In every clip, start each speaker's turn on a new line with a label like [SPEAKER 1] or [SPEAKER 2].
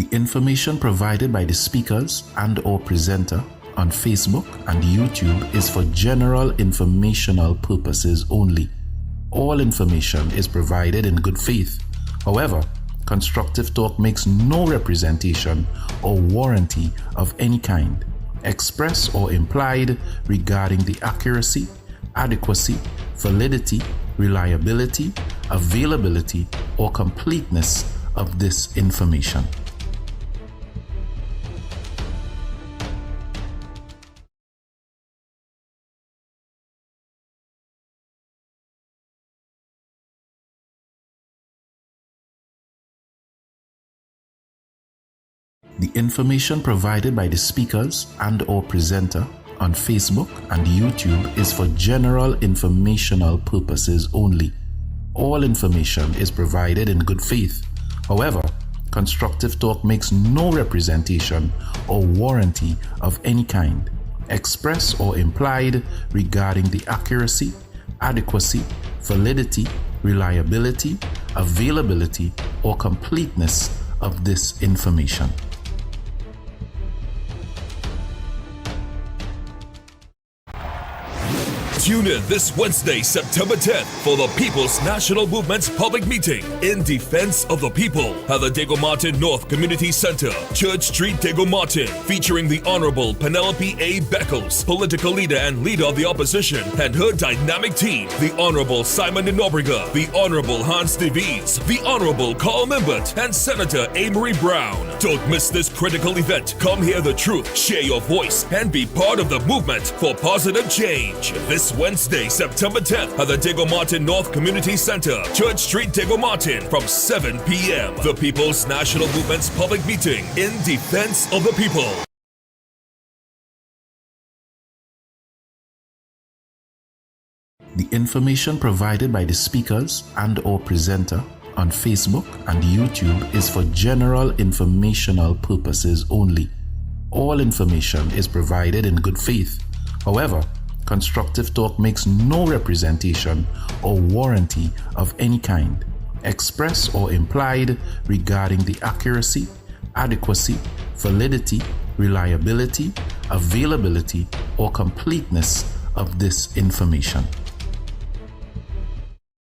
[SPEAKER 1] The information provided by the speakers and/or presenter on Facebook and YouTube is for general informational purposes only. All information is provided in good faith. However, Constructive Talk makes no representation or warranty of any kind, express or implied, regarding the accuracy, adequacy, validity, reliability, availability, or completeness of this information. The information provided by the speakers and/or presenter on Facebook and YouTube is for general informational purposes only. All information is provided in good faith. However, Constructive Talk makes no representation or warranty of any kind, express or implied, regarding the accuracy, adequacy, validity, reliability, availability, or completeness of this information.
[SPEAKER 2] Tune in this Wednesday, September 10th for the People's National Movement's public meeting in defense of the people at the Diego Martin North Community Center, Church Street, Diego Martin, featuring the Honorable Penelope A. Beckles, political leader and leader of the opposition, and her dynamic team, the Honorable Simon de Nobrega, the Honorable Hans de Vries, the Honorable Carl Membert, and Senator Amory Brown. Don't miss this critical event. Come hear the truth, share your voice, and be part of the movement for positive change. This Wednesday, September 10th at the Diego Martin North Community Center, Church Street, Diego Martin, from 7 p.m. The People's National Movement's public meeting in defense of the people.
[SPEAKER 1] The information provided by the speakers and/or presenter on Facebook and YouTube is for general informational purposes only. All information is provided in good faith. However, Constructive Talk makes no representation or warranty of any kind, express or implied, regarding the accuracy, adequacy, validity, reliability, availability, or completeness of this information.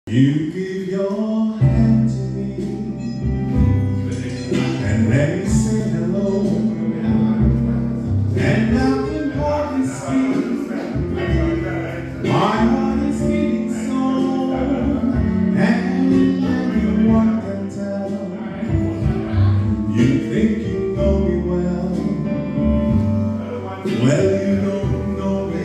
[SPEAKER 3] You give your hand to me and let me say hello, and now can hardly speak. My heart is beating so, and everyone can tell. You think you know me well, you don't know me.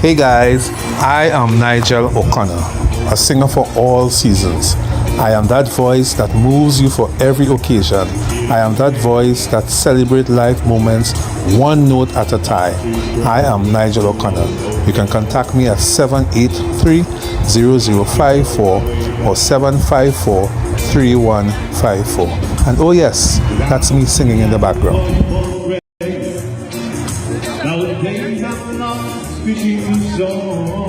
[SPEAKER 4] Hey guys, I am Nigel O'Connor, a singer for all seasons. I am that voice that moves you for every occasion. I am that voice that celebrates life moments one note at a time. I am Nigel O'Connor. You can contact me at 783-0054 or 754-3154. And oh yes, that's me singing in the background.
[SPEAKER 3] Nowadays I'm not speaking songs.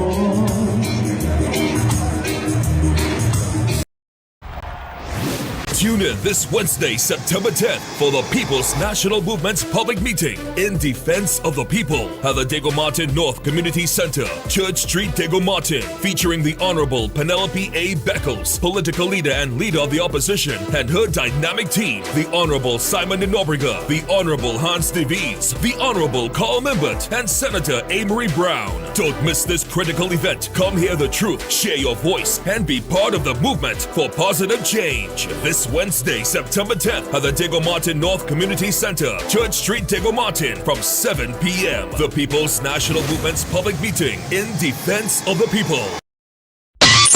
[SPEAKER 2] Tune in this Wednesday, September 10th for the People's National Movement's public meeting in defense of the people at the Diego Martin North Community Center, Church Street, Diego Martin, featuring the Honorable Penelope A. Beckles, political leader and leader of the opposition, and her dynamic team, the Honorable Simon de Nobrega, the Honorable Hans de Vries, the Honorable Carl Membert, and Senator Amory Brown. Don't miss this critical event. Come hear the truth, share your voice, and be part of the movement for positive change. This Wednesday, September 10th at the Diego Martin North Community Center, Church Street, Diego Martin, from 7 p.m. The People's National Movement's public meeting in defense of the people.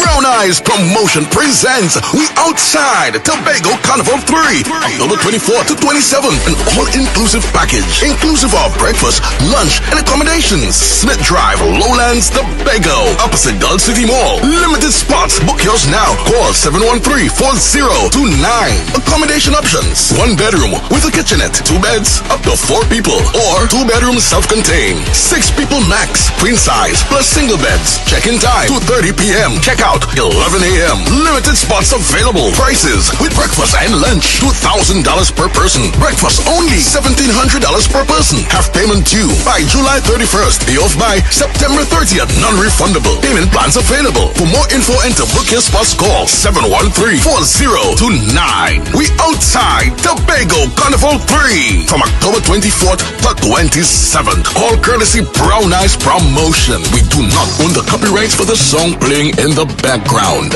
[SPEAKER 5] Brown Eyes Promotion presents We Outside Tobago Carnival 3, October 24th to 27th, an all-inclusive package, inclusive of breakfast, lunch, and accommodations. Smith Drive, Lowlands, Tobago, opposite Gull City Mall. Limited spots. Book yours now. Call 713-4029. Accommodation options: 1 bedroom with a kitchenette, 2 beds, up to 4 people, or 2 bedrooms self-contained, 6 people max, queen size, plus single beds. Check-in time 2:30 p.m. Check out 11 a.m. Limited spots available. Prices with breakfast and lunch, $2,000 per person. Breakfast only $1,700 per person. Have payment due by July 31st. Pay off by September 30th. Non-refundable. Payment plans available. For more info and to book your spots, call 713-4029. We outside Tobago Carnival 3 from October 24th to 27th. All courtesy Brown Eyes Promotion. We do not own the copyrights for the song playing in the background.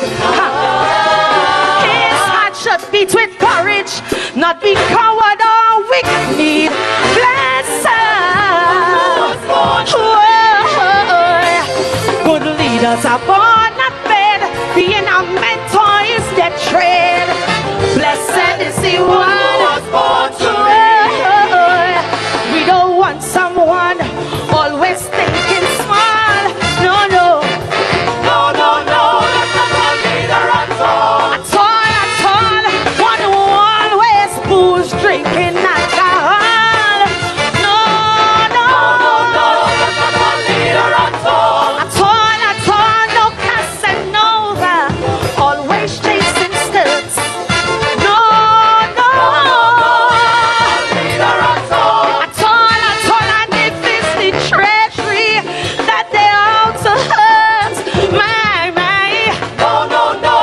[SPEAKER 6] His heart should beat with courage, not be coward or weak need. Blessed. Good leaders are born not bed. Being a mentor is the trade. Blessed is the one who was born to reign. We don't want someone always thinking small. No, no. No, no, no. That's not a leader at all. At all, at all. One who always booze, drinking alcohol. No, no. No, no, no. That's not a leader at all. At all, no Casanova. Always chasing stilts. No, no. Leader at all. At all, and if it's the treasury that they out to hurt. My. No, no, no.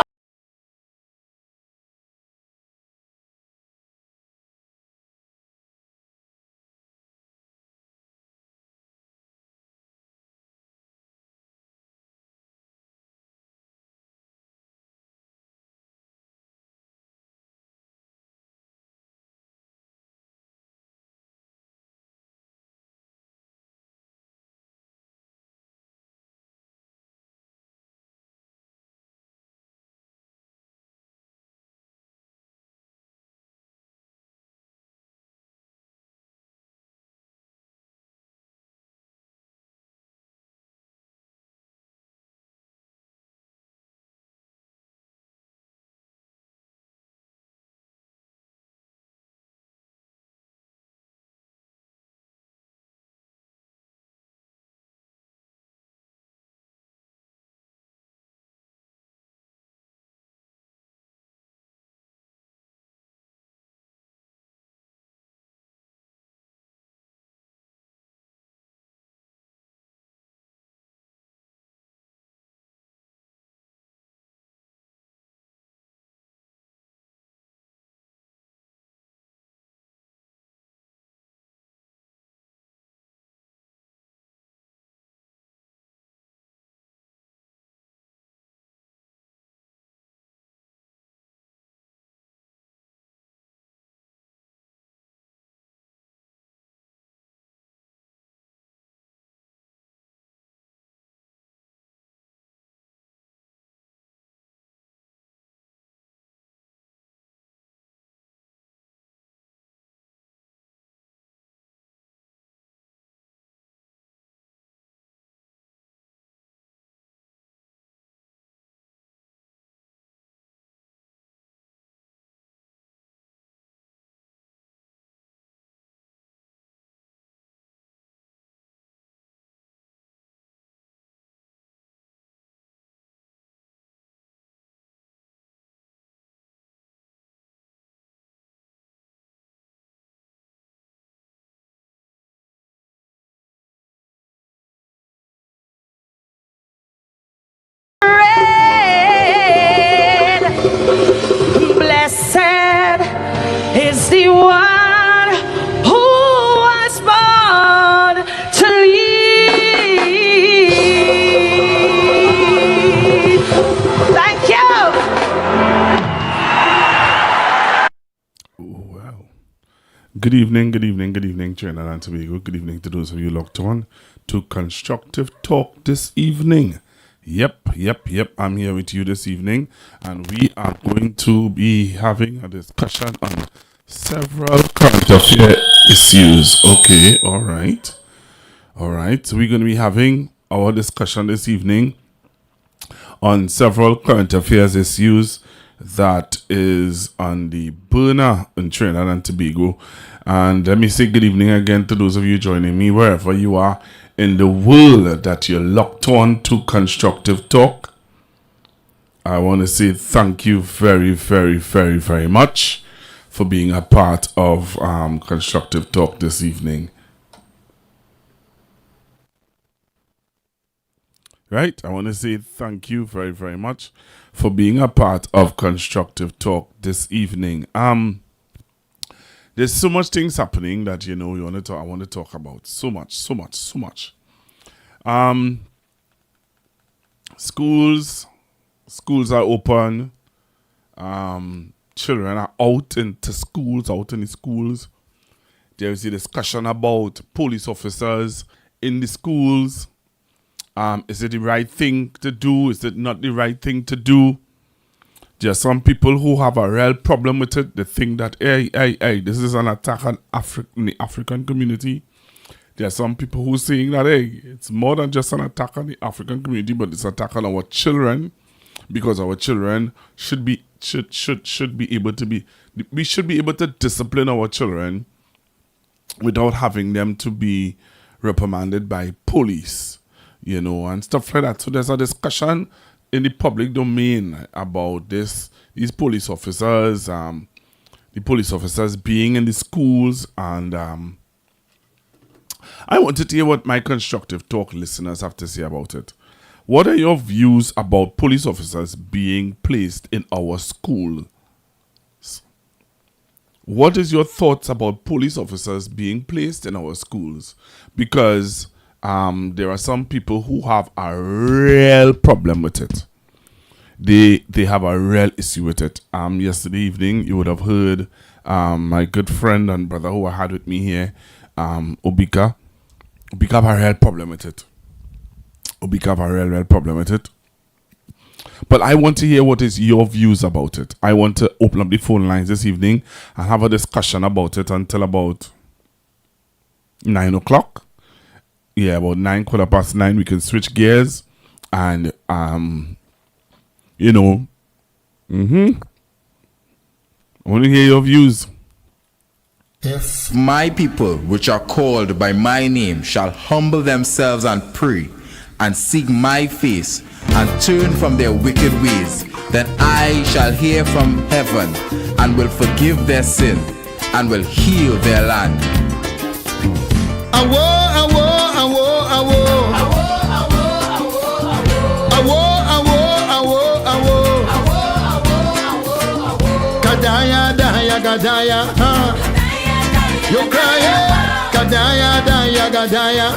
[SPEAKER 6] Blessed is the one who was born to lead. Thank you.
[SPEAKER 7] Wow. Good evening, Trinidad and Tobago. Good evening to those of you locked on to Constructive Talk this evening. Yep. I'm here with you this evening, and we are going to be having a discussion on several current affair issues. Okay, all right. So we're going to be having our discussion this evening on several current affairs issues that is on the burner in Trinidad and Tobago. And let me say good evening again to those of you joining me wherever you are in the world that you're locked on to Constructive Talk. I want to say thank you very, very, very, very much for being a part of Constructive Talk this evening. Right? I want to say thank you very, very much for being a part of Constructive Talk this evening. There's so much things happening that I want to talk about. So much. Schools schools are open. Children are out in the schools. There is a discussion about police officers in the schools. Is it the right thing to do? Is it not the right thing to do? There are some people who have a real problem with it. They think that, hey, this is an attack on the African community. There are some people who are saying that, hey, it's more than just an attack on the African community, but it's an attack on our children, because our children should be able to we should be able to discipline our children without having them to be reprimanded by police, and stuff like that. So there's a discussion in the public domain about these police officers, the police officers being in the schools, and I wanted to hear what my Constructive Talk listeners have to say about it. What are your views about police officers being placed in our schools? What is your thoughts about police officers being placed in our schools? Because there are some people who have a real problem with it. They have a real issue with it. Yesterday evening, you would have heard my good friend and brother who I had with me here, Obika. Obika have a real problem with it. But I want to hear what is your views about it. I want to open up the phone lines this evening and have a discussion about it until about 9 o'clock. Yeah, about 9, 9:15, we can switch gears and, I want to hear your views.
[SPEAKER 8] If my people, which are called by my name, shall humble themselves and pray, and seek my face, and turn from their wicked ways, then I shall hear from heaven, and will forgive their sin, and will heal their land.
[SPEAKER 3] Awo, awo, awo, awo. Awo, awo, awo, awo. Awo, awo, awo, awo. Kadaya, daya, gadaya, you crying, kadaya, daya, gadaya,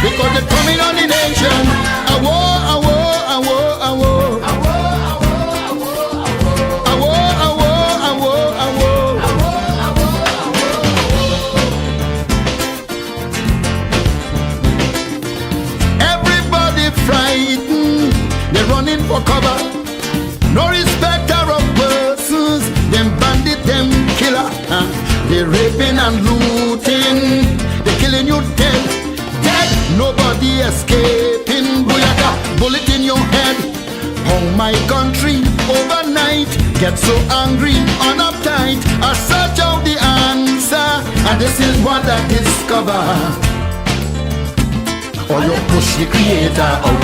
[SPEAKER 3] because they're coming on the nation. Awo, awo, awo, awo. Awo, awo, awo, awo. Everybody frightened, they're running for cover. No respecter of persons, them bandit, them killer. They're raping and looting, they're killing you dead. Nobody escaping. Booyaka, bullet in your head. Oh my country, overnight, get so angry, on uptight. I search out the answer, and this is what I discover. Or you push the creator out,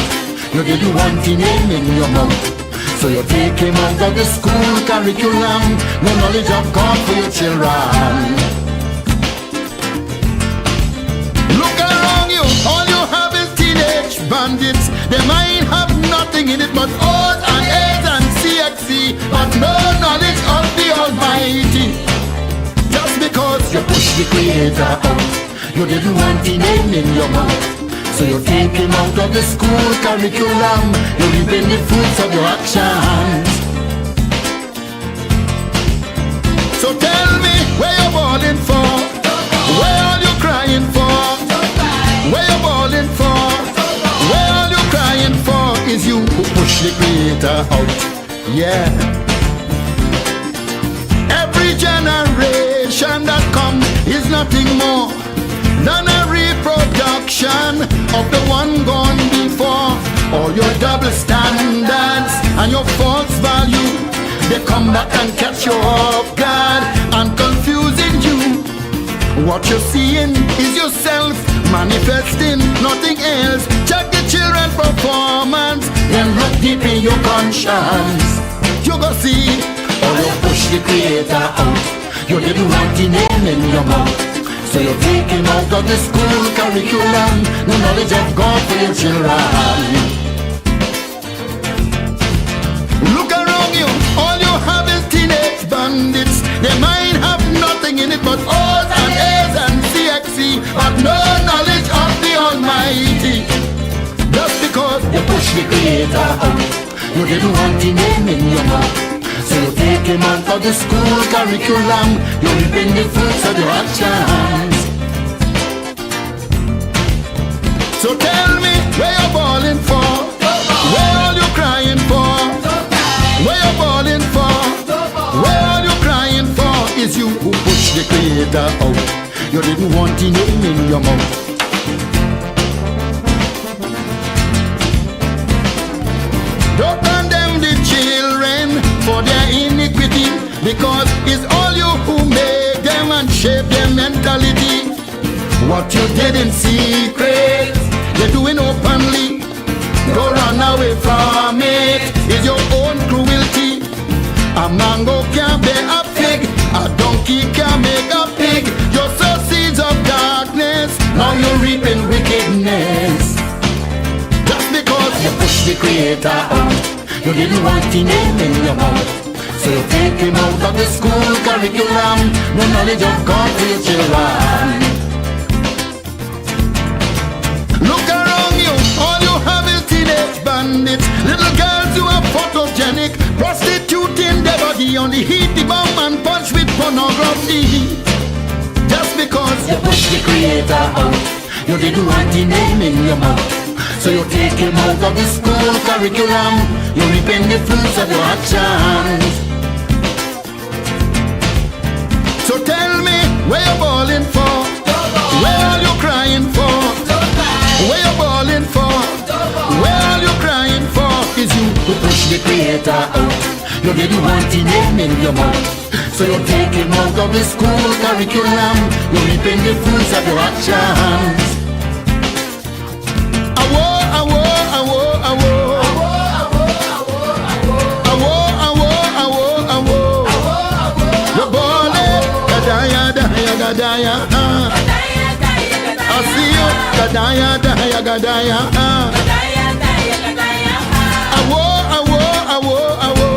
[SPEAKER 3] you did one thing in your mouth. So you take him out of the school curriculum, no knowledge of God for your children. Look around you, all you have is teenage bandits. They might have nothing in it but O's and A's and CXC, but no knowledge of the Almighty. Just because you push the Creator out, you didn't want the name in your mouth. So you take him out of the school curriculum, you're reaping the fruits of your actions. So tell me, where you balling for? Where are you crying for? Where you balling for? Where are you crying for? Is you who push the Creator out. Yeah. Every generation that comes is nothing more than a reproduction of the one gone before. All your double standards and your false value, they come back and catch you off guard and confusing you. What you're seeing is yourself manifesting, nothing else. Check the children's performance, then look deep in your conscience. You go see, or you push the Creator out. You didn't want the name in your mouth. So you take him out of the school curriculum, no knowledge of God for your children. Look around you, all you have is teenage bandits. They might have nothing in it but O's and A's and CXC, but no knowledge of the Almighty. Just because you push the Creator out, You didn't want the name in your mouth. So you take him out of the school curriculum. You're reaping the fruits of your actions. So tell me where you're balling for, where all you crying for, where you're balling for, where all you crying for is you who pushed the creator out. You didn't want the name in your mouth. Don't condemn the children for their iniquity, because it's all you who made them and shaped their mentality. What you did in secret, you're doing openly. Don't run away from it, it's your own cruelty. A mango can't bear a fig, a donkey can't make a pig. You sow seeds of darkness, now you're reaping wickedness. Just because you push the creator out, you didn't want the name in your mouth. So you take him out of the school curriculum. No knowledge of God for your children. Look around you, all you have is teenage bandits. Little girls who are photogenic, prostituting their body on the heat, the bomb and punch with pornography. Just because you push the creator out, you didn't want the name in your mouth. So you take him out of the school curriculum. You're reaping the fruits of your actions. So tell me where you're balling for, where are you crying for, where you're balling for, where are you crying for is you who push the creator out. You didn't want the name in your mouth. So you take him out of the school curriculum. You're reaping the fruits of your actions. I see you, gadaya, gadaya, gadaya. Awo, awo, awo, awo.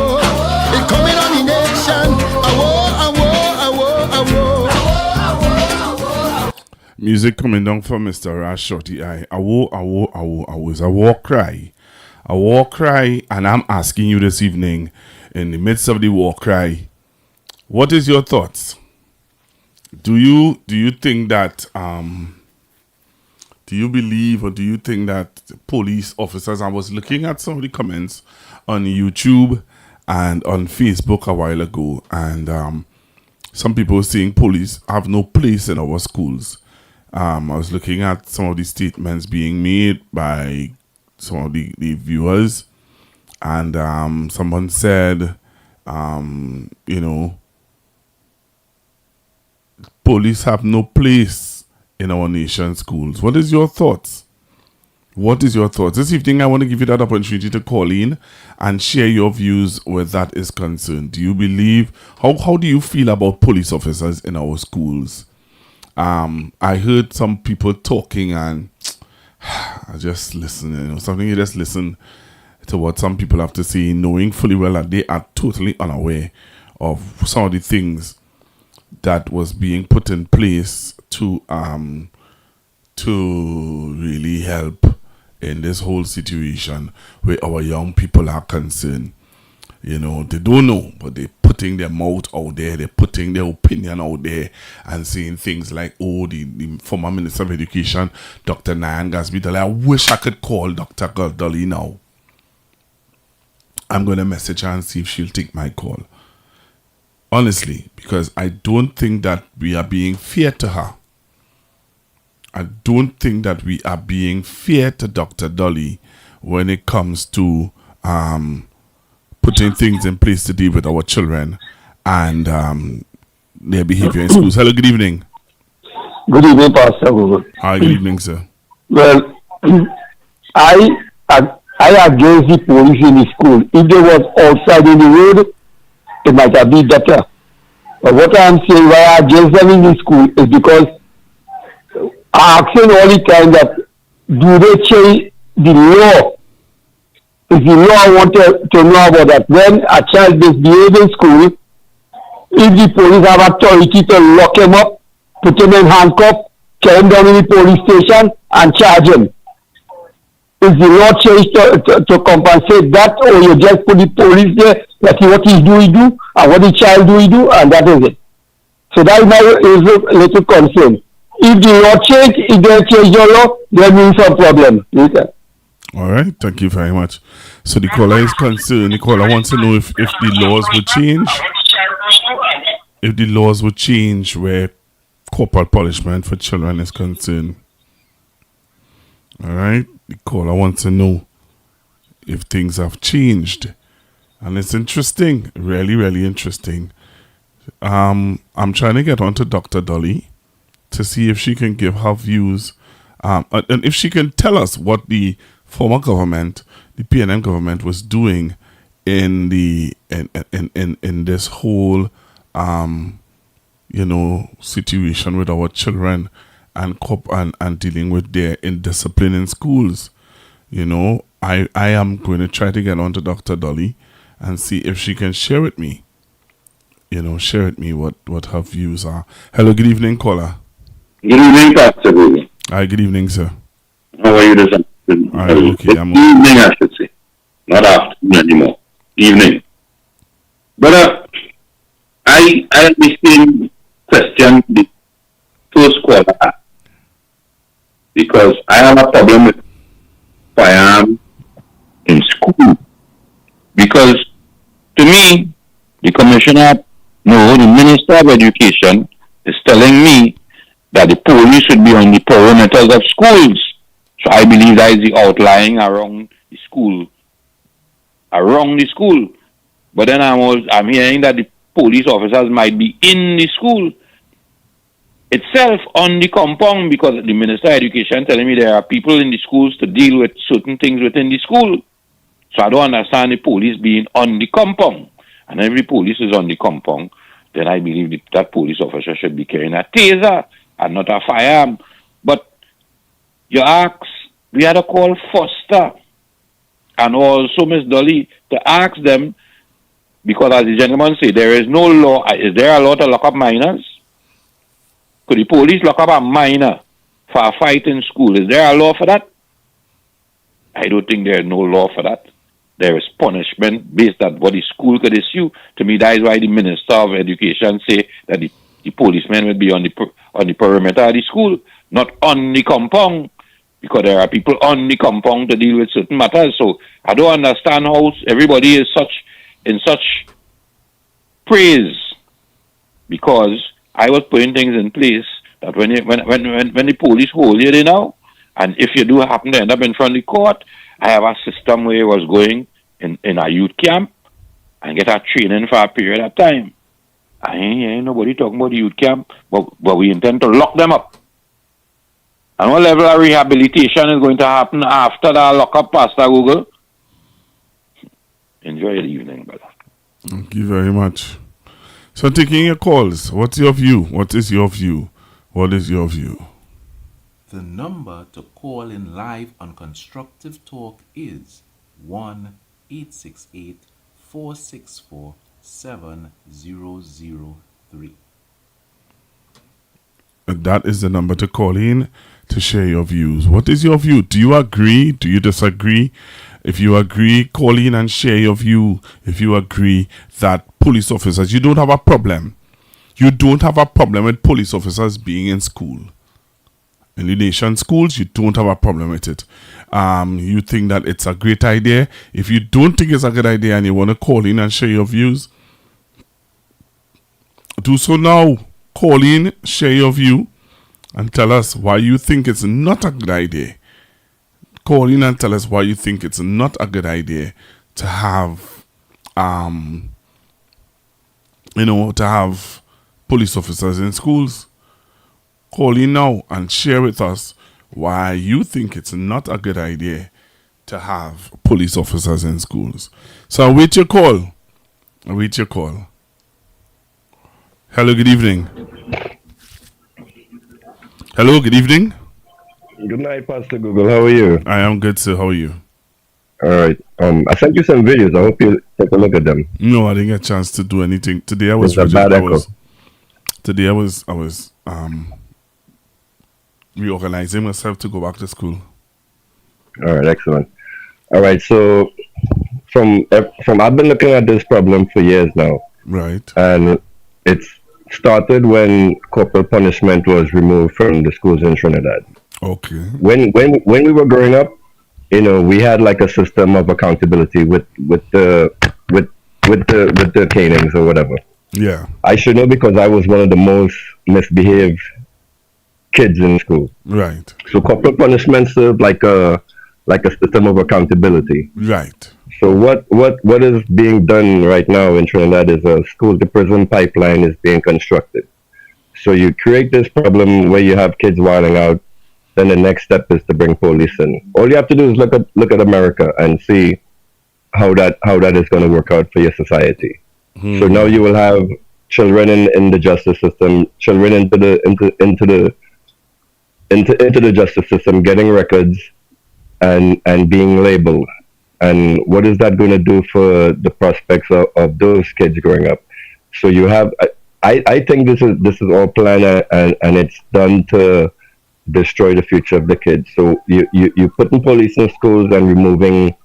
[SPEAKER 3] It's coming on the nation. Awo, awo, awo.
[SPEAKER 7] Music coming down from Mr. Rash Shorty Eye. Awo, awo, awo, awo. It's a war cry. A war cry, and I'm asking you this evening, in the midst of the war cry, what is your thoughts? Do you think that do you believe, or do you think that police officers, I was looking at some of the comments on YouTube and on Facebook a while ago, and some people were saying police have no place in our schools. I was looking at some of the statements being made by some of the viewers, and someone said, police have no place in our nation's schools. What is your thoughts? What is your thoughts? This evening, I want to give you that opportunity to call in and share your views where that is concerned. Do you believe, how do you feel about police officers in our schools? I heard some people talking, and I just listen, something you just listen to what some people have to say, knowing fully well that they are totally unaware of some of the things that was being put in place to really help in this whole situation where our young people are concerned. They don't know, but they're putting their mouth out there, they're putting their opinion out there and saying things like, the former Minister of Education, Dr. Nyan Gasby, I wish I could call Dr. Dolly now. I'm going to message her and see if she'll take my call. Honestly, because I don't think that we are being fair to her. I don't think that we are being fair to Dr. Dolly when it comes to putting things in place to deal with our children and their behavior in schools. Hello, good evening.
[SPEAKER 9] Good evening, Pastor Google.
[SPEAKER 7] Hi, good evening, sir.
[SPEAKER 9] Well, I against the police in the school. If they was outside in the road, it might have been better. But what I'm saying, why I against them in the school is because I ask them all the time that do they change the law? Is the law I want to know about that? When a child misbehaves in school, if the police have authority to lock him up, put him in handcuffs, carry him down in the police station and charge him. Is the law changed to compensate that, or you just put the police there, that what he do, and what the child do, and that is it? So that is my little concern. If the law change, if they change the law, there will be some problem. Later.
[SPEAKER 7] All right, thank you very much. So the caller is concerned. The caller wants to know if the laws would change. If the laws would change where corporal punishment for children is concerned. All right, the caller wants to know if things have changed. And it's interesting, really, really interesting. I'm trying to get on to Dr. Dolly to see if she can give her views and if she can tell us what the former government, the PNM government, was doing in the in this whole situation with our children and dealing with their indiscipline in schools. I am going to try to get on to Dr. Dolly and see if she can share with me what her views are. Hello, good evening, caller.
[SPEAKER 10] Good evening, Pastor Brea.
[SPEAKER 7] Hi, good evening, sir.
[SPEAKER 10] How are you this afternoon?
[SPEAKER 7] Okay, I'm
[SPEAKER 10] okay. Evening, I should say. Not afternoon anymore. Evening. But I have the same question the first caller asked. Because I have a problem with firearms in school. Because to me, the Minister of Education is telling me that the police should be on the perimeters of schools. So I believe that is the outlying around the school. But then I'm hearing that the police officers might be in the school itself on the compound, because the Minister of Education telling me there are people in the schools to deal with certain things within the school. So I don't understand the police being on the compound. And every police is on the compound, then I believe that police officer should be carrying a taser and not a firearm. But you ask, we had to call Foster and also Miss Dolly to ask them, because as the gentleman said, there is no law. Is there a law to lock up minors? Could the police lock up a minor for a fight in school? Is there a law for that? I don't think there is no law for that. There is punishment based on what the school could issue. To me, that is why the Minister of Education say that the policemen will be on the perimeter of the school, not on the compound, because there are people on the compound to deal with certain matters. So I don't understand how everybody is in such praise, because I was putting things in place that when the police hold you now, and if you do happen to end up in front of the court, I have a system where I was going in a youth camp and get a training for a period of time. I ain't nobody talking about the youth camp, but we intend to lock them up. And what level of rehabilitation is going to happen after that lock-up, Pastor Google? Enjoy the evening, brother.
[SPEAKER 7] Thank you very much. So taking your calls, what's your view? What is your view? What is your view?
[SPEAKER 1] The number to call in live on Constructive Talk is 1-868-464-7003.
[SPEAKER 7] That is the number to call in to share your views. What is your view? Do you agree? Do you disagree? If you agree, call in and share your view. If you agree that police officers, you don't have a problem. You don't have a problem with police officers being in school. In the nation schools, you don't have a problem with it. You think that it's a great idea. If you don't think it's a good idea and you want to call in and share your views, do so now. Call in, share your view, and tell us why you think it's not a good idea. Call in and tell us why you think it's not a good idea to have, to have police officers in schools. Call in now and share with us why you think it's not a good idea to have police officers in schools. So I'll wait your call. Hello, good evening. Hello, good evening.
[SPEAKER 11] Good night, Pastor Google. How are you?
[SPEAKER 7] I am good, sir. How are you?
[SPEAKER 11] All right. I sent you some videos. I hope you take a look at them.
[SPEAKER 7] No, I didn't get a chance to do anything. Today I was reorganizing myself to go back to school.
[SPEAKER 11] All right, excellent. All right, so from I've been looking at this problem for years now,
[SPEAKER 7] Right.
[SPEAKER 11] and it's started when corporal punishment was removed from the schools in Trinidad.
[SPEAKER 7] Okay.
[SPEAKER 11] When we were growing up, we had like a system of accountability with the canings or whatever.
[SPEAKER 7] Yeah.
[SPEAKER 11] I should know because I was one of the most misbehaved kids in school.
[SPEAKER 7] Right.
[SPEAKER 11] So corporal punishment served like a system of accountability.
[SPEAKER 7] Right.
[SPEAKER 11] So what is being done right now in Trinidad is a school to prison pipeline is being constructed. So you create this problem where you have kids wilding out. Then the next step is to bring police in. All you have to do is look at America and see how that is going to work out for your society. So now you will have children in the justice system, children into the justice system getting records and being labeled. And what is that going to do for the prospects of those kids growing up? So you have, I think this is all planned and it's done to destroy the future of the kids. So you putting police in schools and removing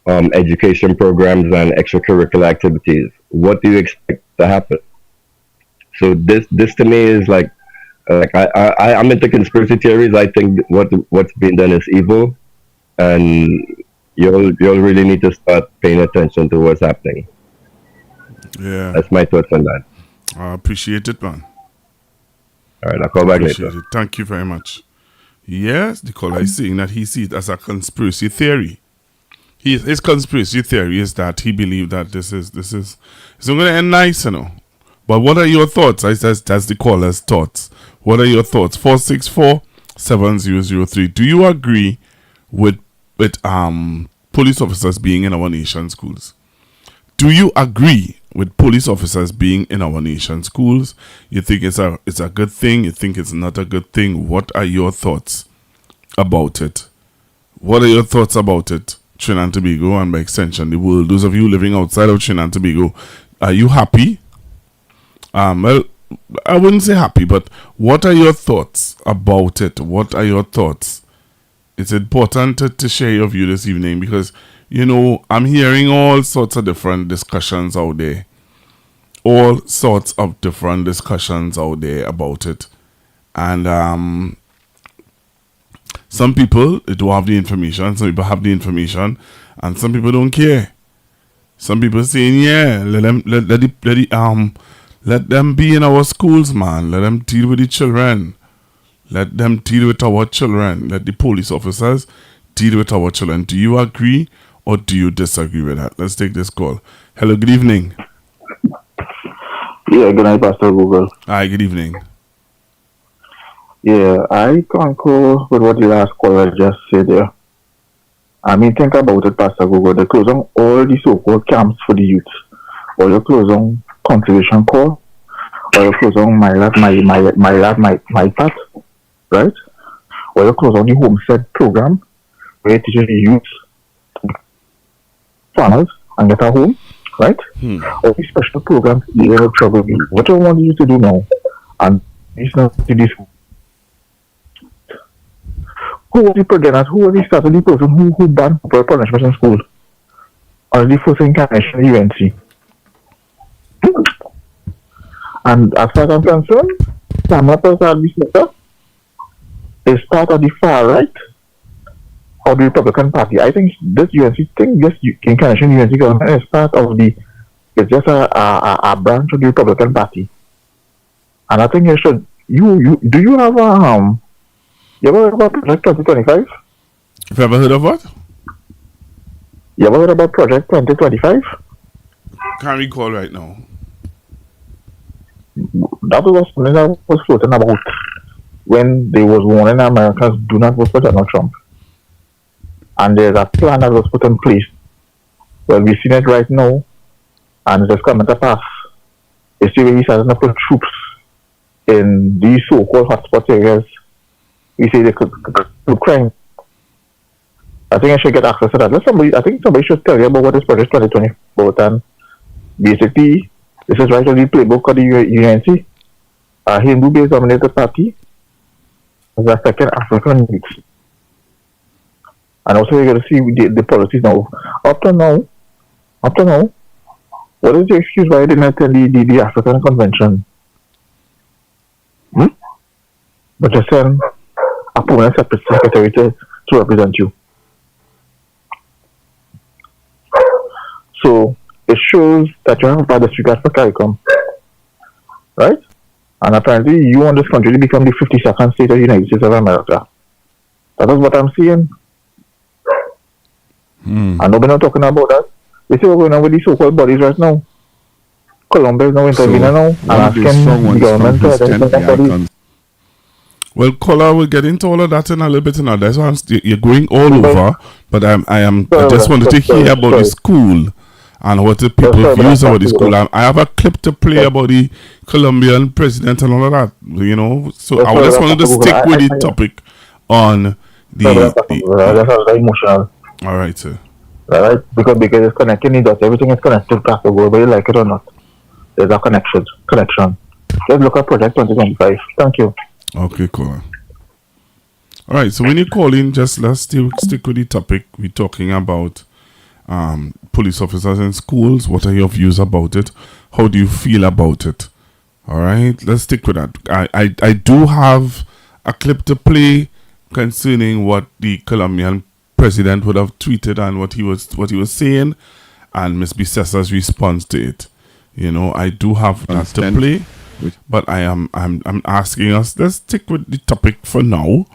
[SPEAKER 11] education programs and extracurricular activities. What do you expect to happen? So this to me is like I'm into conspiracy theories. I think what's being done is evil, and you'll really need to start paying attention to what's happening.
[SPEAKER 7] Yeah.
[SPEAKER 11] That's my thoughts on that.
[SPEAKER 7] I appreciate it, man.
[SPEAKER 11] All right, I'll call back later.
[SPEAKER 7] It. Thank you very much. Yes, the caller is saying that he sees it as a conspiracy theory. His conspiracy theory is that he believes that this is it's not going to end nice, But what are your thoughts? That's the caller's thoughts. What are your thoughts? 464-7003. Do you agree with police officers being in our nation schools? Do you agree with police officers being in our nation schools? You think it's a good thing? You think it's not a good thing? What are your thoughts about it? What are your thoughts about it? Trinidad and Tobago, and by extension the world, those of you living outside of Trinidad and Tobago, are you happy? Well, I wouldn't say happy, but what are your thoughts about it? What are your thoughts? It's important to share your view this evening because, I'm hearing all sorts of different discussions out there. All sorts of different discussions out there about it. And some people they don't have the information, some people have the information, and some people don't care. Some people saying, yeah, let them be in our schools, man. Let them deal with the children. Let them deal with our children. Let the police officers deal with our children. Do you agree or do you disagree with that? Let's take this call. Hello, good evening.
[SPEAKER 12] Yeah, good night, Pastor Google.
[SPEAKER 7] Hi, good evening.
[SPEAKER 12] Yeah, I concur with what the last caller just said there. I mean, think about it, Pastor Google. They close on all the so-called camps for the youth. Or you close on conservation corps. Or you close on my path. Right? Or you close on the homestead program. Where you teach the youth farmers and get a home. Right? Or the special programs they end up trouble with. What I want you to do now, and it's not to this. Who was the progenitor? Who was the started the person who banned corporal punishment in school? Or the first incarnation of UNC? And as far as I'm concerned, Samra Prasad is part of the far right of the Republican Party. I think this UNC thing, this incarnation UNC government is part of it's just a branch of the Republican Party. And I think you should, do you have you ever heard about Project 2025?
[SPEAKER 7] Have you ever heard of what?
[SPEAKER 12] You ever heard about Project 2025?
[SPEAKER 7] Can't recall right now.
[SPEAKER 12] That was something that was floating about when they was warning Americans do not vote for Donald Trump. And there's a plan that was put in place. Well, we've seen it right now, and it's coming to pass. You see where we started to put troops in these so-called hotspot areas. We say they could crime. I think I should get access to that. I think somebody should tell you about what this Project 2020 about. And basically, this is right on the playbook of the UNC. A Hindu-based dominated party is affecting African youth. And also you got to see the policies now. Up to now, what is the excuse why I didn't attend the African Convention? But you send a permanent secretary to represent you. So it shows that you have a bad disregard for CARICOM, right? And apparently you want this country to become the 52nd state of the United States of America. That is what I'm seeing. And nobody's not talking about that. You see what's going on with these so-called bodies right now? Colombia is now intervening now and asking the government to identify bodies.
[SPEAKER 7] Well, Kola, we'll get into all of that in a little bit. Now, that's why you're going all over, but I just wanted to hear about the school and what the people views about the school. I have a clip to play about the Colombian president and all of that, you know. So I just wanted to stick with the topic on the
[SPEAKER 12] that's very emotional.
[SPEAKER 7] All right, sir.
[SPEAKER 12] Right, because it's connected. Everything is connected across the world, whether you like it or not. There's a connection. Let's look at Project 2025. Thank you.
[SPEAKER 7] Okay, cool. All right, so when you call in, just let's stick with the topic. We're talking about police officers in schools. What are your views about it? How do you feel about it? All right, let's stick with that. I do have a clip to play concerning what the Colombian president would have tweeted and what he was saying, and Ms. Bisessa's response to it. You know, I do have that to play, but I'm asking us, let's stick with the topic for now.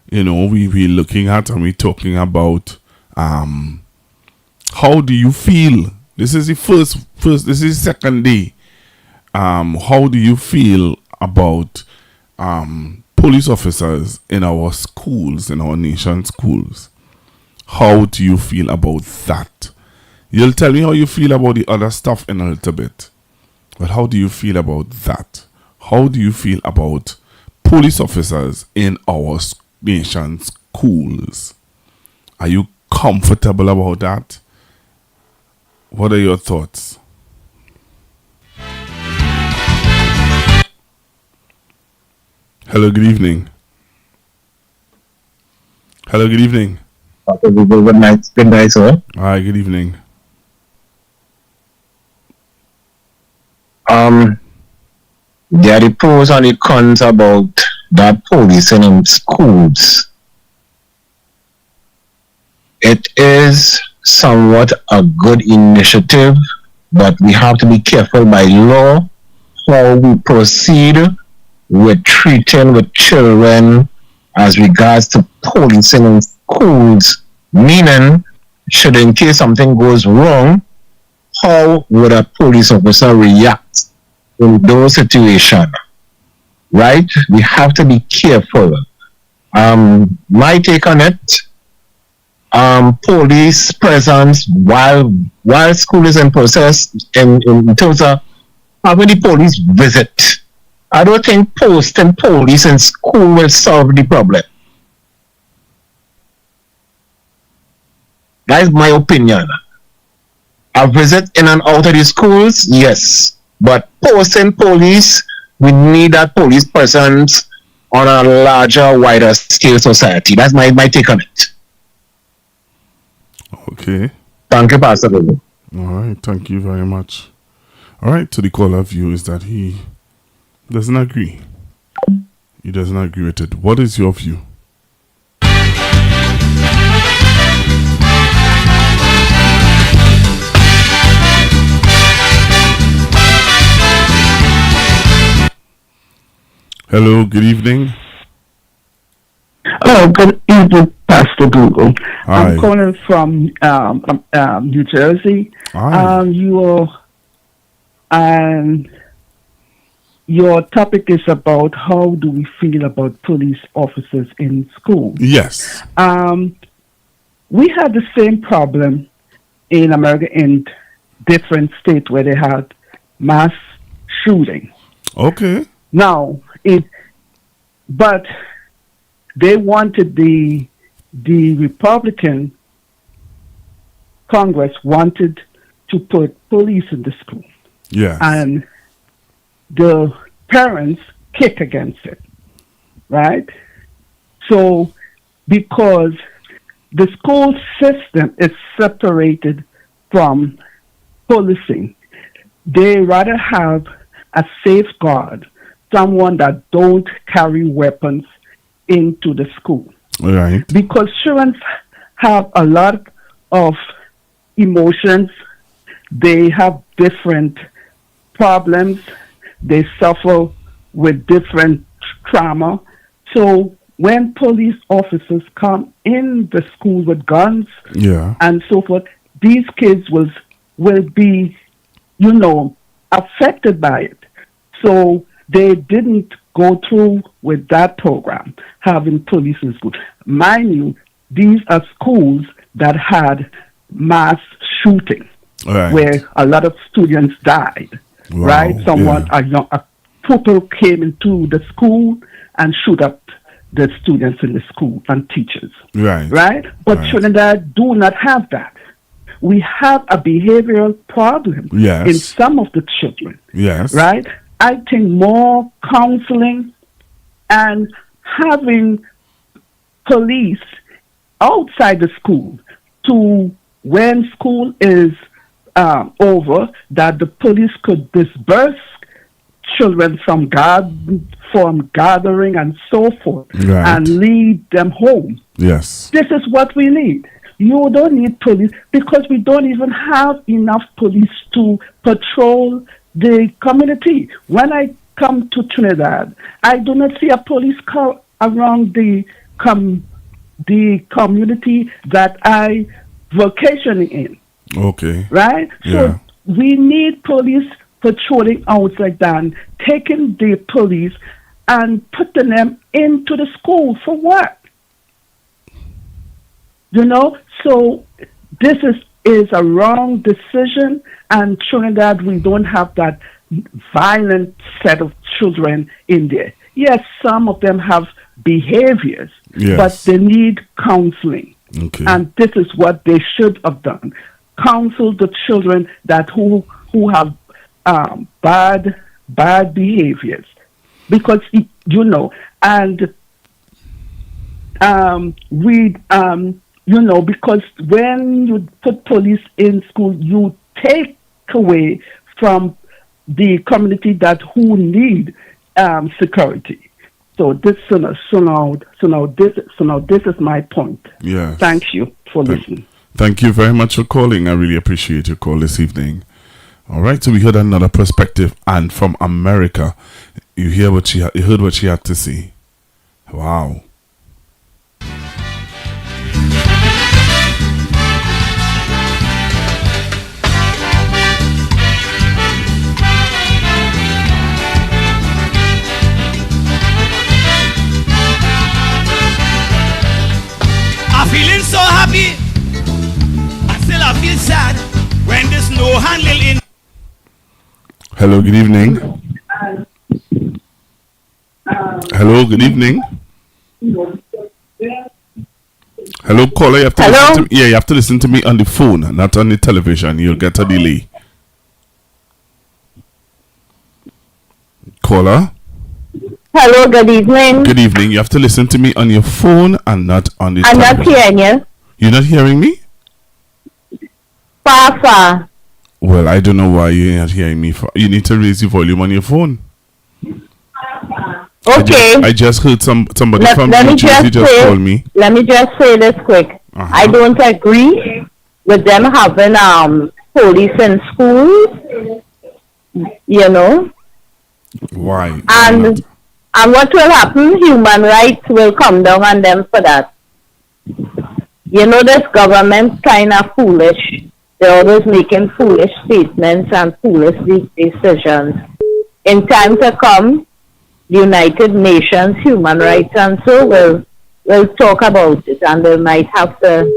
[SPEAKER 7] You know, we're looking at and we're talking about how do you feel? This is the first this is the second day. How do you feel about police officers in our schools, in our nation's schools? How do you feel about that? You'll tell me how you feel about the other stuff in a little bit. But how do you feel about that? How do you feel about police officers in our nation's schools? Are you comfortable about that? What are your thoughts? Hello, good evening. Hello, good evening.
[SPEAKER 13] Good night, sir.
[SPEAKER 7] Hi, good evening.
[SPEAKER 13] There are the pros and the cons about that policing in schools. It is somewhat a good initiative, but we have to be careful by law how we proceed with treating with children as regards to policing in schools, meaning should in case something goes wrong, how would a police officer react in those situations? Right? We have to be careful. My take on it, police presence while school is in process in terms of having the police visit. I don't think posting police in school will solve the problem. That is my opinion. A visit in and out of the schools, yes. But posting police, we need that police presence on a larger, wider scale society. That's my take on it.
[SPEAKER 7] Okay.
[SPEAKER 13] Thank you, Pastor.
[SPEAKER 7] All right, thank you very much. All right, so the caller view is that he doesn't agree. He doesn't agree with it. What is your view? Hello, good evening.
[SPEAKER 14] Oh, good evening, Pastor Google.
[SPEAKER 7] Hi.
[SPEAKER 14] I'm calling from New Jersey.
[SPEAKER 7] Hi.
[SPEAKER 14] Your topic is about how do we feel about police officers in school.
[SPEAKER 7] Yes.
[SPEAKER 14] We had the same problem in America in different states where they had mass shooting.
[SPEAKER 7] Okay.
[SPEAKER 14] Now, but they wanted the Republican Congress wanted to put police in the school.
[SPEAKER 7] Yeah.
[SPEAKER 14] And the parents kick against it, right? So, because the school system is separated from policing. They rather have a safeguard, someone that don't carry weapons into the school.
[SPEAKER 7] Right.
[SPEAKER 14] Because children have a lot of emotions. They have different problems. They suffer with different trauma. So when police officers come in the school with guns and so forth, these kids will be, affected by it. So they didn't go through with that program, having police in school. Mind you, these are schools that had mass shooting, where a lot of students died, right? A pupil came into the school and shoot up the students in the school and teachers, right? But Trinidad do not have that. We have a behavioral problem in some of the children, right? I think more counseling and having police outside the school to, when school is over, that the police could disperse children from gathering and so forth and lead them home.
[SPEAKER 7] Yes.
[SPEAKER 14] This is what we need. You don't need police because we don't even have enough police to patrol the community. When I come to Trinidad, I do not see a police car around the community that I vacationing in.
[SPEAKER 7] Okay.
[SPEAKER 14] Right? So we need police patrolling outside that, taking the police and putting them into the school for what? So this is a wrong decision, and Trinidad, we don't have that violent set of children in there. Yes, some of them have behaviors, but they need counseling.
[SPEAKER 7] Okay.
[SPEAKER 14] And this is what they should have done. Counsel the children who have bad behaviors. Because, because when you put police in school, you take away from the community who need security. So this is my point.
[SPEAKER 7] Yes.
[SPEAKER 14] Thank you for listening.
[SPEAKER 7] Thank you very much for calling. I really appreciate your call this evening. All right, so we heard another perspective, and from America, you heard what she had to say. Wow.
[SPEAKER 15] I'm feeling so happy, and still I feel sad when there's no handle in.
[SPEAKER 7] Hello, good evening. Hello, good evening. Hello, caller. You have to listen to me. Yeah, you have to listen to me on the phone, not on the television. You'll get a delay. Caller.
[SPEAKER 16] Hello, good evening.
[SPEAKER 7] Good evening. You have to listen to me on your phone and not on the television.
[SPEAKER 16] I'm not hearing you.
[SPEAKER 7] You're not hearing me?
[SPEAKER 16] Far.
[SPEAKER 7] Well, I don't know why you're not hearing me. You need to raise your volume on your phone.
[SPEAKER 16] Okay.
[SPEAKER 7] I just heard somebody from New Jersey just called me.
[SPEAKER 16] Let me just say this quick. I don't agree with them having police in schools.
[SPEAKER 7] Why?
[SPEAKER 16] And what will happen? Human rights will come down on them for that. This government's kind of foolish. They're always making foolish statements and foolish decisions. In time to come, the United Nations Human Rights and so will talk about it, and they might have to,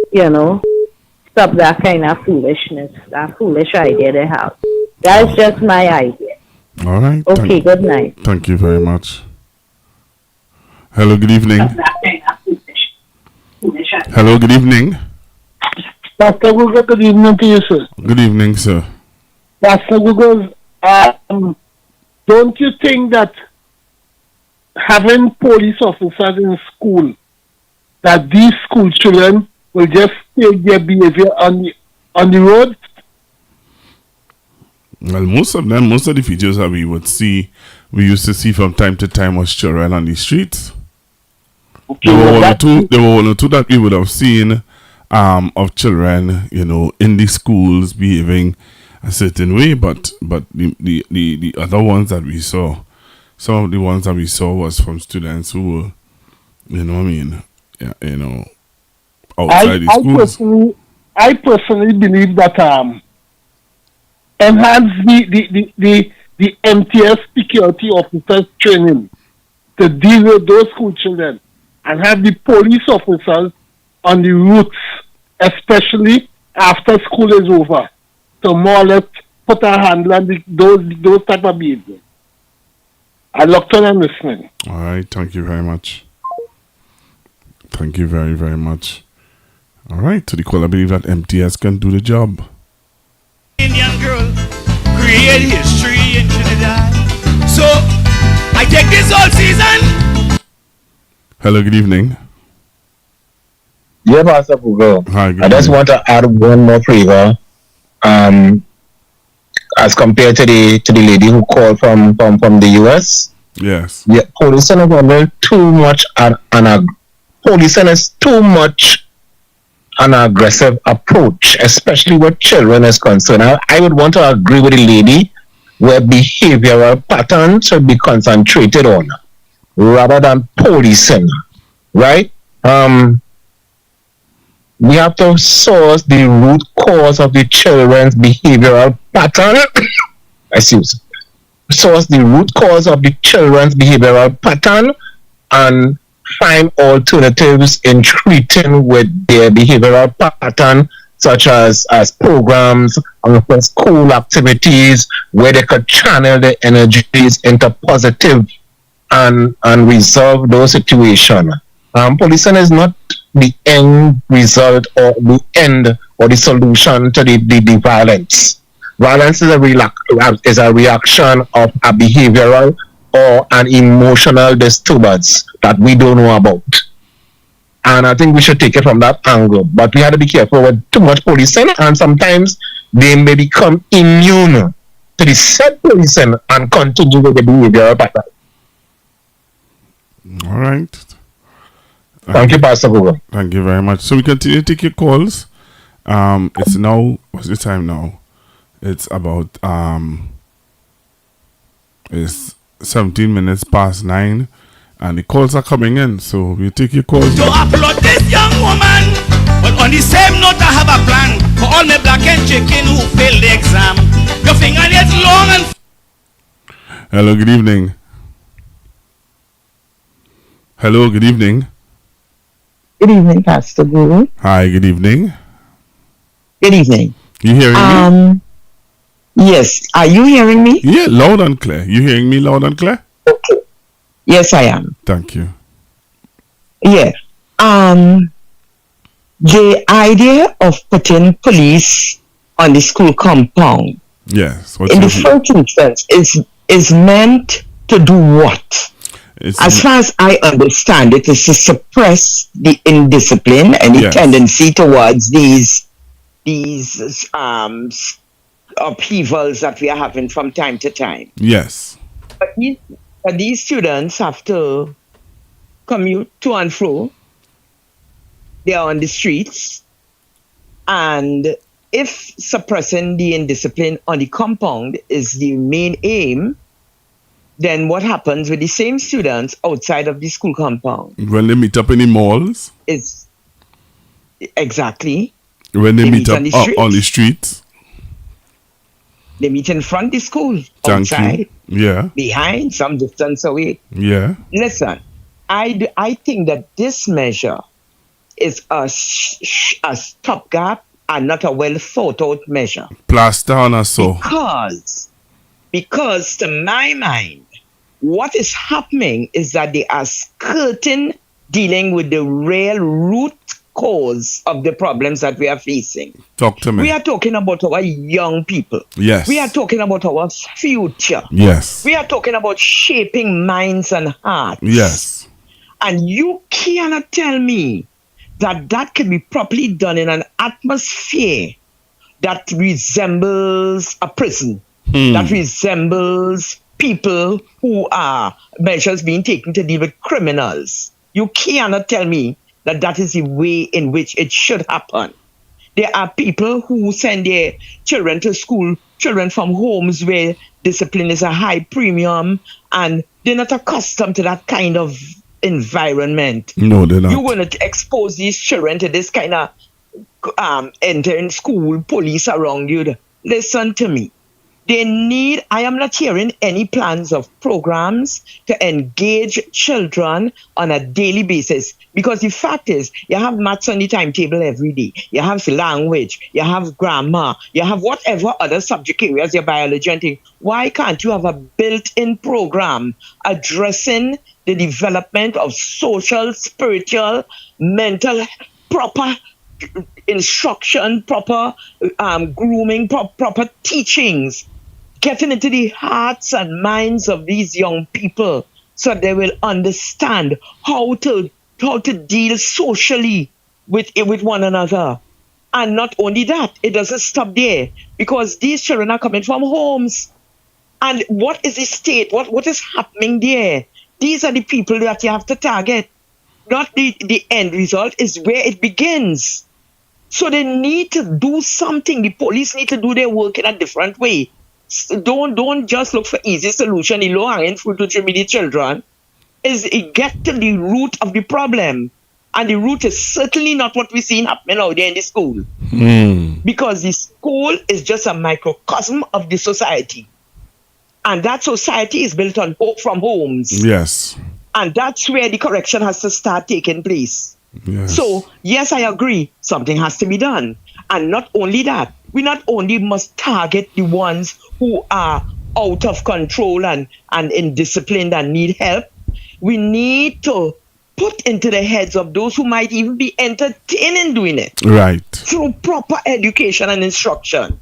[SPEAKER 16] stop that kind of foolishness, that foolish idea they have. That's just my idea.
[SPEAKER 7] All right.
[SPEAKER 16] Okay, good night.
[SPEAKER 7] Thank you very much. Hello, good evening. Hello, good evening.
[SPEAKER 17] Pastor Google, good evening to you, sir.
[SPEAKER 7] Good evening, sir.
[SPEAKER 17] Pastor Google, don't you think that having police officers in school, that these school children will just take their behavior on the road?
[SPEAKER 7] Well, most of the features that we used to see from time to time was children on the streets.
[SPEAKER 17] Okay,
[SPEAKER 7] there were one or two that we would have seen of children, in the schools behaving a certain way, but the other ones that we saw, some of the ones that we saw was from students who were, outside the schools.
[SPEAKER 17] I personally believe that enhance the MTS security officers training to deal with those school children and have the police officers on the routes, especially after school is over, to more or less put a handle on those type of behavior. I looked on and listening.
[SPEAKER 7] All right, thank you very much. Thank you very, very much. All right, so the caller believe that MTS can do the job.
[SPEAKER 15] Indian girl create history in Trinidad. So I take this whole season.
[SPEAKER 7] Hello, good evening.
[SPEAKER 13] Yeah, Pastor Google.
[SPEAKER 7] Hi, good
[SPEAKER 13] I just
[SPEAKER 7] evening.
[SPEAKER 13] want to add one more favor. As compared to the lady who called from the US.
[SPEAKER 7] Yes.
[SPEAKER 13] Yeah, policing is a little too much policing is too much an aggressive approach, especially where children is concerned. I would want to agree with the lady where behavioral patterns should be concentrated on rather than policing, right? We have to source the root cause of the children's behavioral pattern. Source the root cause of the children's behavioral pattern and find alternatives in treating with their behavioral pattern, such as programs and school activities where they could channel their energies into positive and resolve those situations. Policing is not the end result or the end or the solution to the violence. Violence is a reaction of a behavioral or an emotional disturbance that we don't know about. And I think we should take it from that angle. But we have to be careful with too much policing, and sometimes they may become immune to the said policing and continue with the behavioral pattern.
[SPEAKER 7] All right.
[SPEAKER 13] Thank you, Pastor Google.
[SPEAKER 7] Thank you very much. So we continue to take your calls. It's now, what's the time now? It's about it's 17 minutes past 9, and the calls are coming in. So we take your calls.
[SPEAKER 15] To applaud this young woman, but on the same note I have a plan for all my black and chicken who failed the exam. Your fingernails long and.
[SPEAKER 7] Hello, good evening. Hello, good evening.
[SPEAKER 18] Good evening, Pastor Guru.
[SPEAKER 7] Hi, good evening.
[SPEAKER 18] Good evening.
[SPEAKER 7] You hearing me?
[SPEAKER 18] Yes. Are you hearing me?
[SPEAKER 7] Yeah, loud and clear. You hearing me loud and clear?
[SPEAKER 18] Okay. Yes, I am.
[SPEAKER 7] Thank you.
[SPEAKER 18] Yeah. The idea of putting police on the school compound,
[SPEAKER 7] yes,
[SPEAKER 18] in the first instance, is meant to do what? As far as I understand it, is to suppress the indiscipline, any tendency towards these upheavals that we are having from time to time.
[SPEAKER 7] Yes.
[SPEAKER 18] But these students have to commute to and fro. They are on the streets. And if suppressing the indiscipline on the compound is the main aim, then what happens with the same students outside of the school compound?
[SPEAKER 7] When they meet up in the malls?
[SPEAKER 18] Is exactly.
[SPEAKER 7] When they meet up on the streets?
[SPEAKER 18] They meet in front of the school,
[SPEAKER 7] Thank
[SPEAKER 18] outside,
[SPEAKER 7] you. Yeah.
[SPEAKER 18] behind, some distance away.
[SPEAKER 7] Yeah.
[SPEAKER 18] Listen, I think that this measure is a stopgap and not a well thought out measure.
[SPEAKER 7] Plaster on us so.
[SPEAKER 18] Because to my mind, what is happening is that they are skirting dealing with the real root cause of the problems that we are facing.
[SPEAKER 7] Talk to me.
[SPEAKER 18] We are talking about our young people.
[SPEAKER 7] Yes.
[SPEAKER 18] We are talking about our future.
[SPEAKER 7] Yes.
[SPEAKER 18] We are talking about shaping minds and hearts.
[SPEAKER 7] Yes.
[SPEAKER 18] And you cannot tell me that can be properly done in an atmosphere that resembles a prison, that resembles people who are measures being taken to deal with criminals. You cannot tell me that that is the way in which it should happen. There are people who send their children to school, children from homes where discipline is a high premium, and they're not accustomed to that kind of environment.
[SPEAKER 7] No, they're not.
[SPEAKER 18] You're going to expose these children to this kind of entering school, police around you. Listen to me. I am not hearing any plans of programs to engage children on a daily basis, because the fact is, you have maths on the timetable every day, you have language, you have grammar, you have whatever other subject areas, your biology and things. Why can't you have a built-in program addressing the development of social, spiritual, mental, proper instruction, proper grooming, proper teachings, getting into the hearts and minds of these young people so they will understand how to deal socially with one another. And not only that, it doesn't stop there, because these children are coming from homes. And what is the state? What is happening there? These are the people that you have to target. Not the end result is where it begins. So they need to do something. The police need to do their work in a different way. Don't just look for easy solution. The low-hanging fruit to the children is get to the root of the problem. And the root is certainly not what we're seeing happening out there in the school. Because the school is just a microcosm of the society. And that society is built on from homes.
[SPEAKER 7] Yes.
[SPEAKER 18] And that's where the correction has to start taking place.
[SPEAKER 7] Yes.
[SPEAKER 18] So, yes, I agree. Something has to be done. And not only that, we not only must target the ones who are out of control and indisciplined and need help, we need to put into the heads of those who might even be entertaining doing it.
[SPEAKER 7] Right.
[SPEAKER 18] Through proper education and instruction.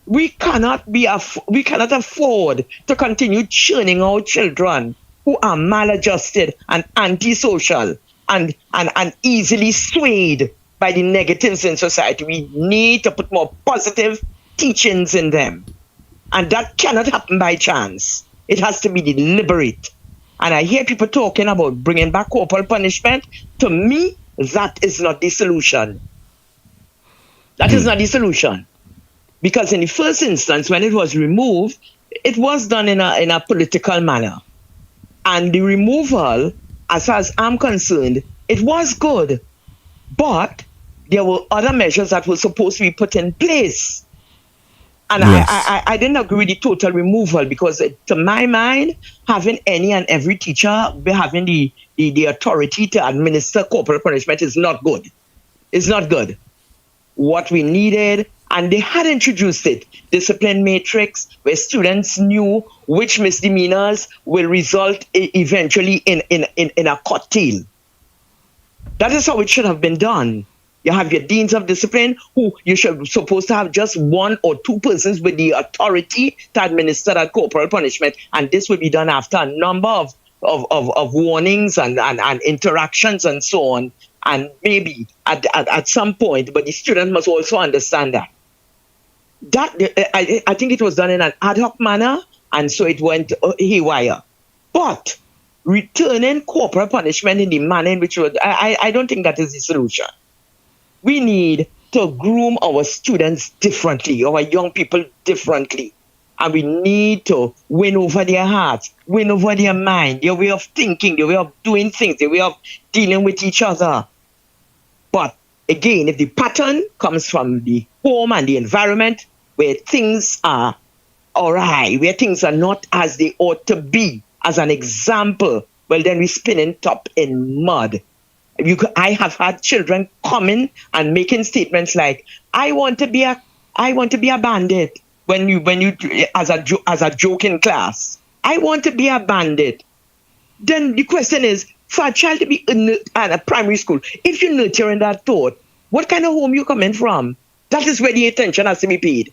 [SPEAKER 18] We cannot afford to continue churning out children who are maladjusted and antisocial and easily swayed by the negatives in society. We need to put more positive teachings in them. And that cannot happen by chance. It has to be deliberate. And I hear people talking about bringing back corporal punishment. To me, that is not the solution. That is not the solution. Because in the first instance, when it was removed, it was done in a political manner. And the removal, as far as I'm concerned, it was good. But there were other measures that were supposed to be put in place. And yes. I didn't agree with the total removal, because to my mind, having any and every teacher having the authority to administer corporal punishment is not good. It's not good. What we needed, and they had introduced it, discipline matrix, where students knew which misdemeanors will result eventually in a curtail. That is how it should have been done. You have your deans of discipline, who you should supposed to have just one or two persons with the authority to administer that corporal punishment, and this will be done after a number of warnings and interactions and so on, and maybe at some point, but the student must also understand that. I think it was done in an ad hoc manner, and so it went haywire. But returning corporal punishment in the manner in which I don't think that is the solution. We need to groom our students differently, our young people differently. And we need to win over their hearts, win over their mind, their way of thinking, their way of doing things, their way of dealing with each other. But again, if the pattern comes from the home and the environment where things are awry, where things are not as they ought to be, as an example, well, then we spinning top in mud. I have had children coming and making statements like, I want to be a bandit when you as a joke in class. I want to be a bandit. Then the question is, for a child to be at a primary school, if you're nurturing that thought, what kind of home you coming from? That is where the attention has to be paid.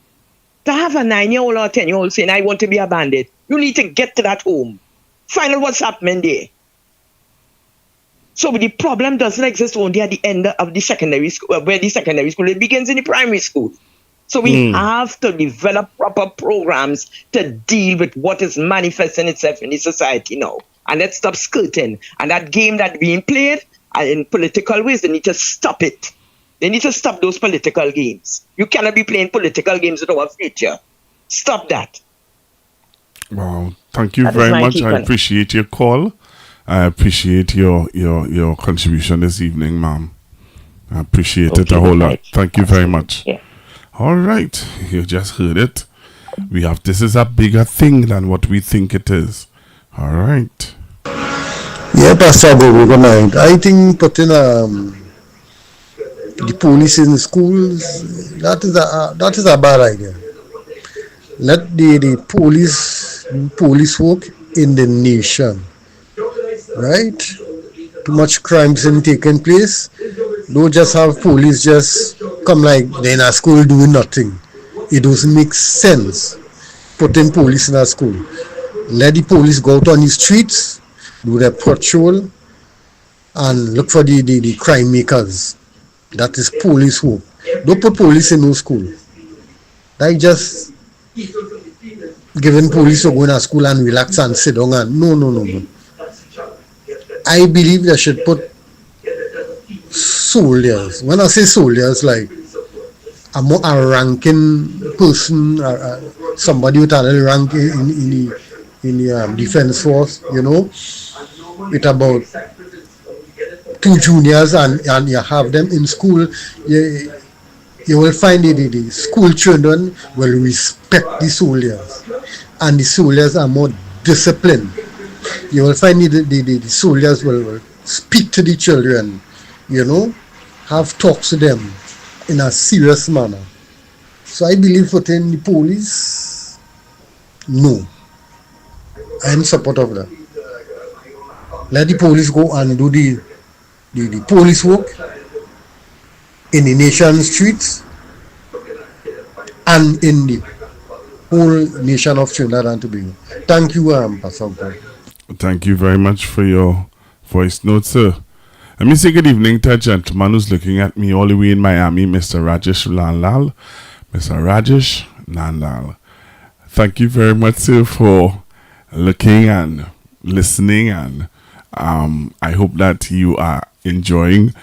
[SPEAKER 18] To have a 9-year-old or 10-year-old saying, I want to be a bandit, you need to get to that home. Find out what's happening there. So the problem doesn't exist only at the end of the secondary school, where the secondary school, it begins in the primary school. So we have to develop proper programs to deal with what is manifesting itself in the society now. And let's stop skirting. And that game that's being played in political ways, they need to stop it. They need to stop those political games. You cannot be playing political games with our future. Stop that.
[SPEAKER 7] Wow. Thank you very much. I appreciate your call. I appreciate your contribution this evening, ma'am. I appreciate it a whole lot. Thank you very much.
[SPEAKER 18] Yeah.
[SPEAKER 7] All right. You just heard it. This is a bigger thing than what we think it is. All right.
[SPEAKER 19] Yeah, Pastor Bobo, good night. I think putting the police in schools, that is a bad idea. Let the police work in the nation, right? Too much crimes in taking place. Don't just have police just come like they're in a school doing nothing. It doesn't make sense putting police in a school. Let the police go out on the streets, do their patrol, and look for the crime makers. That is police work. Don't put police in no school. Like just giving police to go in a school and relax and sit down and no. I believe they should put soldiers. When I say soldiers, like a ranking person, somebody with a little rank in the defense force, you know, with about 2 juniors and you have them in school. You will find the school children will respect the soldiers, and the soldiers are more disciplined. You will find the soldiers will speak to the children, you know, have talks with them in a serious manner. So I believe putting the police, no. I am in support of that. Let the police go and do the police work in the nation's streets and in the whole nation of Trinidad and Tobago. Thank you, Pastor.
[SPEAKER 7] Thank you very much for your voice note, sir. Let me say good evening to a gentleman who's looking at me all the way in Miami, Mr. Rajesh Nandlal. Mr. Rajesh Nandlal. Thank you very much, sir, for looking and listening, and I hope that you are enjoying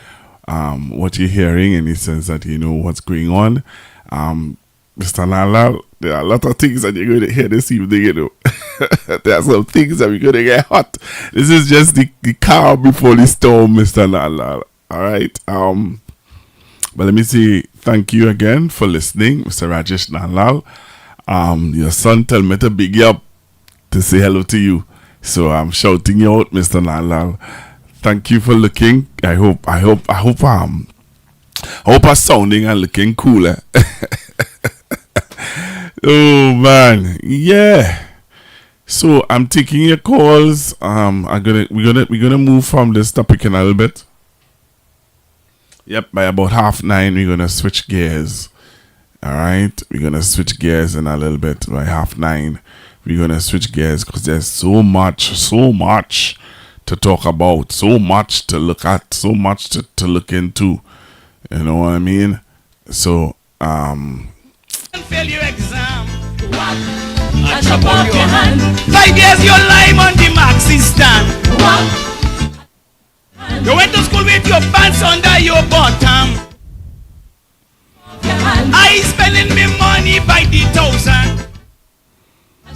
[SPEAKER 7] what you're hearing in the sense that you know what's going on. Mr. Nandlal, there are a lot of things that you're going to hear this evening, you know. There are some things that we're going to get hot. This is just the calm before the storm, Mr. Nandlal. All right. But let me say thank you again for listening, Mr. Rajesh Nandlal. Your son told me to big you up, to say hello to you. So I'm shouting you out, Mr. Nandlal. Thank you for looking. I hope I'm sounding and looking cooler. Oh man, yeah. So I'm taking your calls. We're gonna move from this topic in a little bit. Yep, by about 9:30 we're gonna switch gears. All right, we're gonna switch gears in a little bit. By 9:30 we're gonna switch gears because there's so much to talk about, so much to look at, so much to look into. You know what I mean? So
[SPEAKER 15] fail your exam. What? I chop off your hand. 5 years your lime on the maxi stand. What? You went to school with your pants under your bottom. I spending me money by the thousand.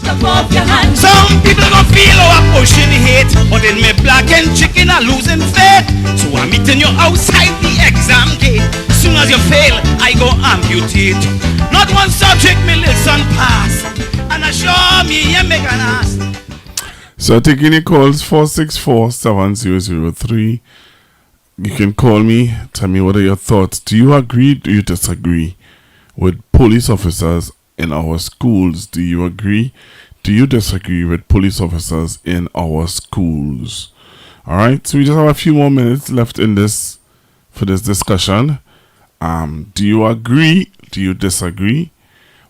[SPEAKER 15] Chop off your hand. Some people gon' feel I'm pushing hate, but in me black and chicken are losing faith. So I'm meeting you outside the exam gate. Soon as you fail, I go amputate. Not one subject me listen pass, and assure me you make an ass.
[SPEAKER 7] So taking your calls 464-7003. You can call me. Tell me what are your thoughts. Do you agree? Do you disagree with police officers in our schools? Do you agree? Do you disagree with police officers in our schools? All right. So we just have a few more minutes left in this for this discussion. Do you agree? Do you disagree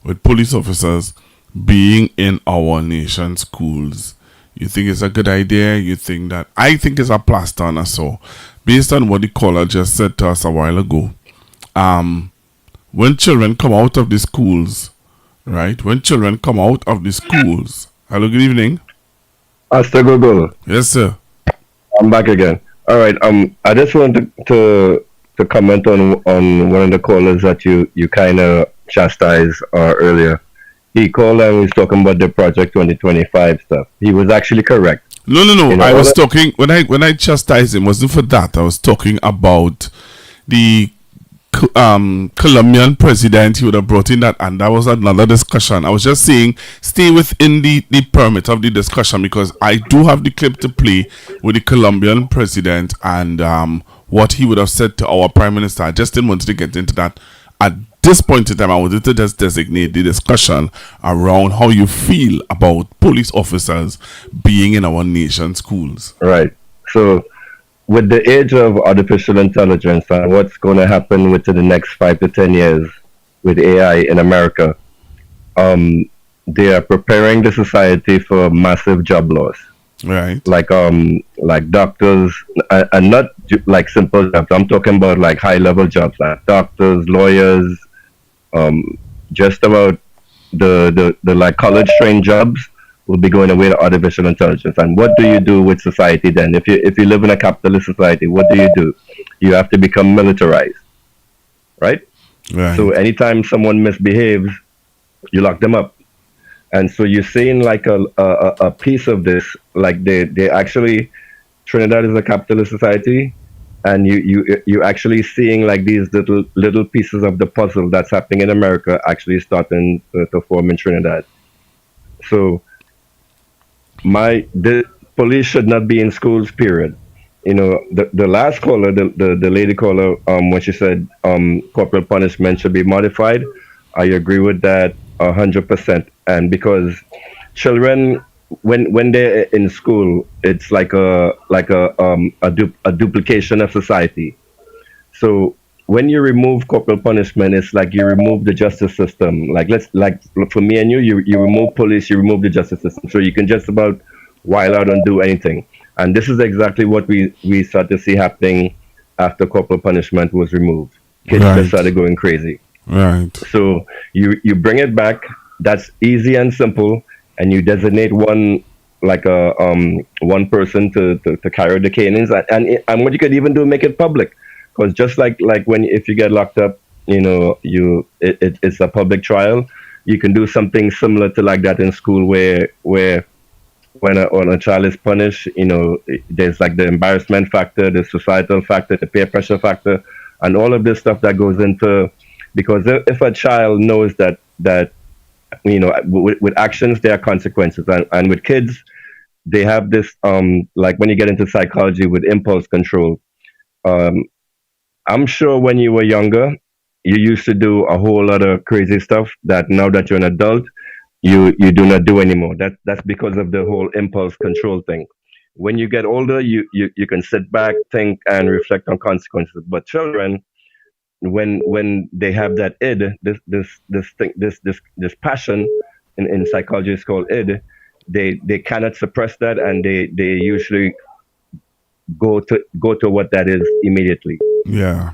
[SPEAKER 7] with police officers being in our nation's schools? You think it's a good idea? You think that... I think it's a plaster on us all. Based on what the caller just said to us a while ago, when children come out of the schools, right? When children come out of the schools... Hello, good evening.
[SPEAKER 11] Master Google.
[SPEAKER 7] Yes, sir.
[SPEAKER 11] I'm back again. All right. I just wanted to comment on one of the callers that you kind of chastised earlier. He called and he was talking about the Project 2025 stuff. He was actually correct.
[SPEAKER 7] No. You know, I was talking when I chastised him. Wasn't for that. I was talking about the Colombian president. He would have brought in that, and that was another discussion. I was just saying, stay within the permit of the discussion, because I do have the clip to play with the Colombian president and what he would have said to our prime minister. I just didn't want to get into that at this point in time. I wanted to just designate the discussion around how you feel about police officers being in our nation's schools.
[SPEAKER 11] Right. So, with the age of artificial intelligence and what's going to happen within the next 5 to 10 years with AI in America, they are preparing the society for massive job loss.
[SPEAKER 7] Right.
[SPEAKER 11] Like doctors, and not like simple jobs. I'm talking about like high level jobs, like doctors, lawyers, just about the like college trained jobs will be going away to artificial intelligence. And what do you do with society then? If you live in a capitalist society, what do? You have to become militarized, right?
[SPEAKER 7] Right.
[SPEAKER 11] So anytime someone misbehaves, you lock them up. And so you're seeing like a piece of this, like they actually, Trinidad is a capitalist society, and you actually seeing like these little pieces of the puzzle that's happening in America actually starting to form in Trinidad. So the police should not be in schools, period. You know, the last caller, the lady caller, when she said corporal punishment should be modified, I agree with that 100%. And because children, when they're in school, it's like a duplication of society. So when you remove corporal punishment, it's like you remove the justice system. Like for me and you remove police, you remove the justice system. So you can just about wild out and do anything. And this is exactly what we start to see happening after corporal punishment was removed. Kids just started going crazy.
[SPEAKER 7] Right.
[SPEAKER 11] So you bring it back. That's easy and simple, and you designate one one person to carry the canines, and what you could even do, make it public, because just like when if you get locked up, you know, it's a public trial. You can do something similar to like that in school, where when a child is punished, you know, there's like the embarrassment factor, the societal factor, the peer pressure factor, and all of this stuff that goes into, because if a child knows that you know, with actions there are consequences, and with kids they have this like when you get into psychology with impulse control, I'm sure when you were younger you used to do a whole lot of crazy stuff that now that you're an adult you do not do anymore. That's because of the whole impulse control thing. When you get older, you can sit back, think, and reflect on consequences. But children, when they have that id, this passion, in psychology it's called id, they cannot suppress that, and they usually go to what that is immediately.
[SPEAKER 7] Yeah.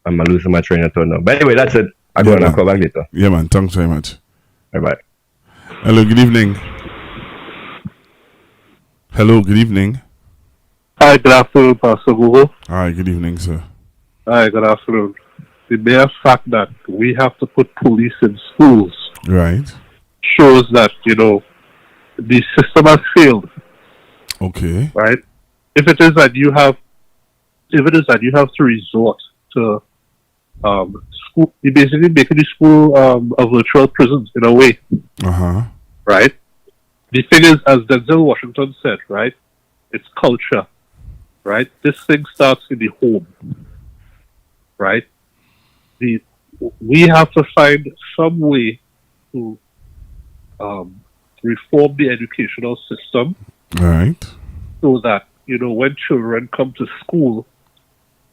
[SPEAKER 11] I'm losing my train of thought now. But anyway, that's it. I'll go and call back later.
[SPEAKER 7] Yeah, man. Thanks very much.
[SPEAKER 11] Bye.
[SPEAKER 7] Hello, good evening. Hello, good evening.
[SPEAKER 17] Hi, good afternoon, Pastor Google.
[SPEAKER 7] Hi, good evening, sir.
[SPEAKER 17] Hi, good afternoon. The mere fact that we have to put police in schools,
[SPEAKER 7] right,
[SPEAKER 17] shows that, you know, the system has failed.
[SPEAKER 7] Okay.
[SPEAKER 17] Right? If it is that you have to resort to school, you basically making the school a virtual prison in a way. Right? The thing is, as Denzel Washington said, right, it's culture. Right? This thing starts in the home. Right? We have to find some way to reform the educational system.
[SPEAKER 7] Right.
[SPEAKER 17] So that, you know, when children come to school,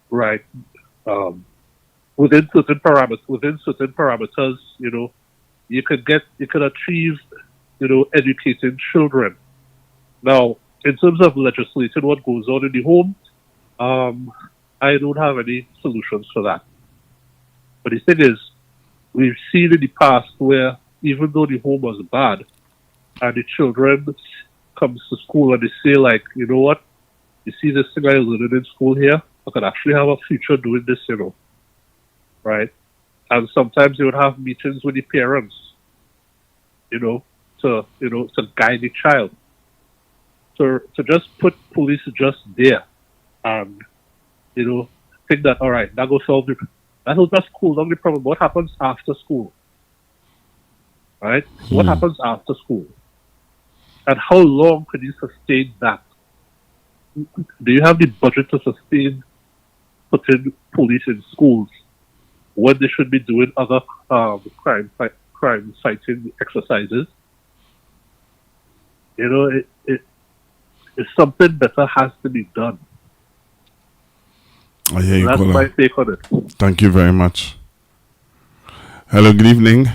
[SPEAKER 17] right, within certain parameters, you know, you could achieve, you know, educating children,
[SPEAKER 20] Now, in terms of legislating what goes on in the home, I don't have any solutions for that. But the thing is, we've seen in the past where even though the home was bad, and the children comes to school and they say like, you know what, you see this thing I learned in school here, I could actually have a future doing this, you know, right? And sometimes you would have meetings with the parents, to guide the child. To just put police just there and, think that, all right, that will solve the, that will just cool down the problem. What happens after school? Right? What happens after school? And how long could you sustain that? Do you have the budget to sustain putting police in schools when they should be doing other crime fighting exercises? It's something better has to be done.
[SPEAKER 7] I hear you,
[SPEAKER 20] That's
[SPEAKER 7] caller.
[SPEAKER 20] my take on it.
[SPEAKER 7] Thank you very much. Hello, good evening.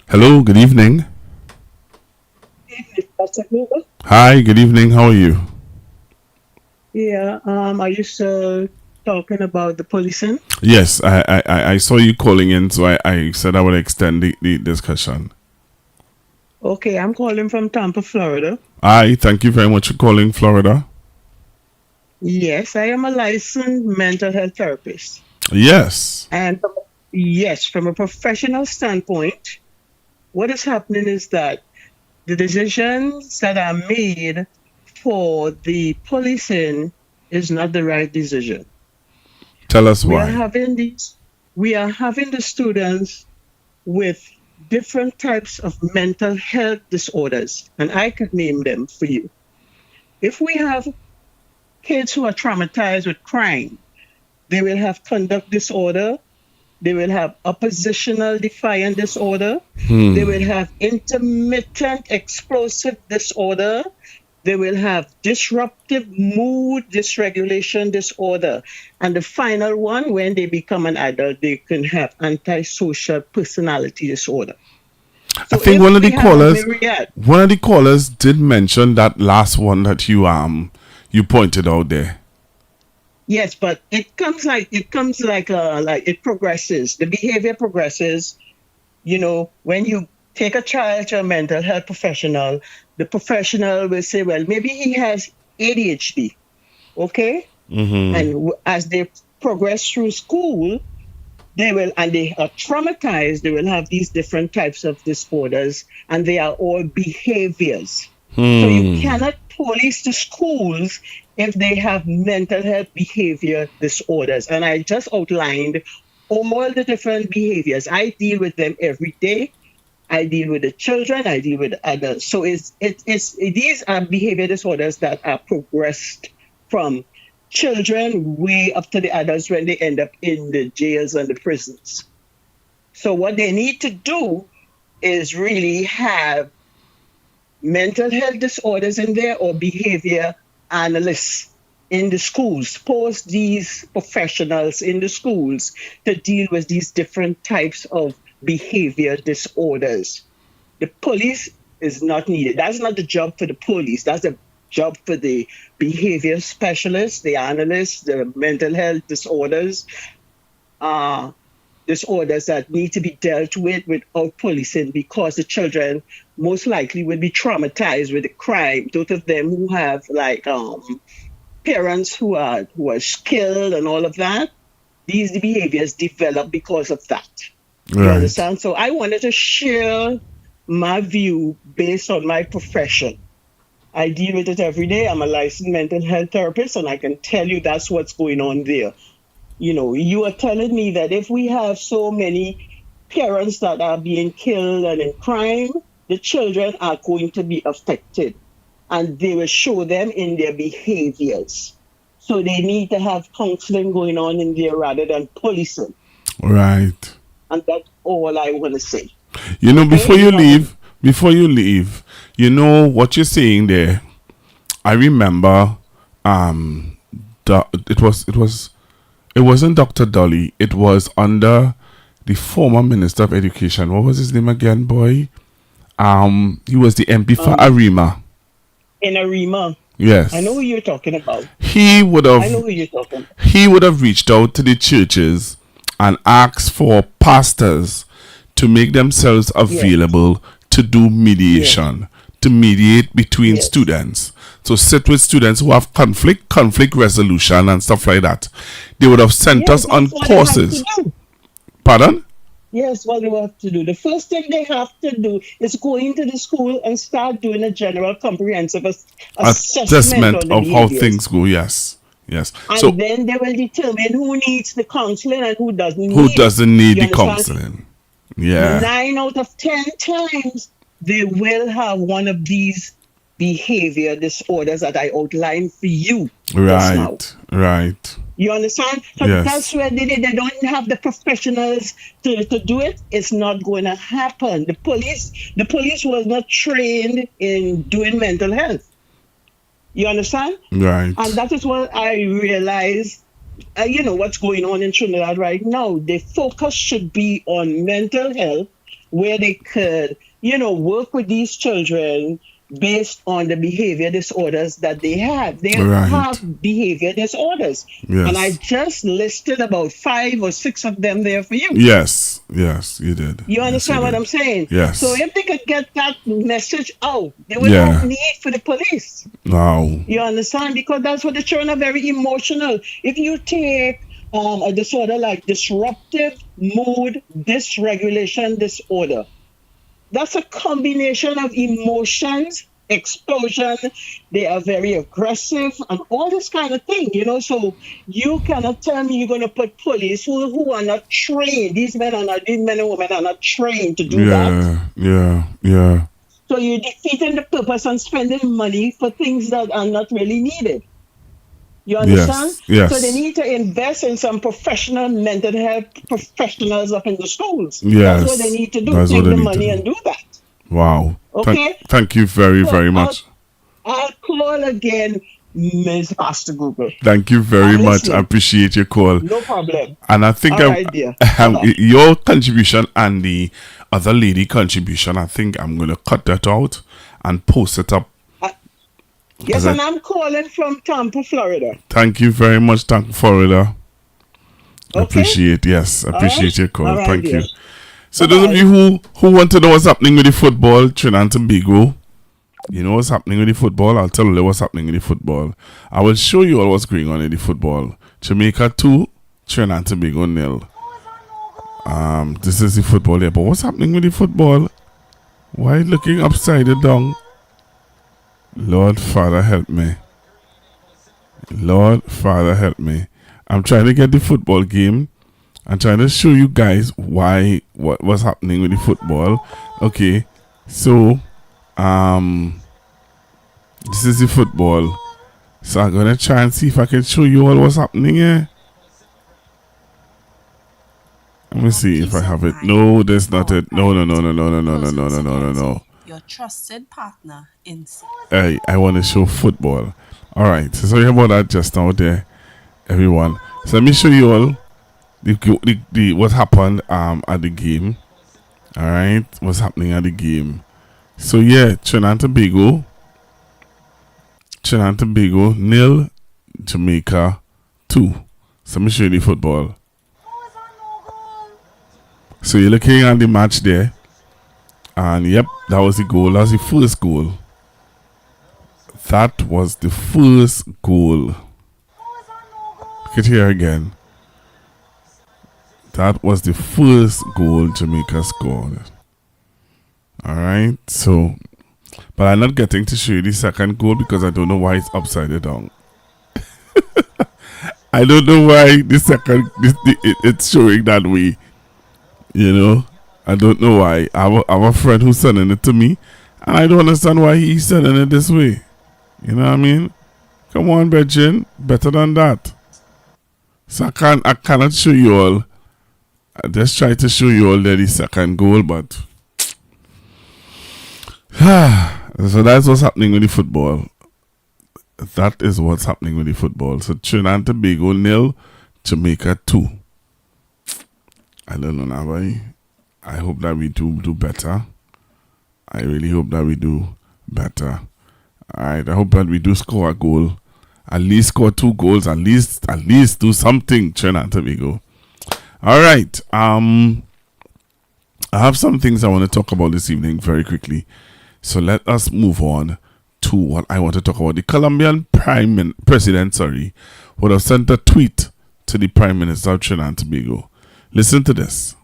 [SPEAKER 7] Hello, good evening. Hi, good evening. How are you?
[SPEAKER 21] Yeah, are you still talking about the policing?
[SPEAKER 7] Yes, I saw you calling in, so I said I would extend the discussion.
[SPEAKER 21] Okay, I'm calling from Tampa, Florida.
[SPEAKER 7] Hi, thank you very much for calling, Florida.
[SPEAKER 21] Yes, I am a licensed mental health therapist.
[SPEAKER 7] Yes.
[SPEAKER 21] And yes, from a professional standpoint, what is happening is that the decisions that are made for the policing is not the right decision.
[SPEAKER 7] Tell us why.
[SPEAKER 21] We are having the students with different types of mental health disorders, and I could name them for you. If we have kids who are traumatized with crime, they will have conduct disorder, they will have oppositional defiant disorder, they will have intermittent explosive disorder, they will have disruptive mood dysregulation disorder. And the final one, when they become an adult, they can have antisocial personality disorder.
[SPEAKER 7] I think one of the callers did mention that last one that you pointed out there.
[SPEAKER 21] Yes, but it progresses. The behavior progresses. When you take a child to a mental health professional, the professional will say, well, maybe he has ADHD. Okay?
[SPEAKER 7] Mm-hmm.
[SPEAKER 21] And as they progress through school, they are traumatized, they will have these different types of disorders, and they are all behaviors. So you cannot police the schools if they have mental health behavior disorders. And I just outlined all the different behaviors. I deal with them every day. I deal with the children, I deal with adults. So these are behavior disorders that are progressed from children way up to the adults when they end up in the jails and the prisons. So what they need to do is really have mental health disorders in there or behavior analysts in the schools, post these professionals in the schools to deal with these different types of behavior disorders. The police is not needed. That's not the job for the police. That's the job for the behavior specialists, the analysts, the mental health disorders that need to be dealt with without policing, because the children most likely will be traumatized with the crime. Those of them who have parents who are skilled and all of that, these behaviors develop because of that.
[SPEAKER 7] Right.
[SPEAKER 21] You understand? So I wanted to share my view based on my profession. I deal with it every day. I'm a licensed mental health therapist, and I can tell you that's what's going on there. You are telling me that if we have so many parents that are being killed and in crime, the children are going to be affected, and they will show them in their behaviors. So they need to have counseling going on in there rather than policing.
[SPEAKER 7] Right.
[SPEAKER 21] And that's all I want to say.
[SPEAKER 7] Before you leave, what you're saying there, I remember it wasn't Dr. Dolly, it was under the former Minister of Education. What was his name again, boy? He was the MP for Arima.
[SPEAKER 21] In Arima.
[SPEAKER 7] Yes.
[SPEAKER 21] I know who you're talking about.
[SPEAKER 7] He would have.
[SPEAKER 21] I know who you're talking about.
[SPEAKER 7] He would have reached out to the churches and asked for pastors to make themselves available to do mediation, to mediate between students. So sit with students who have conflict resolution and stuff like that. They would have sent us on courses. Pardon?
[SPEAKER 21] Yes, what they have to do. The first thing they have to do is go into the school and start doing a general comprehensive assessment
[SPEAKER 7] of how things go. Yes.
[SPEAKER 21] And then they will determine who needs the counseling and who doesn't need
[SPEAKER 7] the counseling. Yeah.
[SPEAKER 21] 9 out of 10 times they will have one of these behavior disorders that I outlined for you.
[SPEAKER 7] Right.
[SPEAKER 21] You understand? So that's where they don't have the professionals to do it. It's not going to happen. The police was not trained in doing mental health. You understand?
[SPEAKER 7] Right.
[SPEAKER 21] And that is what I realized. What's going on in Trinidad right now. The focus should be on mental health, where they could, work with these children based on the behavior disorders that they have. They have behavior disorders.
[SPEAKER 7] Yes.
[SPEAKER 21] And I just listed about 5 or 6 of them there for you.
[SPEAKER 7] Yes, you did.
[SPEAKER 21] You understand what I'm saying?
[SPEAKER 7] Yes.
[SPEAKER 21] So if they could get that message out, they would have need for the police.
[SPEAKER 7] Wow.
[SPEAKER 21] You understand? Because that's what the children are very emotional. If you take a disorder like disruptive mood dysregulation disorder, that's a combination of emotions, explosion. They are very aggressive and all this kind of thing, So you cannot tell me you're going to put police who are not trained. These men and women are not trained to do that.
[SPEAKER 7] Yeah.
[SPEAKER 21] So you're defeating the purpose and spending money for things that are not really needed. You understand?
[SPEAKER 7] Yes.
[SPEAKER 21] So they need to invest in some professional mental health professionals up in the schools.
[SPEAKER 7] Yes.
[SPEAKER 21] That's what they need to do. Take the money and do that.
[SPEAKER 7] Wow.
[SPEAKER 21] Okay.
[SPEAKER 7] Thank you very much.
[SPEAKER 21] I'll call again, Ms. Pastor Google.
[SPEAKER 7] Thank you very much. I appreciate your call.
[SPEAKER 21] No problem.
[SPEAKER 7] And I think your contribution and the other lady contribution, I think I'm going to cut that out and post it up.
[SPEAKER 21] Yes, and I'm calling from Tampa, Florida.
[SPEAKER 7] Thank you very much, Tampa, Florida. Okay. Appreciate your call. Thank you. So those of you who want to know what's happening with the football, Trinidad and Tobago, you know what's happening with the football? I'll tell you what's happening with the football. I will show you all what's going on in the football. Jamaica 2, Trinidad and Tobago 0. This is the football here. But what's happening with the football? Why looking upside down? Lord Father help me. I'm trying to get the football game. I'm trying to show you guys what was happening with the football. Okay, so this is the football. So I'm gonna try and see if I can show you all what's happening here. Let me see if I have it. No, that's not it. No.
[SPEAKER 4] Your trusted partner in.
[SPEAKER 7] Hey, I want to show football. All right, so sorry about that just now there, everyone. So let me show you all the what happened at the game. All right, what's happening at the game. So yeah, Trinidad and Tobago 0, Jamaica 2. So let me show you the football. So you're looking at the match there. And yep, that was the goal. That was the first goal. Look at here again. That was the first goal Jamaica scored. Alright, so but I'm not getting to show you the second goal because I don't know why it's upside down. I don't know why it's showing that way. I don't know why. I have a friend who's sending it to me, and I don't understand why he's sending it this way. You know what I mean? Come on, Bridget. Better than that. So I cannot show you all. I just try to show you all the second goal, but so that's what's happening with the football. That is what's happening with the football. So Trinidad and Tobago 0, Jamaica 2. I don't know now, boy. I hope that we do better. I really hope that we do better. All right, I hope that we do score a goal. At least score 2 goals. At least do something, Trinidad and Tobago. All right. I have some things I want to talk about this evening very quickly. So let us move on to what I want to talk about. The Colombian President would have sent a tweet to the Prime Minister of Trinidad and Tobago. Listen to this.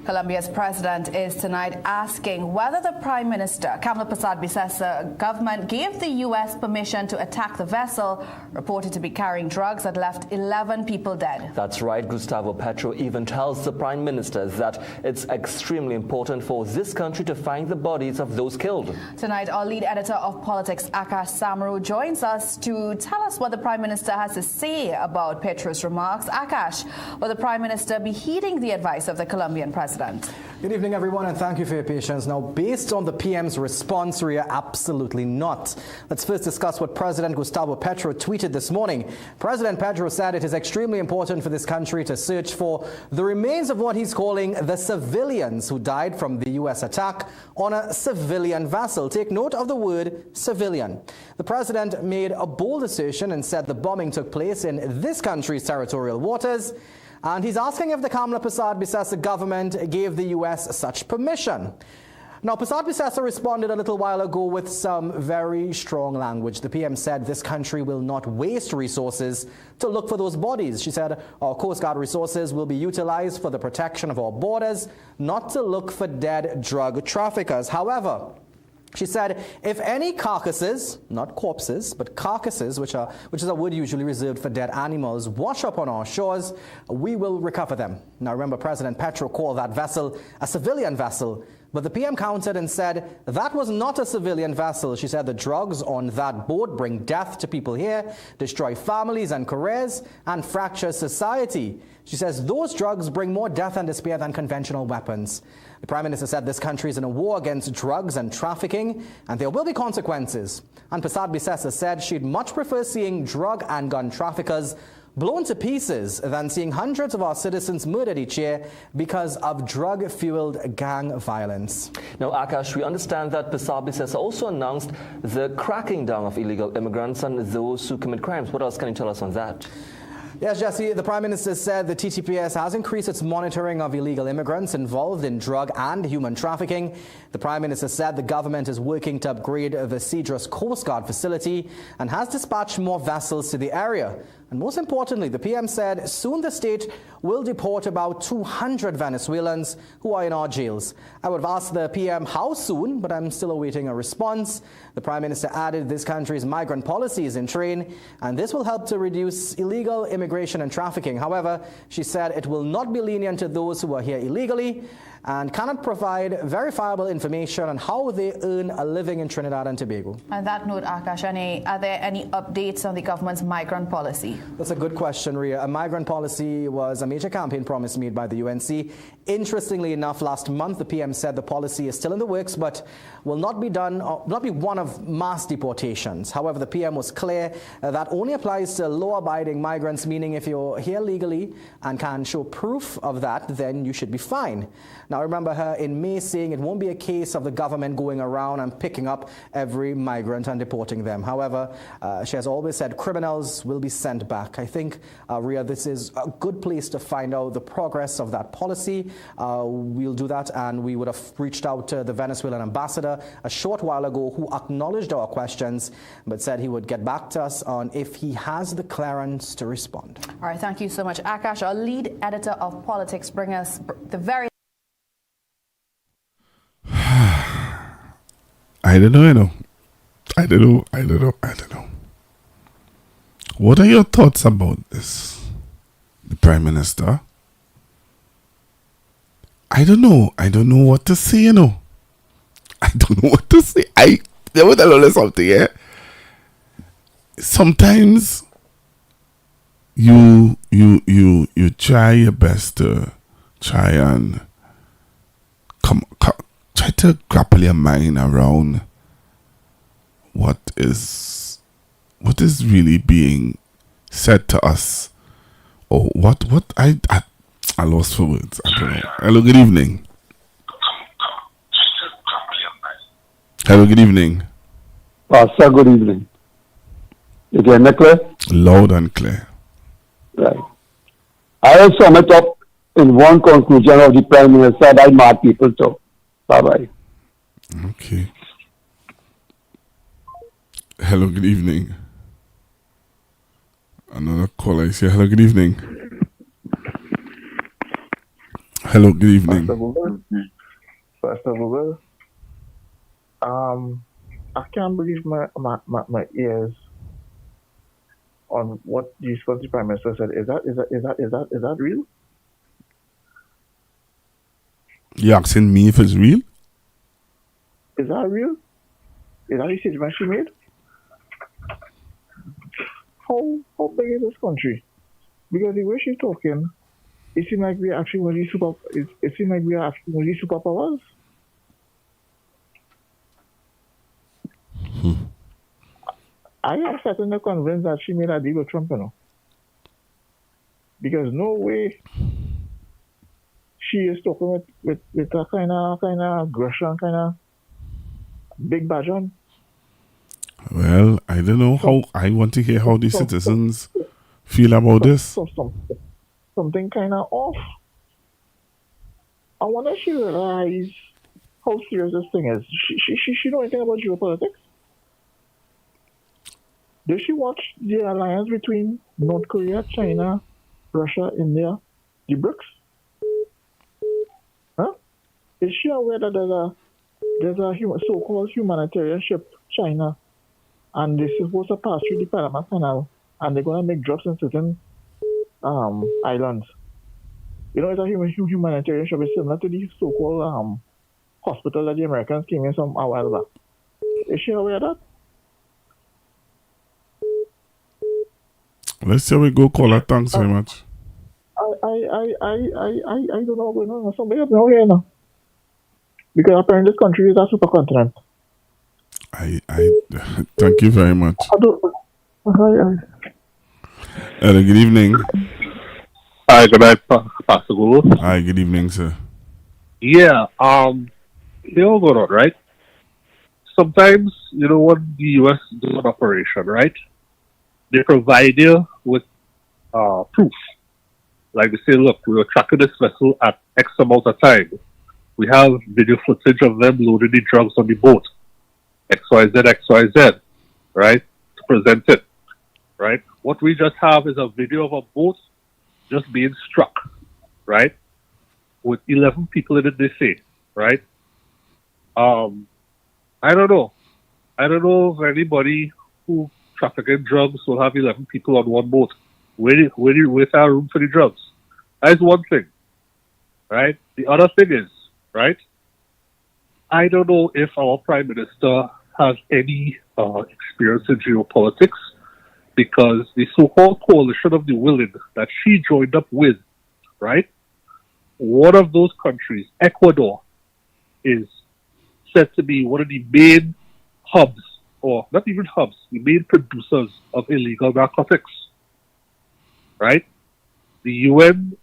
[SPEAKER 2] Colombia's president is tonight asking whether the Prime Minister, Kamala Persad-Bissess's government, gave the U.S. permission to attack the vessel reported to be carrying drugs that left 11 people dead.
[SPEAKER 22] That's right. Gustavo Petro even tells the Prime Minister that it's extremely important for this country to find the bodies of those killed.
[SPEAKER 2] Tonight, our lead editor of politics, Akash Samaru, joins us to tell us what the Prime Minister has to say about Petro's remarks. Akash, will the Prime Minister be heeding the advice of the Colombian president?
[SPEAKER 23] Good evening, everyone, and thank you for your patience. Now, based on the PM's response, Ria, absolutely not. Let's first discuss what President Gustavo Petro tweeted this morning. President Petro said it is extremely important for this country to search for the remains of what he's calling the civilians who died from the U.S. attack on a civilian vessel. Take note of the word civilian. The president made a bold assertion and said the bombing took place in this country's territorial waters. And he's asking if the Kamala Persad-Bissess's government gave the U.S. such permission. Now, Persad-Bissessa responded a little while ago with some very strong language. The PM said this country will not waste resources to look for those bodies. She said our Coast Guard resources will be utilized for the protection of our borders, not to look for dead drug traffickers. However, she said, if any carcasses, not corpses, but carcasses, which is a word usually reserved for dead animals, wash up on our shores, we will recover them. Now, remember, President Petro called that vessel a civilian vessel, but the PM countered and said that was not a civilian vessel. She said the drugs on that boat bring death to people here, destroy families and careers, and fracture society. She says those drugs bring more death and despair than conventional weapons. The Prime Minister said this country is in a war against drugs and trafficking, and there will be consequences. And Persad-Bissessa said she'd much prefer seeing drug and gun traffickers blown to pieces than seeing hundreds of our citizens murdered each year because of drug-fueled gang violence.
[SPEAKER 22] Now, Akash, we understand that Persad-Bissessa also announced the cracking down of illegal immigrants and those who commit crimes. What else can you tell us on that?
[SPEAKER 23] Yes, Jesse, the Prime Minister said the TTPS has increased its monitoring of illegal immigrants involved in drug and human trafficking. The Prime Minister said the government is working to upgrade the Cedros Coast Guard facility and has dispatched more vessels to the area. And most importantly, the PM said soon the state will deport about 200 Venezuelans who are in our jails. I would have asked the PM how soon, but I'm still awaiting a response. The Prime Minister added this country's migrant policy is in train, and this will help to reduce illegal immigration and trafficking. However, she said it will not be lenient to those who are here illegally and cannot provide verifiable information on how they earn a living in Trinidad and Tobago.
[SPEAKER 2] On that note, Akash, are there any updates on the government's migrant policy?
[SPEAKER 23] That's a good question, Ria. A migrant policy was a major campaign promise made by the UNC. Interestingly enough, last month the PM said the policy is still in the works, but will not be one of mass deportations. However, the PM was clear that only applies to law-abiding migrants, meaning if you're here legally and can show proof of that, then you should be fine. Now, I remember her in May saying it won't be a case of the government going around and picking up every migrant and deporting them. However, she has always said criminals will be sent back. I think, Ria, this is a good place to find out the progress of that policy. We'll do that, and we would have reached out to the Venezuelan ambassador a short while ago who acknowledged our questions but said he would get back to us on if he has the clearance to respond.
[SPEAKER 2] All right, thank you so much, Akash. Our lead editor of politics bring us the very...
[SPEAKER 7] I don't know. What are your thoughts about this? The Prime Minister? I don't know what to say, I don't know what to say. Let me tell you something, yeah? Sometimes you try your best to try and try to grapple your mind around what is really being said to us, or what I lost for words. I don't know. Hello, good evening. Hello, good evening.
[SPEAKER 9] Pastor, good evening. You hear me clear?
[SPEAKER 7] Loud and clear.
[SPEAKER 9] Right. I will sum it up in one conclusion of the Prime Minister that mad people talk. Bye-bye.
[SPEAKER 7] Okay. Hello, good evening. Another caller is here. Hello, good evening. Hello, good evening.
[SPEAKER 12] Pastor Google. I can't believe my ears on what the Scottish Prime Minister said. Is that real?
[SPEAKER 7] You asking me if it's real?
[SPEAKER 12] Is that real? Is that the statement she made? How big is this country? Because the way she's talking, it seems like we are actually one of these it seems like we are actually one of these superpowers. I am certainly convinced that she made a deal with Trump, you know. Because no way she is talking with a kind of aggression, kind of big badge.
[SPEAKER 7] Well, I don't know how. I want to hear how the citizens feel about this.
[SPEAKER 12] Something kind of off. I wonder if she realizes how serious this thing is. She know anything about geopolitics? Does she watch the alliance between North Korea, China, Russia, India, the BRICS? Huh? Is she aware that there's a so-called humanitarian ship, China, and they're supposed to pass through the Panama Canal, and they're going to make drops in certain islands? You know, it's a humanitarian ship. It's similar to the so-called hospital that the Americans came in a while back. Is she aware of that?
[SPEAKER 7] Let's see how we go, caller. Thanks very much.
[SPEAKER 12] I don't know what's going on. Somebody help me out here now. Because apparently this country is a supercontinent.
[SPEAKER 7] I thank you very much.
[SPEAKER 12] Hello,
[SPEAKER 7] good evening.
[SPEAKER 20] Hi, good night, Pastor Guru.
[SPEAKER 7] Hi, good evening, sir.
[SPEAKER 20] Yeah, they all go on, right? Sometimes, you know, when the U.S. does an operation, right? They provide you with proof. Like they say, look, we were tracking this vessel at X amount of time. We have video footage of them loading the drugs on the boat. XYZ, right? To present it, right? What we just have is a video of a boat just being struck, right? With 11 people in it, they say, right? I don't know. I don't know if anybody who trafficking drugs will have 11 people on one boat. Where's our room for the drugs? That's one thing, right? The other thing is, right? I don't know if our Prime Minister has any experience in geopolitics, because the so-called coalition of the willing that she joined up with, right? One of those countries, Ecuador, is said to be one of the main hubs, or not even hubs, the main producers of illegal narcotics, right? The UN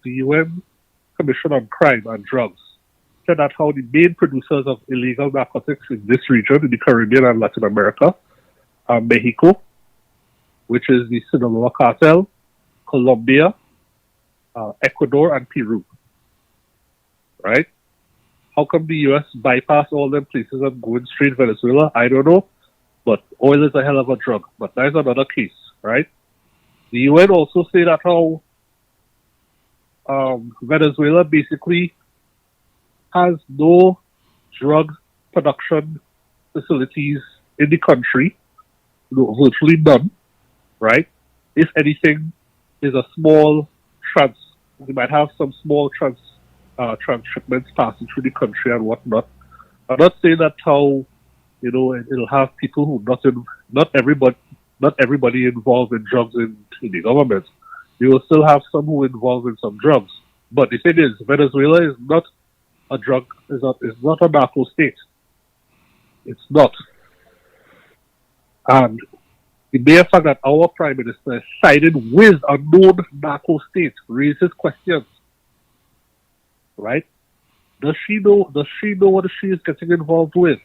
[SPEAKER 20] Commission on Crime and Drugs said that how the main producers of illegal narcotics in this region, in the Caribbean and Latin America, are Mexico, which is the Sinaloa cartel, Colombia, Ecuador, and Peru, right? How come the U.S. bypass all them places and go in straight Venezuela? I don't know, but oil is a hell of a drug. But that's another case, right? The UN also say that how Venezuela basically has no drug production facilities in the country, virtually none, right? If anything, is a small they might have some small transshipments passing through the country and whatnot. I'm not saying that how, you know, it'll have people who not everybody involved in drugs in the government. You will still have some who are involved in some drugs. But the thing is, Venezuela is not a drug, is not a narco state. It's not. And the mere fact that our Prime Minister is siding with a known narco state raises questions, right? Does she know what she is getting involved with?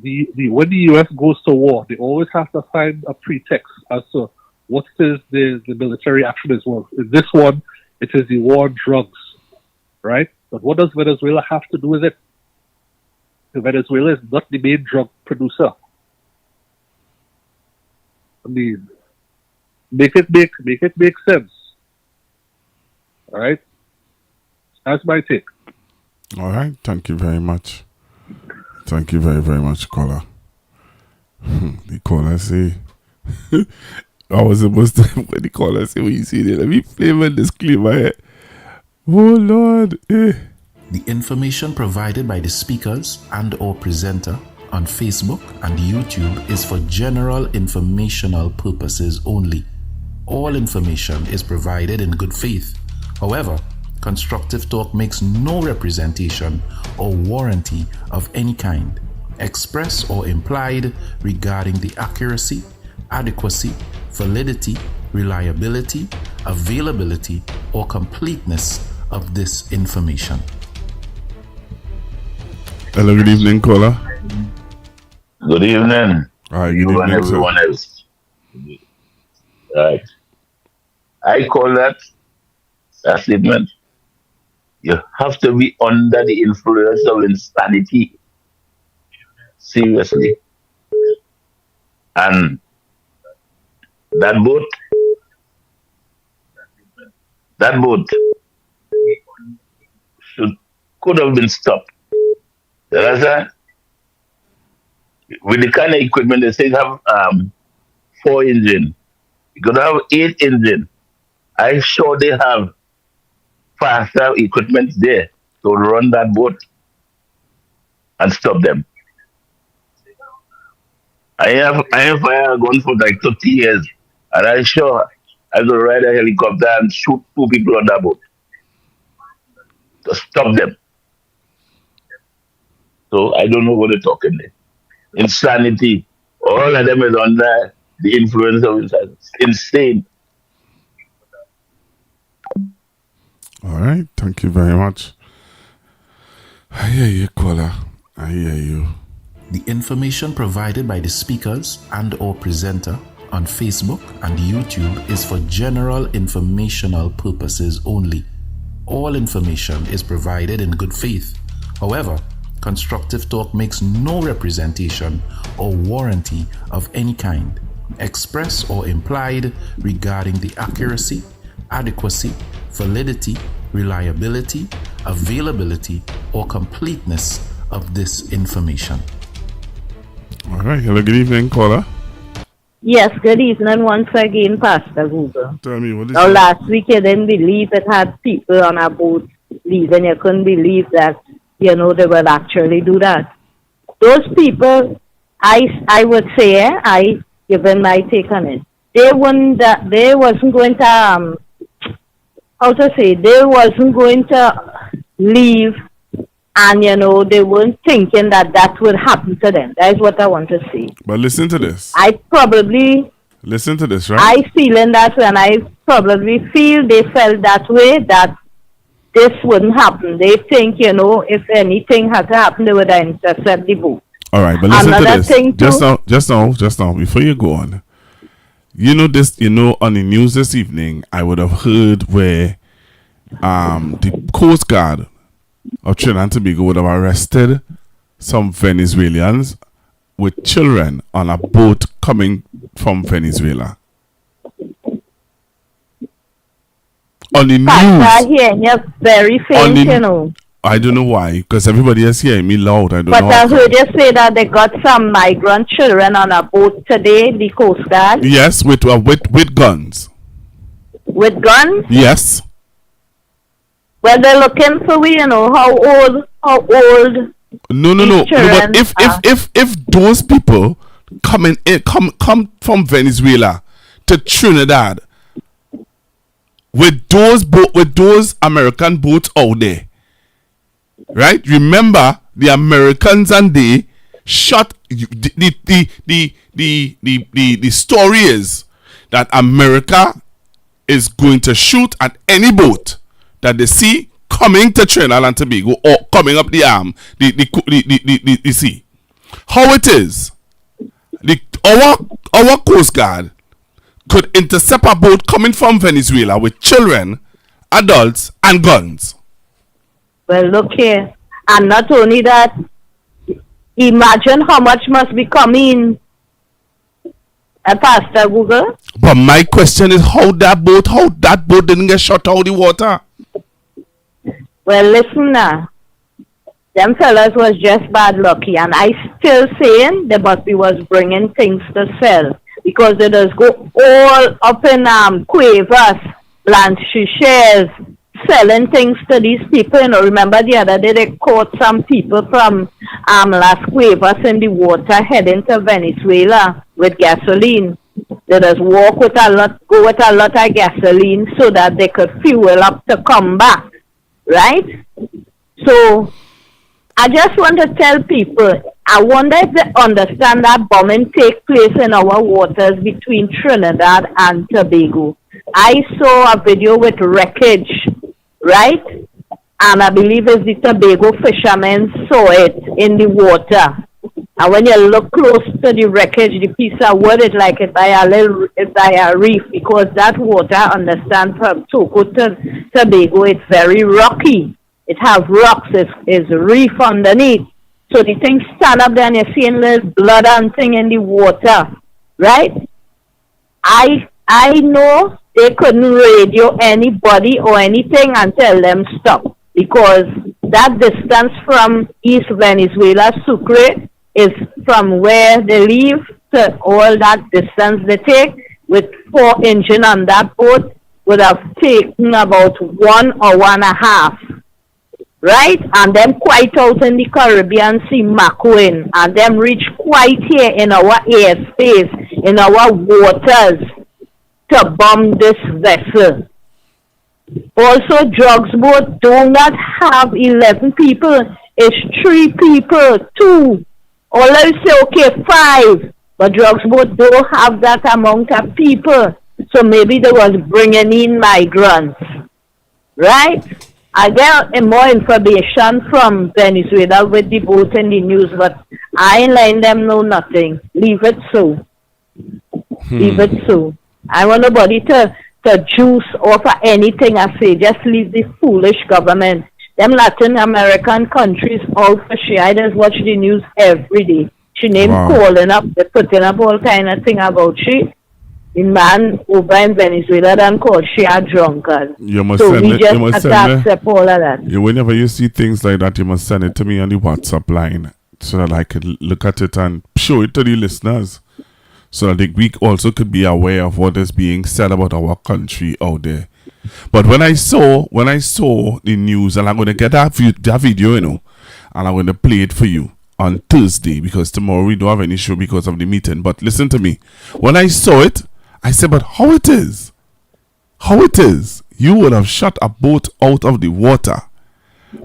[SPEAKER 20] When the US goes to war, they always have to find a pretext as to what is the military action is. Well, in this one, it is the war on drugs, right? But what does Venezuela have to do with it? Venezuela is not the main drug producer. I mean, make it make sense. All right, that's my take.
[SPEAKER 7] All right, thank you very much. Thank you very, very much, caller. The caller say, I was supposed to, when the caller say, when you see it, let me play my disclaimer here. Oh, Lord.
[SPEAKER 1] The information provided by the speakers and or presenter on Facebook and YouTube is for general informational purposes only. All information is provided in good faith. However, Constructive Talk makes no representation or warranty of any kind, express or implied, regarding the accuracy, adequacy, validity, reliability, availability, or completeness of this information.
[SPEAKER 7] Hello, good evening, caller.
[SPEAKER 5] Good evening.
[SPEAKER 7] All right, good
[SPEAKER 5] you
[SPEAKER 7] evening,
[SPEAKER 5] and everyone
[SPEAKER 7] sir.
[SPEAKER 5] else. Right. I call that a statement. You have to be under the influence of insanity. Seriously. And that boat could have been stopped. You understand? With the kind of equipment they say have 4 engines. You could have 8 engines. I'm sure they have faster equipment there to run that boat and stop them. I have fired a gun for like 30 years, and I'm sure I could ride a helicopter and shoot 2 people on that boat to stop them. So I don't know what they're talking there. Insanity. All of them is under the influence of insanity. It's insane.
[SPEAKER 7] All right, thank you very much. I hear you, caller. I hear you.
[SPEAKER 1] The information provided by the speakers and or presenter on Facebook and YouTube is for general informational purposes only. All information is provided in good faith. However, Constructive Talk makes no representation or warranty of any kind, express or implied, regarding the accuracy, adequacy, validity, reliability, availability, or completeness of this information.
[SPEAKER 7] All right, hello, good evening, caller.
[SPEAKER 16] Yes, good evening once again, Pastor Google.
[SPEAKER 7] Tell me, what is
[SPEAKER 16] Now,
[SPEAKER 7] it?
[SPEAKER 16] last week you didn't believe it had people on a boat leaving. You couldn't believe that, they would actually do that. Those people, I would say, I given my take on it. They wasn't going to, they wasn't going to leave, and they weren't thinking that would happen to them. That is what I want to say.
[SPEAKER 7] But listen to this. Listen to this, right?
[SPEAKER 16] I feeling that when I probably feel they felt that way, that this wouldn't happen. They think, if anything had to happen, they would have intercepted the boat.
[SPEAKER 7] All right, but listen
[SPEAKER 16] Another
[SPEAKER 7] to this.
[SPEAKER 16] thing
[SPEAKER 7] Just now, before you go on. On the news this evening, I would have heard where the Coast Guard of Trinidad and Tobago would have arrested some Venezuelans with children on a boat coming from Venezuela. On the
[SPEAKER 16] Pastor,
[SPEAKER 7] news.
[SPEAKER 16] hearing you very faint,
[SPEAKER 7] I don't know why, because everybody is hearing me loud. I don't
[SPEAKER 16] But
[SPEAKER 7] know.
[SPEAKER 16] I heard you say that they got some migrant children on a boat today, the Coast Guard.
[SPEAKER 7] Yes, with guns.
[SPEAKER 16] With guns?
[SPEAKER 7] Yes.
[SPEAKER 16] Well, they're looking for how old
[SPEAKER 7] No. But if those people come from Venezuela to Trinidad with those American boats out there, right? Remember, the Americans and they shot the story is that America is going to shoot at any boat that they see coming to Trinidad and Tobago or coming up the arm, the sea. How it is, our Coast Guard could intercept a boat coming from Venezuela with children, adults, and guns.
[SPEAKER 16] Well, look here. And not only that, imagine how much must be coming, Pastor Google.
[SPEAKER 7] But my question is how that boat didn't get shot out of the water.
[SPEAKER 16] Well, listen now. Them fellas was just bad lucky, and I still saying they must be was bringing things to sell, because they just go all up in Cuevas, Blanchishes, selling things to these people. You know, remember the other day they caught some people from Las Cuevas in the water heading to Venezuela with gasoline. They just go with a lot of gasoline so that they could fuel up to come back, right? So I just want to tell people, I wonder if they understand that bombing take place in our waters between Trinidad and Tobago. I saw a video with wreckage, right? And I believe it's the Tobago fishermen saw it in the water. And when you look close to the wreckage, the piece of wood is like it's by a reef, because that water, understand, from Togo to Tobago, it's very rocky. It have rocks, it's reef underneath. So the thing stand up there and you're seeing little blood and thing in the water, right? I know they couldn't radio anybody or anything and tell them stop, because that distance from East Venezuela, Sucre, is from where they leave to all that distance they take with 4 engine on that boat would have taken about 1 hour and a half. Right? And them quite out in the Caribbean Sea, Macoin, and them reach quite here in our airspace, in our waters, to bomb this vessel. Also, drugs boat do not have 11 people, it's 3 people, 2. Or let's say, okay, 5, but drugs boat don't have that amount of people, so maybe they was bringing in migrants. Right? I get more information from Venezuela with the boat in the news, but I ain't letting them know nothing. Leave it so. Leave it so. I want nobody to juice over anything I say. Just leave the foolish government. Them Latin American countries all for shit. I just watch the news every day. She named calling up, they're putting up all kind of thing about she. The man over in Venezuela done called she a drunkard.
[SPEAKER 7] You must
[SPEAKER 16] so
[SPEAKER 7] send
[SPEAKER 16] we
[SPEAKER 7] it.
[SPEAKER 16] just
[SPEAKER 7] You must
[SPEAKER 16] have to
[SPEAKER 7] send
[SPEAKER 16] accept all of that.
[SPEAKER 7] Whenever you see things like that, you must send it to me on the WhatsApp line so that I could look at it and show it to the listeners, so that we also could be aware of what is being said about our country out there. But when I saw the news, and I'm going to get that video, you know, and I'm going to play it for you on Thursday, because tomorrow we don't have any show because of the meeting. But listen to me. When I saw it, I said, but how it is, you would have shot a boat out of the water,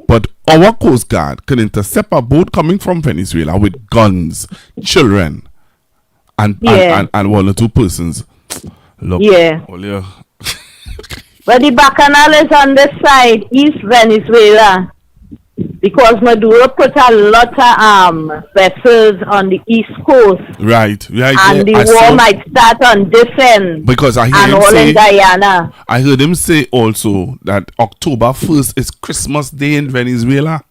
[SPEAKER 7] but our Coast Guard can intercept a boat coming from Venezuela with guns, children, and 1 or 2 persons. Look,
[SPEAKER 16] But the Bacchanal is on this side, East Venezuela, because Maduro put a lot of vessels on the East Coast.
[SPEAKER 7] Right.
[SPEAKER 16] And the war might start on this end.
[SPEAKER 7] Because I heard him say, in Guyana. I heard him say also that October 1st is Christmas Day in Venezuela.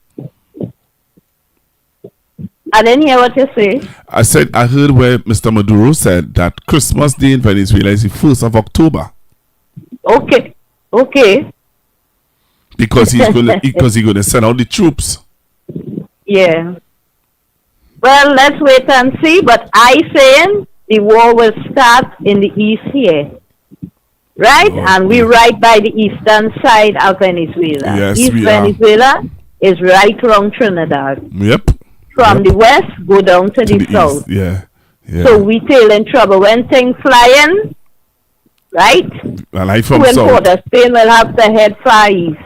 [SPEAKER 16] I didn't hear what you say.
[SPEAKER 7] I heard where Mr. Maduro said that Christmas Day in Venezuela is the 1st of October.
[SPEAKER 16] Okay.
[SPEAKER 7] Because he's gonna send out the troops.
[SPEAKER 16] Yeah. Well, let's wait and see. But I saying the war will start in the east here, right? And we're right by the eastern side of Venezuela.
[SPEAKER 7] Yes,
[SPEAKER 16] East Venezuela is right around Trinidad.
[SPEAKER 7] Yep.
[SPEAKER 16] From the west, go down to the south.
[SPEAKER 7] East. Yeah.
[SPEAKER 16] So we tail in trouble when things flying, right?
[SPEAKER 7] And I from
[SPEAKER 16] who in
[SPEAKER 7] south.
[SPEAKER 16] Port of Spain will have to head far east.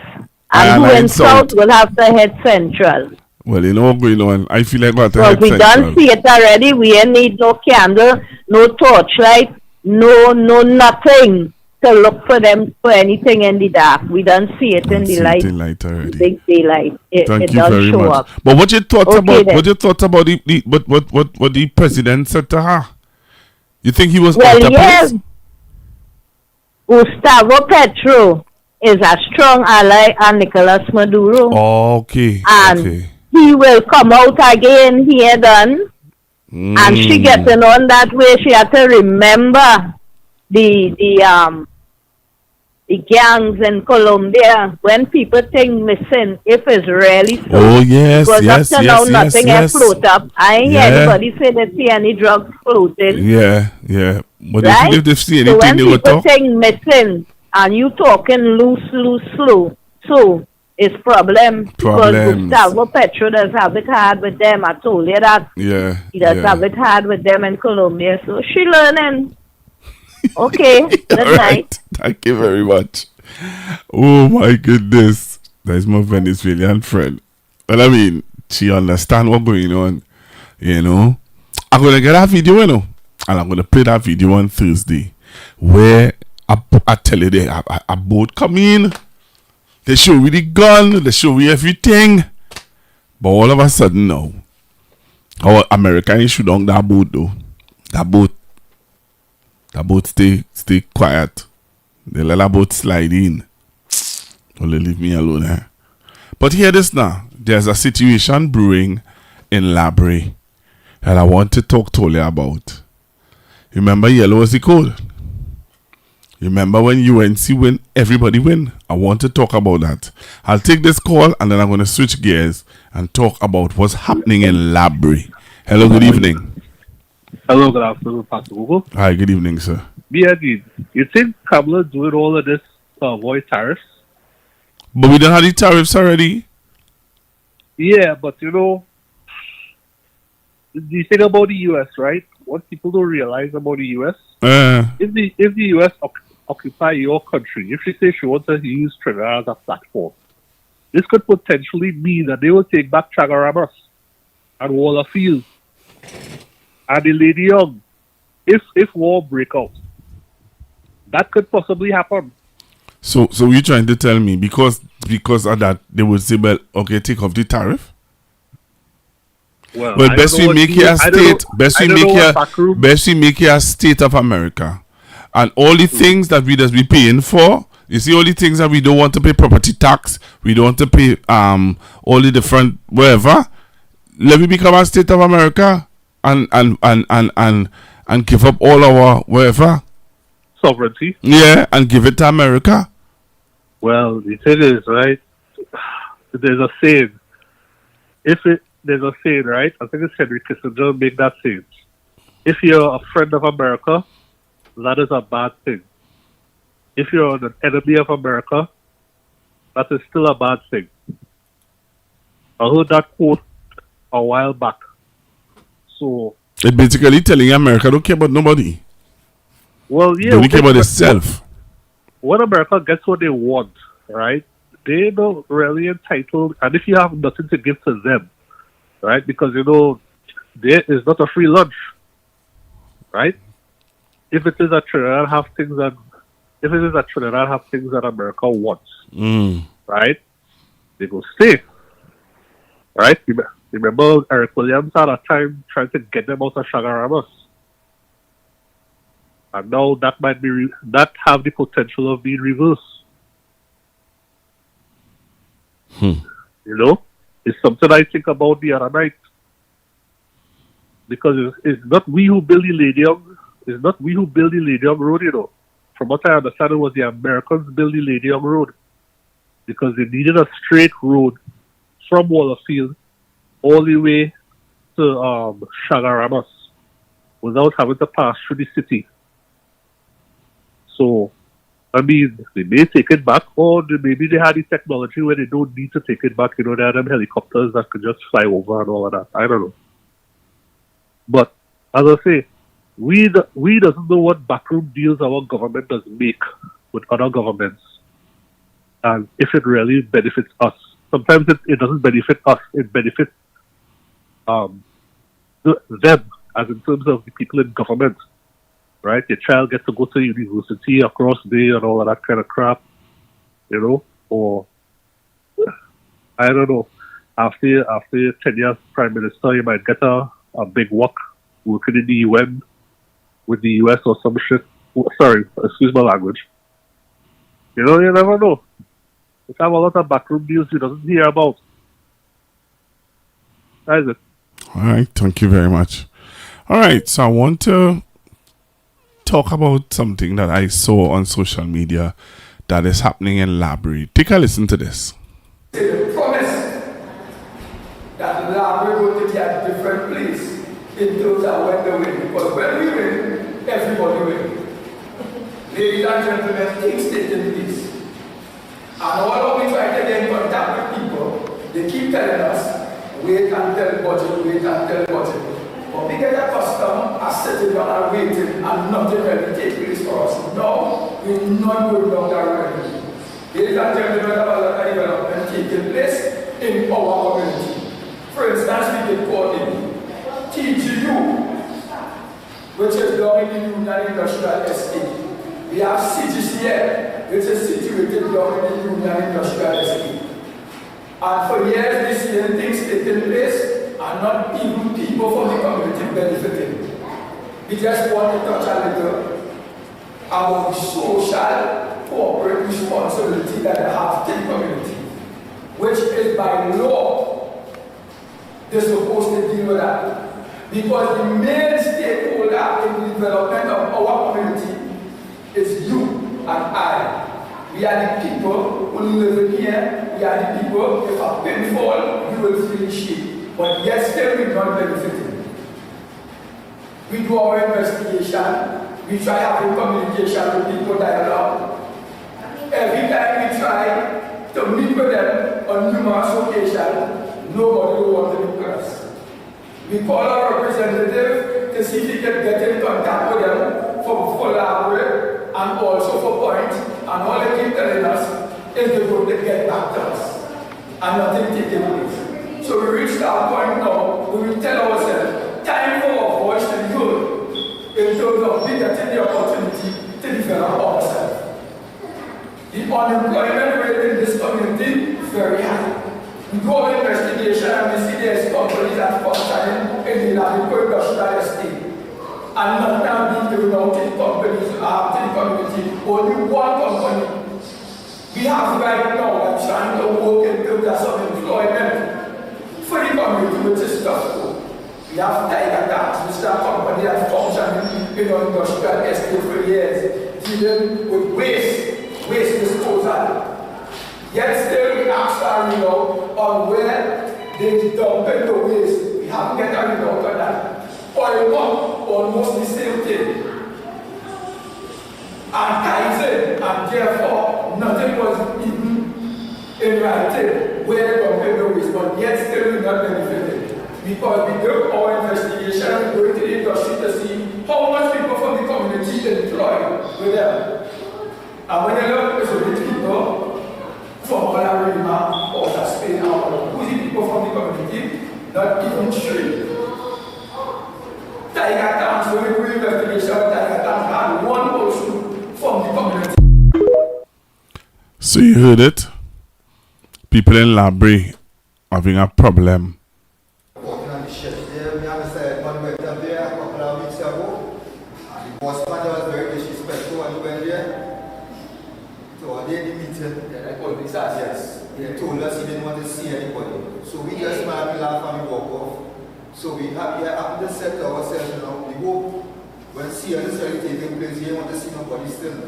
[SPEAKER 16] And who in south will have to head central.
[SPEAKER 7] Well, you know what's going on. I feel like what
[SPEAKER 16] Well, we done see it already. We ain't need no candle, no torchlight, no nothing. to look for them for anything in the dark. We don't see it in the light.
[SPEAKER 7] Already.
[SPEAKER 16] Big daylight.
[SPEAKER 7] Thank
[SPEAKER 16] it
[SPEAKER 7] you
[SPEAKER 16] does
[SPEAKER 7] very
[SPEAKER 16] show
[SPEAKER 7] much.
[SPEAKER 16] up.
[SPEAKER 7] But what you thought
[SPEAKER 16] Okay,
[SPEAKER 7] about
[SPEAKER 16] then.
[SPEAKER 7] what you thought about what the president said to her? You think he was
[SPEAKER 16] Well,
[SPEAKER 7] out of
[SPEAKER 16] yes.
[SPEAKER 7] place?
[SPEAKER 16] Gustavo Petro is a strong ally of Nicolas Maduro.
[SPEAKER 7] Okay.
[SPEAKER 16] And he will come out again here done. And she getting on that way. She had to remember the gangs in Colombia. When people think missing, if it's really so.
[SPEAKER 7] Oh yes,
[SPEAKER 16] because
[SPEAKER 7] yes,
[SPEAKER 16] up to
[SPEAKER 7] yes,
[SPEAKER 16] now
[SPEAKER 7] yes,
[SPEAKER 16] nothing
[SPEAKER 7] yes.
[SPEAKER 16] has float up. I ain't hear anybody say they see any drugs floating.
[SPEAKER 7] Yeah. But
[SPEAKER 16] Right?
[SPEAKER 7] if they see
[SPEAKER 16] So
[SPEAKER 7] anything,
[SPEAKER 16] when
[SPEAKER 7] they will
[SPEAKER 16] people
[SPEAKER 7] talk.
[SPEAKER 16] think missing and you talking loose, slow, so it's problem. Because
[SPEAKER 7] Problems.
[SPEAKER 16] Gustavo Petro does have it hard with them. I told you that.
[SPEAKER 7] Yeah.
[SPEAKER 16] He does have it hard with them in Colombia. So she learning. Okay. Good
[SPEAKER 7] All
[SPEAKER 16] night.
[SPEAKER 7] right. Thank you very much. Oh my goodness. That's my Venezuelan friend. Well, I mean, she understand what's going on. You know. I'm gonna get that video, you know. And I'm gonna play that video on Thursday. Where I tell you a boat come in. They show me the gun, they show me everything. But all of a sudden now, our American shoot down that boat though. That boat stay quiet. They let that boat slide in. Don't leave me alone, eh? But hear this now. There's a situation brewing in Brea that I want to talk to you about. Remember yellow was the code? Remember when UNC win, everybody win? I want to talk about that. I'll take this call and then I'm going to switch gears and talk about what's happening in Brea. Hello, good evening.
[SPEAKER 20] Hello, good afternoon, Pastor Google.
[SPEAKER 7] Hi, good evening, sir.
[SPEAKER 20] BND, you think Kamala doing all of this to avoid tariffs?
[SPEAKER 7] But we don't have the tariffs already.
[SPEAKER 20] Yeah, but you know, the thing about the U.S., right? What people don't realize about the U.S., if the U.S. occupy your country, if she says she wants to use Trinidad as a platform, this could potentially mean that they will take back Chagaramas and Waller Field and the Lady Young if war break out. That could possibly happen.
[SPEAKER 7] So you're trying to tell me because of that they would say, well, okay, take off the tariff?
[SPEAKER 20] Well,
[SPEAKER 7] best we make here a state. Best we make here a state of America, and all the things that we just be paying for. You see, all the things that we don't want to pay property tax, we don't want to pay all the different wherever. Let me become a state of America and give up all our wherever
[SPEAKER 20] sovereignty.
[SPEAKER 7] Yeah, and give it to America.
[SPEAKER 20] Well, the thing is, right? There's a saying. There's a saying, right? I think it's Henry Kissinger make that saying. If you're a friend of America, that is a bad thing. If you're an enemy of America, that is still a bad thing. I heard that quote a while back. So
[SPEAKER 7] it's basically telling America don't care about nobody.
[SPEAKER 20] Well, yeah,
[SPEAKER 7] they only care about itself.
[SPEAKER 20] When America gets what they want, right? They're not really entitled, and if you have nothing to give to them, right? Because you know, there is not a free lunch, right? If it is a Trinidad have things that America wants, right? They go stay, right? Remember Eric Williams had a time trying to get them out of Chagaramas, and now that might be that have the potential of being reversed. You know, it's something I think about the other night. Because it's not we who build the Lady Young. It's not we who build the Lady Young Road, you know. From what I understand, it was the Americans built the Lady Young Road. Because they needed a straight road from Wallerfield all the way to Chagaramas without having to pass through the city. So, I mean, they may take it back, or maybe they had the technology where they don't need to take it back. You know, they had them helicopters that could just fly over and all of that. I don't know. But, as I say, we doesn't know what backroom deals our government does make with other governments. And if it really benefits us. Sometimes it doesn't benefit us. It benefits them, as in terms of the people in government. right? Your child gets to go to university across Bay and all of that kind of crap, you know, or I don't know. After your 10 years prime minister, you might get a big work working in the UN with the US or some shit. Sorry, excuse my language. You know, you never know. You have a lot of backroom news you doesn't hear about. That is it.
[SPEAKER 7] All right, thank you very much. All right, so I want to talk about something that I saw on social media that is happening in Labrie. Take a listen to this.
[SPEAKER 3] They promise that Labrie going to be a different place in terms of when they win. Because when we win, everybody wins. Ladies and gentlemen, things taking place. And all of we try to get in contact with people, they keep telling us, wait until budget. But we get accustomed to sitting down and waiting and nothing really takes place for us. No, we're not going down that road. Ladies and gentlemen, a lot of development taking place in our community. For instance, we get called in TGU, which is down in the Union Industrial Estate. We have CGCL, which is situated down in the Union Industrial Estate. And for years, this year, things taking place and not even people from the community benefiting. We just want to touch a little about the social corporate responsibility that they have to the community, which is by law, they're supposed to deal with that. Because the main stakeholder in the development of our community is you and I. We are the people who live in here. We are the people, if a pin fall, you will feel shit. But yet still we're not benefiting. We do our investigation. We try having communication with people dialogue. Every time we try to meet with them on numerous occasions, nobody will want to meet with us. We call our representative to see if we can get in contact with them for collaborate and also for point. And all they keep telling us is they're going to get back to us. And nothing taking place. So we reached our point now where we tell ourselves, time for our voice to be heard in terms of we getting the opportunity to develop ourselves. The unemployment rate in this community is very high. We do our investigation and we see there's companies that functioning in the industrial estate. And not now being given out to the companies, to the community, only one company. We have right now that trying to work in terms of some employment for the community, which is tough. We have Tiger Tax, which is a company that functioning in our industrial estate for years, dealing with waste disposal. Yet still we ask our result on where they dump the waste. We haven't get a result on that. Oil pump, almost the same thing. And Kaizen, and therefore nothing was even in writing where they dumped the waste, but yet still we not benefited. Because we do our investigation, we go into the industry to see how much people from the community employed with them. And when you look at the people, from Palarima or Spain or who's the people from the community, not even three. Tiger Towns, when we do investigation, Tiger Towns had one person from the community.
[SPEAKER 7] So you heard it. People in Labrie having a problem.
[SPEAKER 6] Working on the shift there, we understand one went up there a couple of weeks ago. The boss man was very disrespectful when he went there. So they did the meeting. Yes. He told us he didn't want to see anybody. So we just might laugh and we walk off. So we have to set ourselves, you know, we hope when see necessarily taking place, we don't want to see nobody still.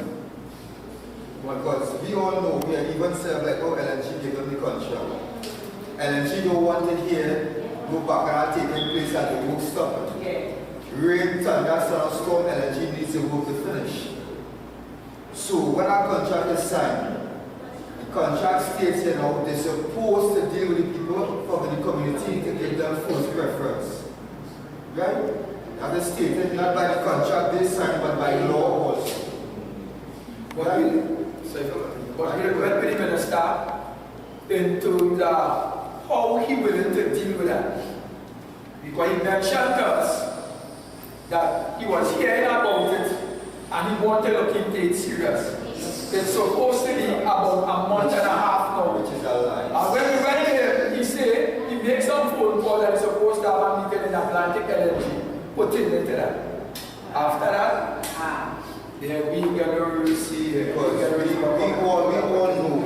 [SPEAKER 6] Because we all know we are even served like how LNG gave them the contract. LNG don't want to hear no background taking place at the work stop. Rain, thunder, storm, LNG needs the work to finish. So when our contract is signed, contract states, you know, they're supposed to deal with the people from the community to give them first preference. Right? That is stated not by the contract they signed, but by law also.
[SPEAKER 3] But when the minister into how he willing to deal with that. Because he mentioned to us that he was hearing about it and he wanted to look into it serious. It's supposed to be about a month and a half now, which is a lie. And when we went there, he said he made some phone call and he's supposed to have a meeting in Atlantic LNG, put it into that. After that, yeah, we gonna see it.
[SPEAKER 6] Because we all know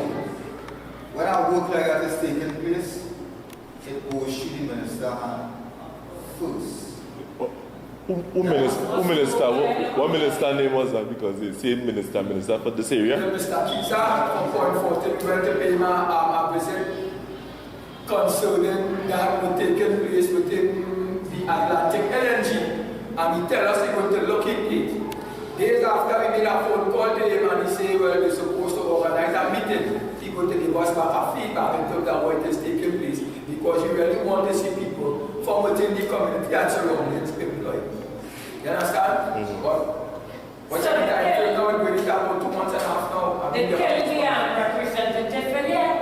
[SPEAKER 6] when a work like that is taking place, it goes to the minister hand first.
[SPEAKER 8] What minister name was that? Because the same minister for this area?
[SPEAKER 3] Mr. Kisa from Point 40 went to pay a visit concerning that was taking place within the Atlantic LNG. And he tell us he going to look into it. Days after we made a phone call to him and he said, well, they're supposed to organize a meeting. He going to give us back a feedback in terms of what is taking place. Because you really want to see people from within the community and surroundings employed. You understand? What's the time frame now? We're going to about 2 months and a half now.
[SPEAKER 10] They killed the representative for there.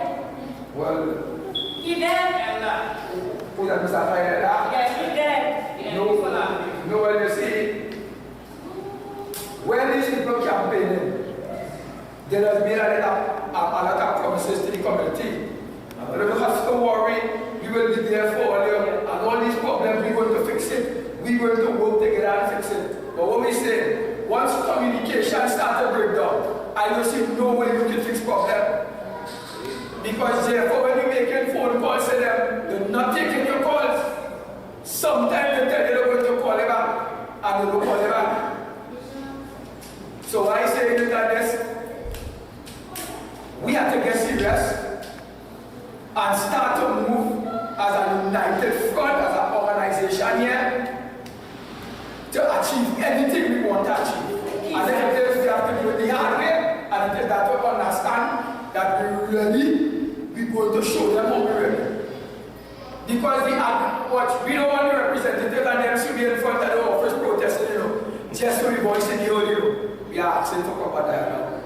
[SPEAKER 3] Well,
[SPEAKER 10] he dead.
[SPEAKER 3] Who's that, Mr. Friday?
[SPEAKER 10] Yes, he dead.
[SPEAKER 3] No, well, you see, when these people campaigning, they have made a lot of promises to the community. You don't have to worry. We will be there for all you. And all these problems, we're going to fix it. We're going to work together and fix it. But what we say, once communication starts to break down, I don't see no way we can fix problem. Because therefore, when you're making phone calls to them, they're not taking your calls. Sometimes they tell you they're going to call you back, and they don't call you back. So I say to this, we have to get serious and start to move as a united front, as an organization here, to achieve anything we want to achieve. And then it is we have to do it the hard way, and it is that we understand that we're ready, we're going to show them how we're ready. Because we don't want the representative and them to be in front of the office protesting, just to be voicing the audio. We are asking for proper dialogue.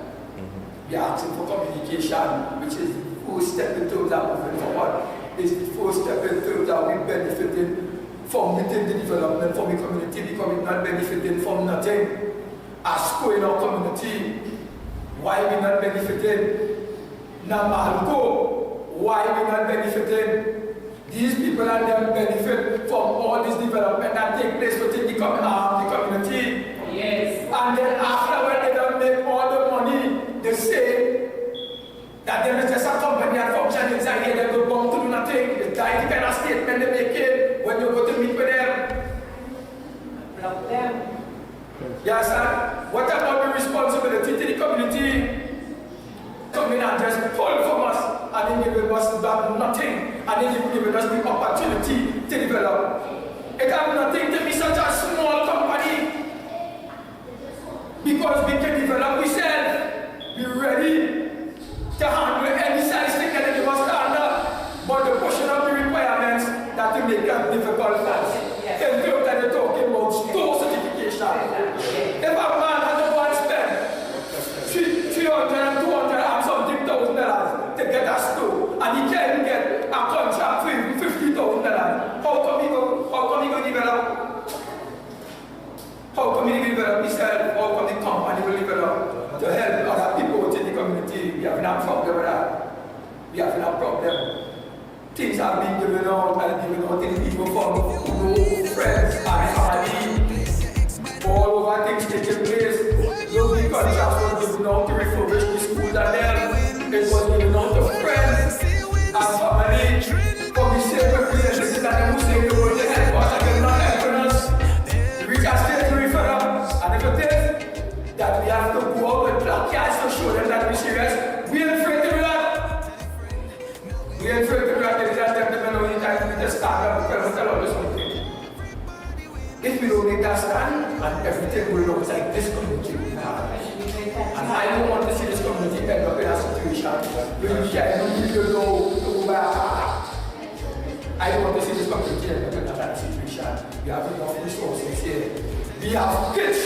[SPEAKER 3] We are asking for communication, which is the first step in terms of moving forward. It's the first step in terms of we benefiting from within the development from the community, because we're not benefiting from nothing. As in our community, why we're not benefiting? Namalco, why we're not benefiting? These people and them benefit from all this development that take place within the community. Yes. And then after when they don't make all the money, they say that there is just a company that functions inside here that will come to do nothing. It's like the kind of statement they make it when you go to meet with them. Block them. Yes, sir. What about the responsibility to the community? Come in and just pull from us and then give us back nothing, and then give us the opportunity to develop. It has nothing to be such a small company, because we can develop ourselves. We're ready to handle any size thing that they give us under, but the pushing of the requirements that will make it difficult for us. In terms that they're talking about store certification. If a man has to go and spend $300 and $200 and something $1,000 to get a store, and he can't get a contract for $50,000, how come he go develop? How come he develop himself? How come the company will develop to help other people within the community? We have no problem with that. We have no problem. Things are being given out and given out to the people from no friends and family. All over things taking place. Lovely contracts were given out to refurbish the schools and them. It was given out to friends and family. For the same representatives that they will say they will help us and they're not helping us. We can still refer up. And if it is that we have to go out with placards to show them that we're serious, we ain't afraid to do that. We ain't afraid to do that. They don't know any time we just stand up and tell all this one thing. If we don't make that stand, and everything will look like this community we have. And I don't want to see this community end up in a situation where you don't know to go back. I don't want to see this community end up in that situation. We have enough resources here. We have pitch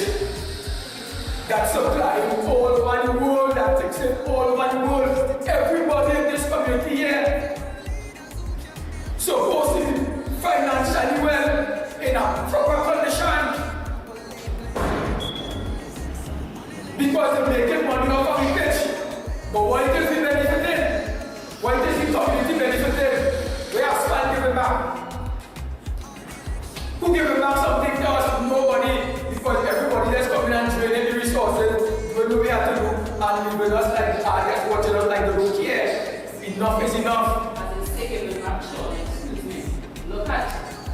[SPEAKER 3] that supply all over the world, that takes it all over the world. Everybody in this community here supposed to be financially well, in a proper condition. because they're making money off of the pitch. But what is the benefiting? What is the community benefiting? We are still giving back. Who giving back something to us? Nobody. Because everybody that's coming and draining the resources, doing what we have to do, and leaving us like, just watching us like they don't care. Enough is enough.
[SPEAKER 10] As a second action, excuse me, look at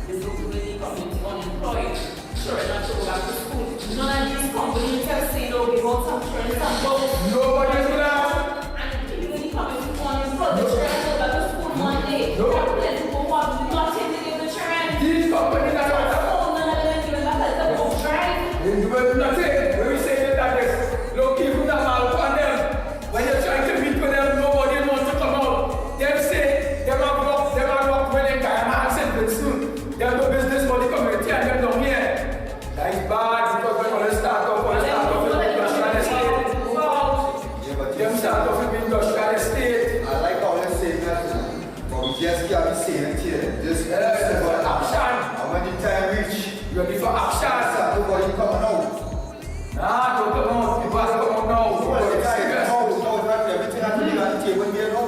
[SPEAKER 10] the Brooklyn community unemployed. Sure, not to go back to school. None of these companies have said, oh, we want some trends and goals.
[SPEAKER 3] Nobody's gonna.
[SPEAKER 10] And people in the community unemployed. The children go back to school Monday. There are plenty people who have nothing to give the children.
[SPEAKER 3] These companies are not.
[SPEAKER 10] None of them giving back as a boat drive.
[SPEAKER 3] They do nothing. When we say that this, look, even the mal on them. When you're trying to meet with them, nobody wants to come out. Them say, them are rock when they can have something soon. They have no business for the community and them down here. That is bad because when all start off with the industrial estate. Them start off with the industrial estate.
[SPEAKER 6] I like how they say that, but we just can't be saying it here. Just for action. And when the time reach,
[SPEAKER 3] you're ready for action.
[SPEAKER 6] Nobody coming out.
[SPEAKER 3] Nah, don't come out. People are coming out now.
[SPEAKER 6] No, everything has to be on the table here now.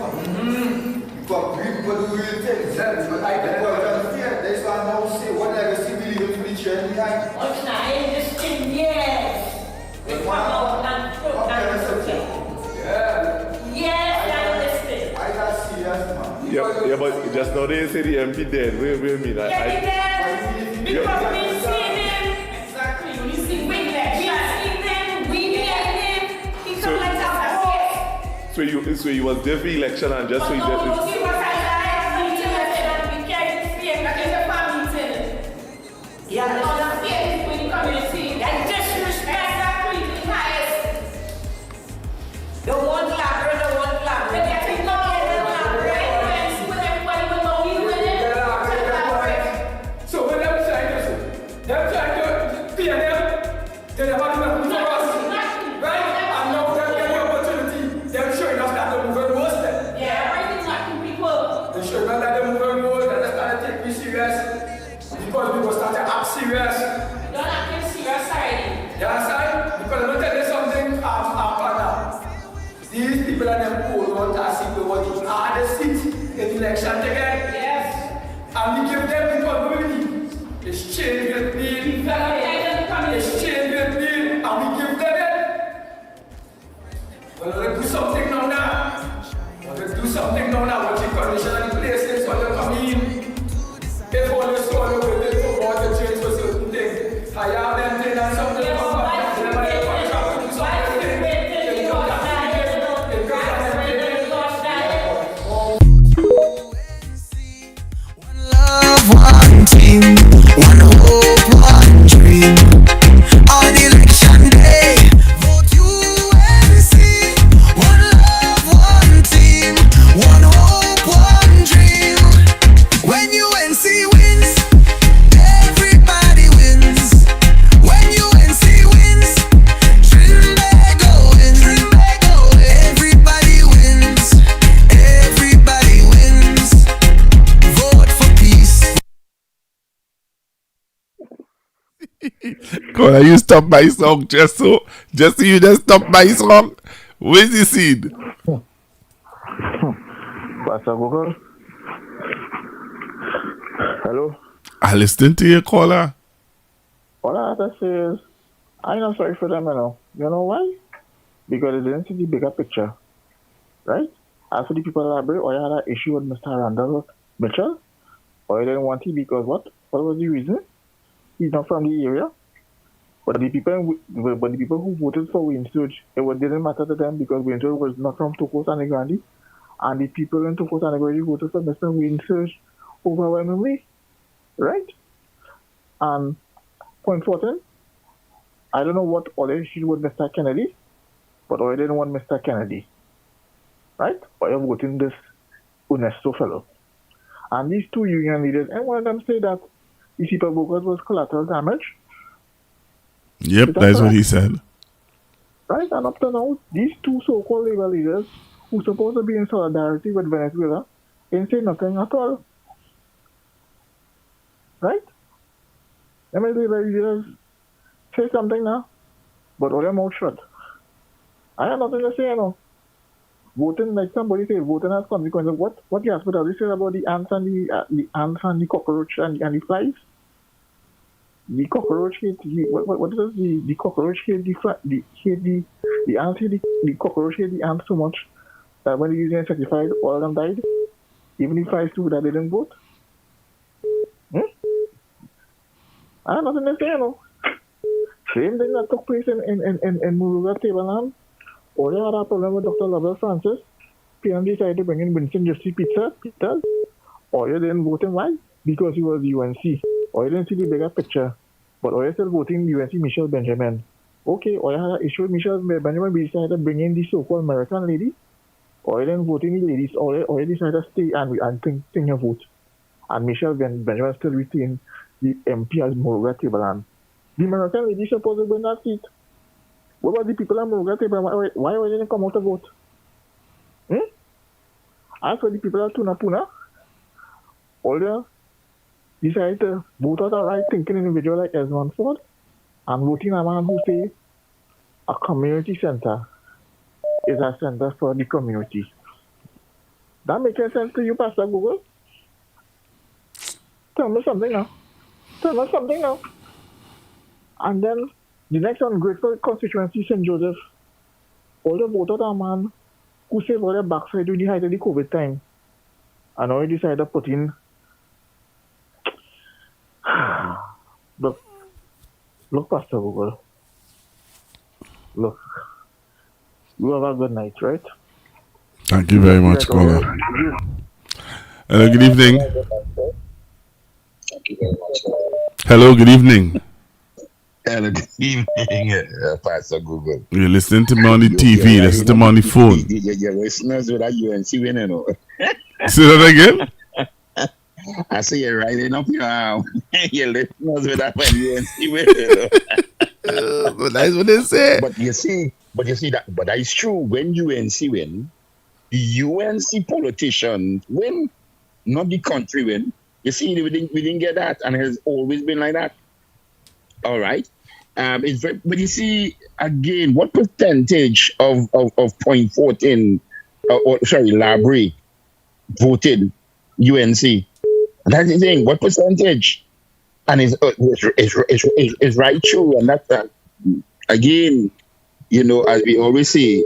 [SPEAKER 6] Because people do real things. But I don't understand. That's why I now say, what legacy we leave to the trend behind?
[SPEAKER 10] What's not in this thing, yes. We come out and fruit and fruit. Yes, that's this thing.
[SPEAKER 6] I got serious, man.
[SPEAKER 8] Yeah, but just now they say the MP dead. Wait a minute.
[SPEAKER 10] Because we see him. Exactly. When you see Winglet, we are seeing them. We hear him. He come like that.
[SPEAKER 8] So you was there for election and just so you
[SPEAKER 10] get this. He was at the meeting and said that we carry this fear. That is a family meeting. Yeah, no, that's fear when you come and see. That disrespect that creeping highest. The one clapper, the one clapper. They get to know the clapper. Right? See what everybody will know he's winning.
[SPEAKER 3] So when them trying to fear them, they never do nothing for us. Right? And now they're getting the opportunity. They're showing us that they're moving worse then.
[SPEAKER 10] Yeah, right, knocking people.
[SPEAKER 3] They're showing us that they're moving worse, that they're starting to take me serious. Because people start to act serious.
[SPEAKER 10] Don't act serious already.
[SPEAKER 3] Yeah, sir. Because I'm going to tell you something, partner. These people are them old ones are seeing the hardest seat in election again. Yes. And we give them the possibility. It's change with me. It's change with me. And we give them it. Well, let's do something now. Let's do something now. What the condition and the places for them come in. If all this all the way, they go out to change for certain things. Hire them, and something come back.
[SPEAKER 15] One team, one hope, one dream. On election day, vote UNC. One love, one team, one hope, one dream. When UNC wins, everybody wins. When UNC wins, Trinbago wins. Everybody wins. Everybody wins. Vote for peace.
[SPEAKER 7] God, you stop my song just so you just stop my song. Where's the seed?
[SPEAKER 12] Pastor Google. Hello.
[SPEAKER 7] I listened to your caller.
[SPEAKER 12] All I have to say is, I'm not sorry for them, you know. You know why? Because they didn't see the bigger picture. Right? As for the people that Brea, or you had an issue with Mr. Randall Mitchell, or you didn't want it because what? What was the reason? He's not from the area. But the people who voted for Wayne Surge, didn't matter to them because Wayne Surge was not from Toko San Grande. And the people in Toko San Grande voted for Mr. Wayne Surge overwhelmingly. Right? And point 14, I don't know what other issue with Mr. Kennedy, but I didn't want Mr. Kennedy. Right? But I'm voting this Unesto fellow. And these two union leaders, and one of them say that the people bogus was collateral damage.
[SPEAKER 7] Yep, that's what he said.
[SPEAKER 12] Right, and up to now, these two so-called labor leaders who supposed to be in solidarity with Venezuela ain't say nothing at all. Right? Let me labor leaders say something now, but all their mouth shut. I have nothing to say, you know. Voting, like somebody said, voting has consequences. What you have to say about the ants and the cockroach and the flies? The cockroach hit what is this? The cockroach hit the ants hit the cockroach hit the ants so much that when they used insecticide, all of them died. Even the flies too that didn't vote. I have nothing to say, you know. Same thing that took place in Muruga Tableland. Or they had a problem with Dr. Lovell Francis. PM decided to bring in Winston Justice Peters. Or you didn't vote him. Why? Because he was UNC. Or you didn't see the bigger picture. But or you still voting UNC Michelle Benjamin. Okay, or you had an issue with Michelle Benjamin, we decided to bring in the so-called American lady. Or you didn't vote in the ladies. Or you decided to stay and think your vote. And Michelle Benjamin still retained the MP as Muruga Tableland. The American lady supposed to win that seat. What about the people at Muruga Tableland? Why didn't they come out to vote? As for the people at Tunapuna, all they decided to vote out a right-thinking individual like Esmond Ford and voting a man who say a community center is a center for the community. That makes sense to you, Pastor Google? Tell me something now. And then the next ungrateful constituency, St. Joseph, all the voted a man who saved all their backside during the height of the COVID time. And now he decided to put in. Look, Pastor Google. Look. You have a good night, right?
[SPEAKER 7] Thank you very much, caller. Hello, good evening. Hello, good evening.
[SPEAKER 13] Hello, good evening, Pastor Google.
[SPEAKER 7] You're listening to me on the TV, listen to me on the phone.
[SPEAKER 13] Your listeners with that UNC winning, you know.
[SPEAKER 7] Say that again?
[SPEAKER 13] I say you're riding up your listeners with that UNC winning, you know.
[SPEAKER 7] That's what they say.
[SPEAKER 13] But you see that is true. When UNC win, the UNC politicians win, not the country win. You see, we didn't get that, and it has always been like that. All right. It's very, but you see, again, what percentage of 0.14, Labrie voted UNC? That's the thing. What percentage? And it's right true. And that's again, you know, as we always say,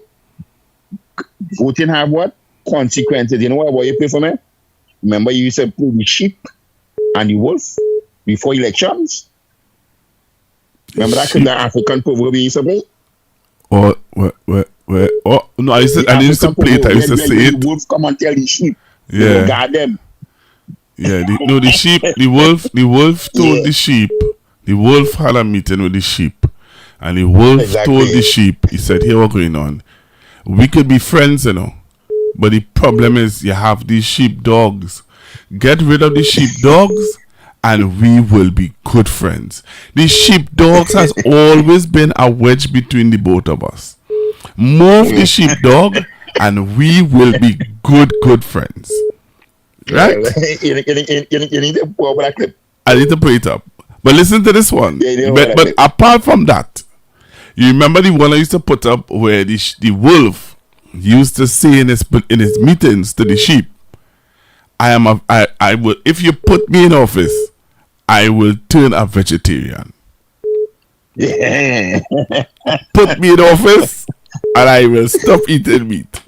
[SPEAKER 13] voting have what? Consequences. You know what you pay for me? Remember you used to play the sheep and the wolf before elections? Remember that African proverb we used to play?
[SPEAKER 7] Oh, no, I used to play it. I used to say it.
[SPEAKER 13] The wolf come and tell the sheep.
[SPEAKER 7] Yeah.
[SPEAKER 13] Guard them.
[SPEAKER 7] Yeah, the sheep, the wolf told the sheep, the wolf had a meeting with the sheep. And the wolf told the sheep, he said, here what's going on. We could be friends, you know. But the problem is you have these sheep dogs. Get rid of the sheep dogs and we will be good friends. The sheepdogs has always been a wedge between the both of us. Move the sheepdog and we will be good friends. Right?
[SPEAKER 13] You need to pull up that clip.
[SPEAKER 7] I need to put it up. But listen to this one. But apart from that, you remember the one I used to put up where the wolf used to say in his meetings to the sheep, I will, if you put me in office, I will turn a vegetarian.
[SPEAKER 13] Yeah.
[SPEAKER 7] Put me in office and I will stop eating meat.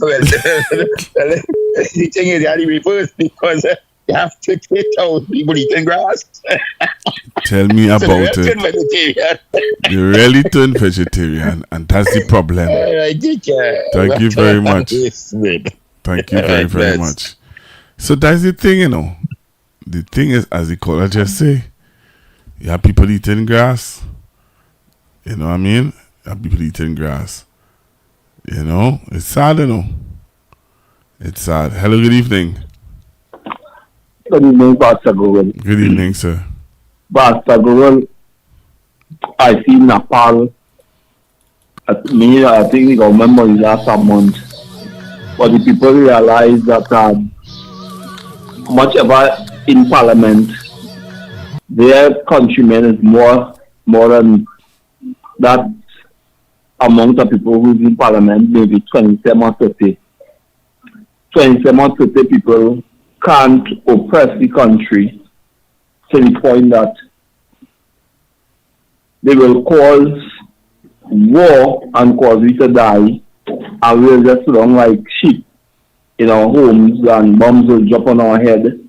[SPEAKER 13] Well, the thing is, you have to reverse because you have to take out people eating grass.
[SPEAKER 7] Tell me about it. You really turn vegetarian, and that's the problem. Thank you very much. Thank you very much. So that's the thing, you know. The thing is, as the caller just say, you have people eating grass. You know what I mean? You have people eating grass. You know? It's sad, you know. It's sad. Hello, good evening.
[SPEAKER 9] Good evening, Pastor Google.
[SPEAKER 7] Good evening, sir.
[SPEAKER 9] Pastor Google, I see Nepal. I think the government money last a month. But the people realize that much ever in Parliament, their countrymen is more than that amount of people who's in parliament, maybe 27 or 30. 27 or 30 people can't oppress the country to the point that they will cause war and cause we to die, and we'll just run like sheep in our homes, and bombs will drop on our head,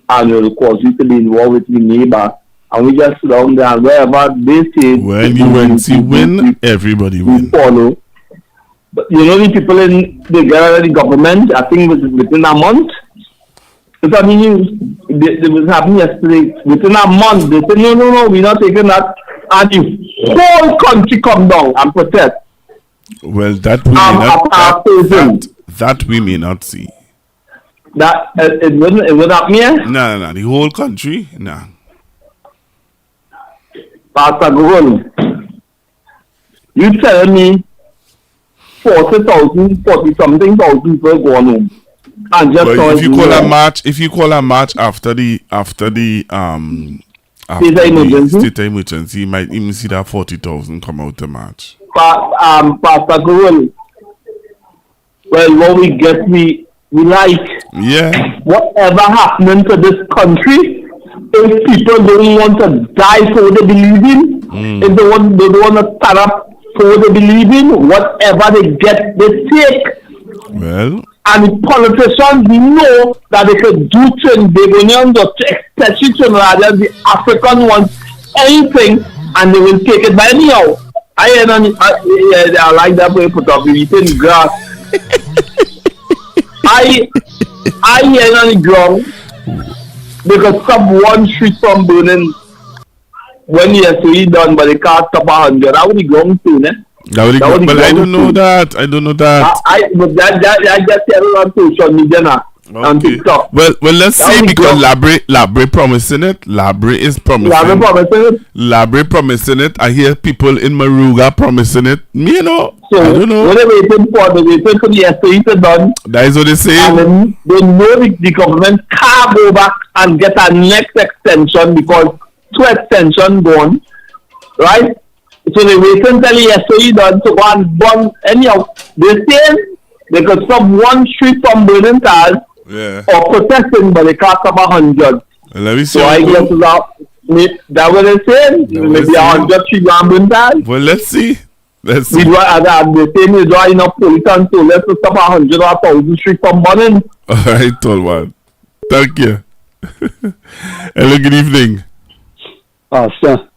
[SPEAKER 9] and will cause we to be in war with the neighbor, and we just sit down there, and wherever they say
[SPEAKER 7] when UNC win, everybody win.
[SPEAKER 9] Follow. But you know the people in the government, I think within a month, it's on the news. They was happening yesterday. Within a month, they said, no, we're not taking that. And the whole country come down and protest.
[SPEAKER 7] Well, that we may not see.
[SPEAKER 9] That it wouldn't happen here?
[SPEAKER 7] No. The whole country? No.
[SPEAKER 9] Pastor Gurul, you telling me 40-something thousand people go on home. And just
[SPEAKER 7] if you call a march after the state of emergency, you might even see that 40,000 come out to march.
[SPEAKER 9] Pastor Gurul, well, what we get, we like.
[SPEAKER 7] Yeah.
[SPEAKER 9] Whatever happening to this country, if people don't want to die for what they believe in, if they don't want to stand up for what they believe in, whatever they get, they take.
[SPEAKER 7] Well.
[SPEAKER 9] And the politicians know that they could do Trinbagonians, or especially Trinidadians, the African ones, anything, and they will take it by anyhow. I like that way put up, eating grass. I hear on the ground because stop one street from burning when you done, but they can't stop 100. That would be ground soon, eh?
[SPEAKER 7] But I don't know that. I
[SPEAKER 9] just tell you on social media now. On TikTok.
[SPEAKER 7] Well, let's see, because Labre promising it. Labre is promising. Labre promising it. I hear people in Maruga promising it. Me, so I don't know.
[SPEAKER 9] What they're waiting for the SAE to done.
[SPEAKER 7] That is what they say.
[SPEAKER 9] And they know the government can't go back and get a next extension, because 2 extensions gone, right? So they wait until the SOE done to go and burn. Anyhow, they say they could stop one street from burning cars or protesting, but they can't stop 100.
[SPEAKER 7] Let me see.
[SPEAKER 9] So I guess that's what they say. Maybe 100 street burning cars.
[SPEAKER 7] Well, let's see. Let's see.
[SPEAKER 9] They say we draw enough police and so let's stop 100 or 1,000 street from burning.
[SPEAKER 7] All right, Tolman. Thank you. Hello, good evening.
[SPEAKER 9] Sir.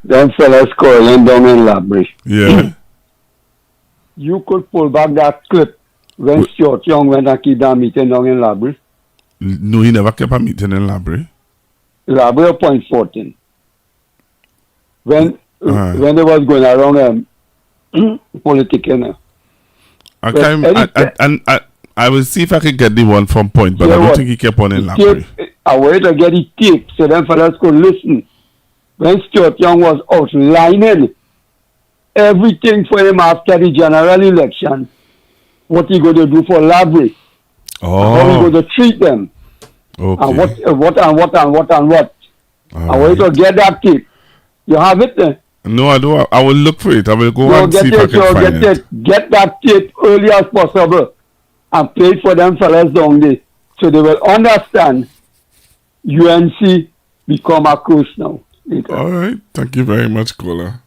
[SPEAKER 9] Them fellas calling down in Labre.
[SPEAKER 7] Yeah.
[SPEAKER 9] You could pull back that clip when Stuart Young went and keep that meeting down in Labre.
[SPEAKER 7] No, he never kept a meeting in Labre.
[SPEAKER 9] Labre Point 14. When they was going around politicking.
[SPEAKER 7] I will see if I can get the one from Point, but I don't think he kept on in Labre.
[SPEAKER 9] I wanted to get it tape so them fellas could listen. When Stuart Young was outlining everything for him after the general election, what he going to do for Labre, how he going to treat them, and what. I want you to get that tape. You have it there?
[SPEAKER 7] No, I don't. I will look for it. I will go and see if I can find it.
[SPEAKER 9] Get that tape early as possible and play it for them fellas down there, so they will understand UNC become a curse now.
[SPEAKER 7] All right. Thank you very much, caller.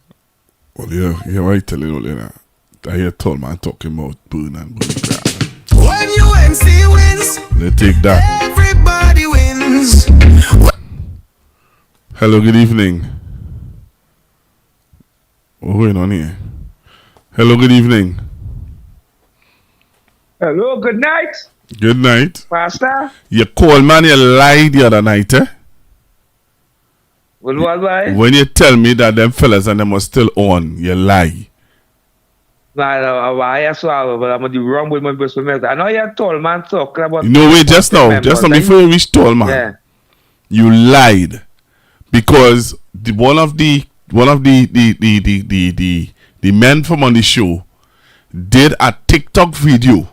[SPEAKER 7] Well, yeah, what I tell you, I hear tall man talking about burn and burn grass.
[SPEAKER 15] When UNC wins,
[SPEAKER 7] they take that.
[SPEAKER 15] Everybody wins.
[SPEAKER 7] Hello, good evening. What's going on here? Hello, good evening.
[SPEAKER 14] Hello, good night.
[SPEAKER 7] Good night.
[SPEAKER 14] Pastor?
[SPEAKER 7] You called, man, you lied the other night, eh?
[SPEAKER 14] Why?
[SPEAKER 7] When you tell me that them fellas and them are still on, you lie.
[SPEAKER 14] I saw, but I'm the wrong with my person. I know you're tall man talking about.
[SPEAKER 7] No, wait, just now before you reach tall man, you lied because one of the men from on the show did a TikTok video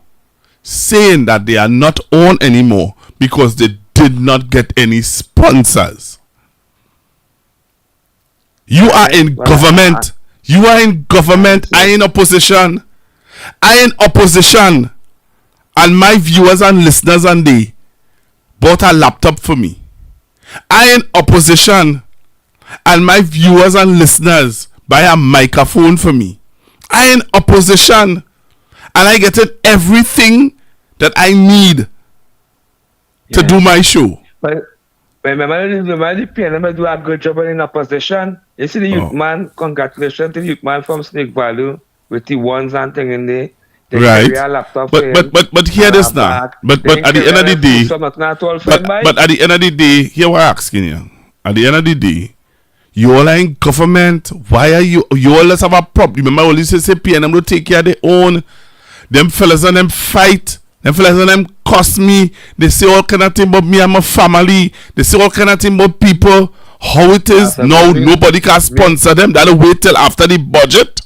[SPEAKER 7] saying that they are not on anymore because they did not get any sponsors. You are in government. You are in government. I in opposition. And my viewers and listeners and they bought a laptop for me. I in opposition. And my viewers and listeners buy a microphone for me. I in opposition. And I get everything that I need to do my show.
[SPEAKER 14] But remember the PNM do a good job in opposition. You see the youth man, congratulations to the youth man from Snake Valley with the ones and thing in there.
[SPEAKER 7] Right. But hear this now. But at the end of the day, but at the end of the day, here we're asking you. At the end of the day, you all are in government. Why are you all have a problem? Remember, all this say PNM will take care of their own. Them fellas and them fight. Them fellas and them cost me. They say all kind of thing about me and my family. They say all kind of thing about people. How it is now, nobody can sponsor them. That'll wait till after the budget.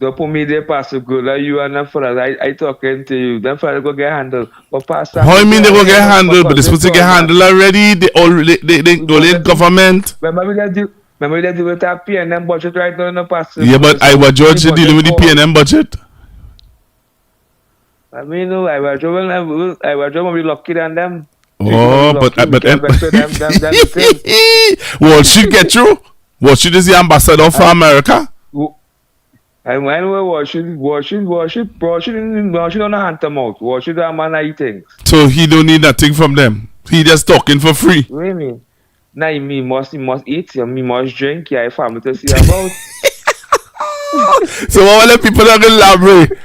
[SPEAKER 14] Don't put me there, Pastor Good. Like you and them fellas, I talking to you. Them fellas go get handled. But Pastor,
[SPEAKER 7] how you mean they go get handled? But they're supposed to get handled already. They all in government.
[SPEAKER 14] Remember they do with our PNM budget right now, no Pastor.
[SPEAKER 7] Yeah, but I was George dealing with the PNM budget.
[SPEAKER 14] I mean, no, I was will be lucky than them.
[SPEAKER 7] Oh, but Wall Street get you? Wall Street is the ambassador for America.
[SPEAKER 14] I know Wall Street don't hand them out. Wall Street a man I things.
[SPEAKER 7] So he don't need nothing from them. He just talking for free.
[SPEAKER 14] Really? Now he must eat, he must drink, yeah, family to see about.
[SPEAKER 7] So all the people that elaborate.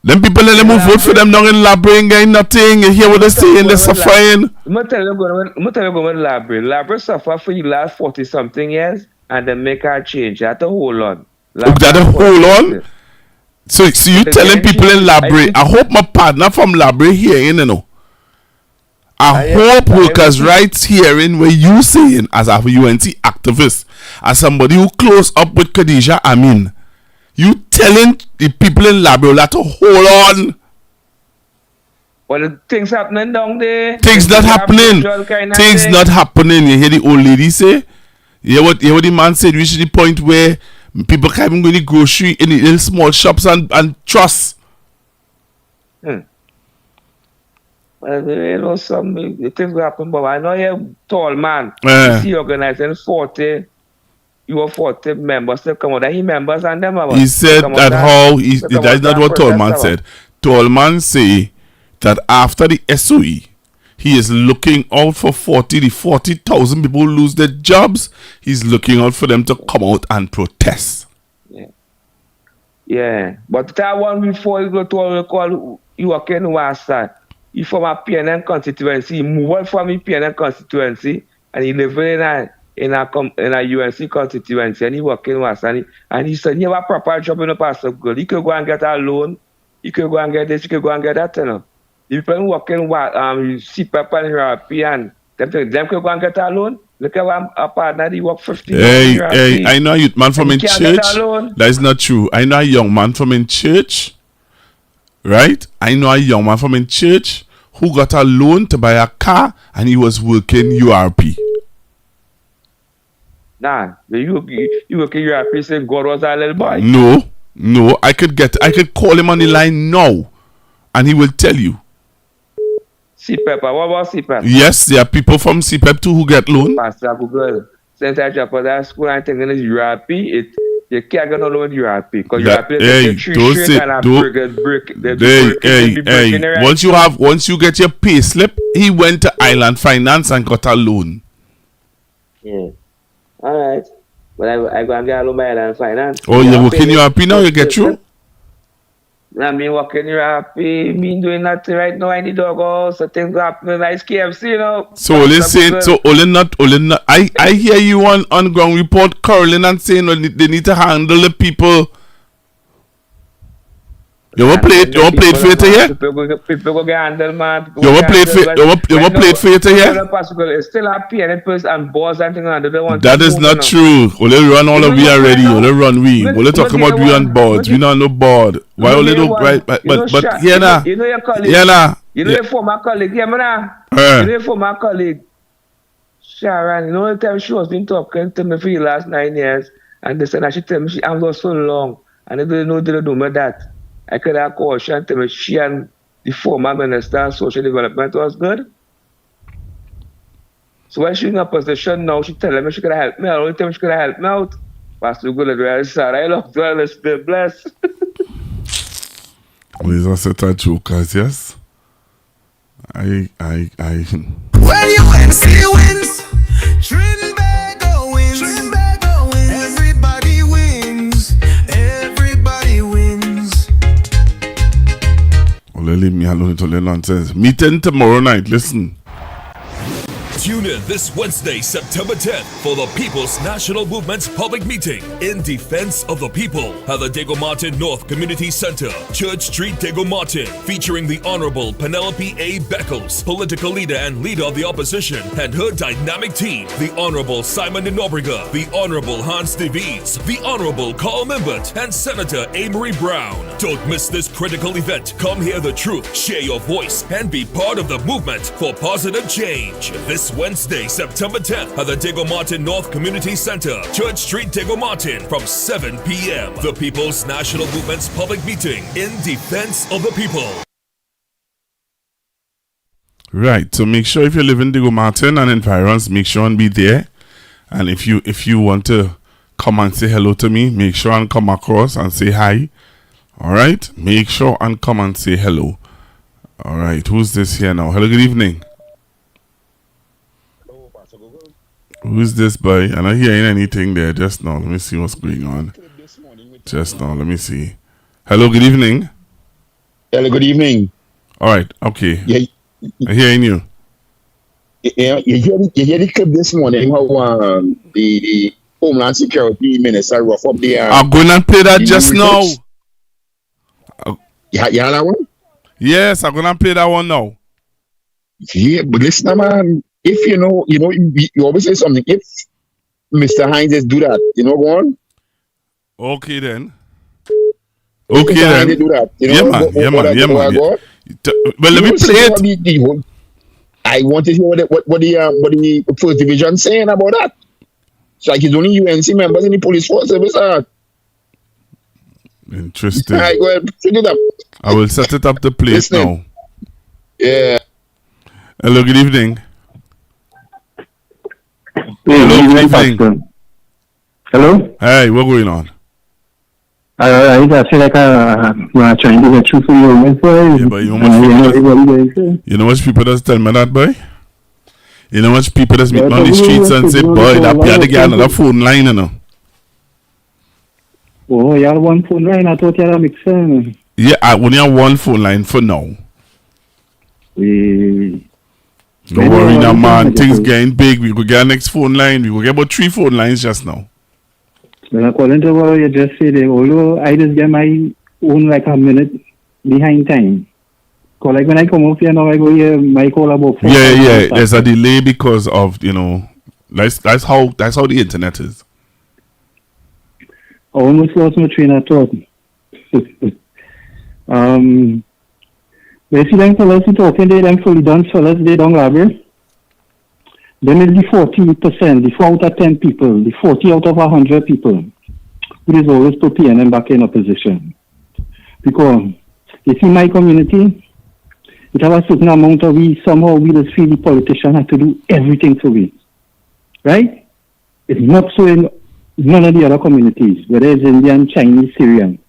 [SPEAKER 7] Them people that move vote for them not in Labray ain't nothing. You hear what they're saying? They're suffering.
[SPEAKER 14] I'm tell you going Labray. Labray suffer for the last 40-something years and then make her change. That a hold on.
[SPEAKER 7] That a hold on? So you telling people in Labray, I hope my partner from Labray hearing, you know. I hope workers' rights hearing what you saying as a UNC activist, as somebody who close up with Khadija Amin. You telling the people in Labray to hold on.
[SPEAKER 14] Well, things happening down there.
[SPEAKER 7] Things not happening. Things not happening. You hear the old lady say? You hear what the man said? Reach the point where people can't even go to the grocery in the little small shops and trust.
[SPEAKER 14] Well, you know, some things will happen, but I know you're tall man. You see organizing 40. You have 40 members to come out. He members and them.
[SPEAKER 7] He said that how that's not what Tallman said. Tallman say that after the SOE, he is looking out for 40,000 people who lose their jobs. He's looking out for them to come out and protest.
[SPEAKER 14] Yeah. But that one before you go to what we call you are Ken Wasta. He from a PNM constituency. He moved from a PNM constituency and he live in a UNC constituency and he working with us and he said he have a proper job in the Pastor Good. He could go and get a loan, he could go and get this, he could go and get that, you know. The people working with CPEP and European, them could go and get a loan. Look at a partner, he work 50 years.
[SPEAKER 7] Hey, I know a youth man from in church. That is not true. I know a young man from in church. Right? I know a young man from in church who got a loan to buy a car and he was working URP.
[SPEAKER 14] Nah, you work in URP saying God was a little boy.
[SPEAKER 7] No, I could call him on the line now and he will tell you.
[SPEAKER 14] CPEP, what about CPEP?
[SPEAKER 7] Yes, there are people from CPEP too who get loan.
[SPEAKER 14] Pastor Google, since I drop out of school, I think it's URP. You can't get no loan URP because URP
[SPEAKER 7] once you get your pay slip, he went to Island Finance and got a loan.
[SPEAKER 14] Yeah. Alright. But I go and get a loan by Island Finance.
[SPEAKER 7] Oh, you're working URP now, you get through?
[SPEAKER 14] I mean, working URP, me doing that right now, I need to go, so things happen like KFC, you know.
[SPEAKER 7] So Olin saying, not. I hear you on ground report curling and saying they need to handle the people. You want to play it for you to hear?
[SPEAKER 14] People go get handled, man.
[SPEAKER 7] You want to play it for you to hear?
[SPEAKER 14] It's still a PNP and boss and things like that.
[SPEAKER 7] That is not true. Only run all of we already. Only run we. Only talking about we on boards. We not no board. Why only do right? But here now.
[SPEAKER 14] You know your colleague. Here now. You know your former colleague. Hear me now. You know your former colleague. Sharon. You know the time she was been talking to me for the last 9 years. And they said that she tell me she arms was so long, and they didn't know me that. I could have called she and tell me she and the former minister of social development was good. So when she's in a position now, she telling me she could have helped me. I only tell me she could have helped me out. Pastor good at where I said, I love to well, stay blessed.
[SPEAKER 7] These are set of jokers, yes? I.
[SPEAKER 15] When you wins, Trinbago wins. Everybody wins. Everybody wins.
[SPEAKER 7] Well, leave me alone to the nonsense. Meeting tomorrow night, listen.
[SPEAKER 11] Tune in this Wednesday, September 10th for the People's National Movement's public meeting in defense of the people at the Diego Martin North Community Center, Church Street, Diego Martin, featuring the Honorable Penelope A. Beckles, political leader and leader of the opposition, and her dynamic team, the Honorable Simon de Nobrega, the Honorable Hans de Vries, the Honorable Carl Mimbert, and Senator Amory Brown. Don't miss this critical event. Come hear the truth, share your voice, and be part of the movement for positive change. This Wednesday, September 10th at the Diego Martin North Community Center, Church Street, Diego Martin, from 7 p.m. The People's National Movement's public meeting in defense of the people.
[SPEAKER 7] Right, so make sure if you live in Diego Martin and environs, make sure and be there. And if you want to come and say hello to me, make sure and come across and say hi. Alright, make sure and come and say hello. Alright, who's this here now? Hello, good evening. Who's this boy? I'm not hearing anything there just now. Let me see what's going on. Just now, let me see. Hello, good evening.
[SPEAKER 13] Hello, good evening.
[SPEAKER 7] Alright, okay.
[SPEAKER 13] Yeah,
[SPEAKER 7] I'm hearing you.
[SPEAKER 13] Yeah, you hear the clip this morning how the Homeland Security Minister rough up the
[SPEAKER 7] I'm going to play that just now.
[SPEAKER 13] You heard that one?
[SPEAKER 7] Yes, I'm going to play that one now.
[SPEAKER 13] Yeah, but listen, man. If you always say something. If Mr. Hines is do that, go on.
[SPEAKER 7] Okay then. Okay then.
[SPEAKER 13] Do that,
[SPEAKER 7] yeah, man. Well, let me play it.
[SPEAKER 13] I want to hear what the First Division saying about that. It's like it's only UNC members in the police force service.
[SPEAKER 7] Interesting.
[SPEAKER 13] All right, go ahead, set it up.
[SPEAKER 7] I will set it up to play it now.
[SPEAKER 13] Yeah.
[SPEAKER 7] Hello, good evening.
[SPEAKER 9] Hello, good evening. Hello?
[SPEAKER 7] Hey, what's going on?
[SPEAKER 9] I feel like we're trying to get through for you.
[SPEAKER 7] Yeah, but you know much people just tell me that, boy? You know much people just meet me on the streets and say, boy, that Pierre get another phone line, you know.
[SPEAKER 9] Oh, you have one phone line? I thought you had a mixer.
[SPEAKER 7] Yeah, I only have one phone line for now. Don't worry now, man. Things getting big. We could get our next phone line. We could get about 3 phone lines just now.
[SPEAKER 9] Well, according to what you just said, although I just get my own like a minute behind time. Because like when I come up here now, I go here, my call about 4
[SPEAKER 7] Yeah. There's a delay because of, that's how the internet is.
[SPEAKER 9] I almost lost my train of thought. But see them fellas who talking, them fully done fellas, they don't labor. Them is the 40%, the 4 out of 10 people, the 40 out of 100 people who is always put PNM back in opposition. Because you see my community, it have a certain amount of somehow we just feel the politician have to do everything for we. Right? It's not so in none of the other communities, whether it's Indian, Chinese, Syrian.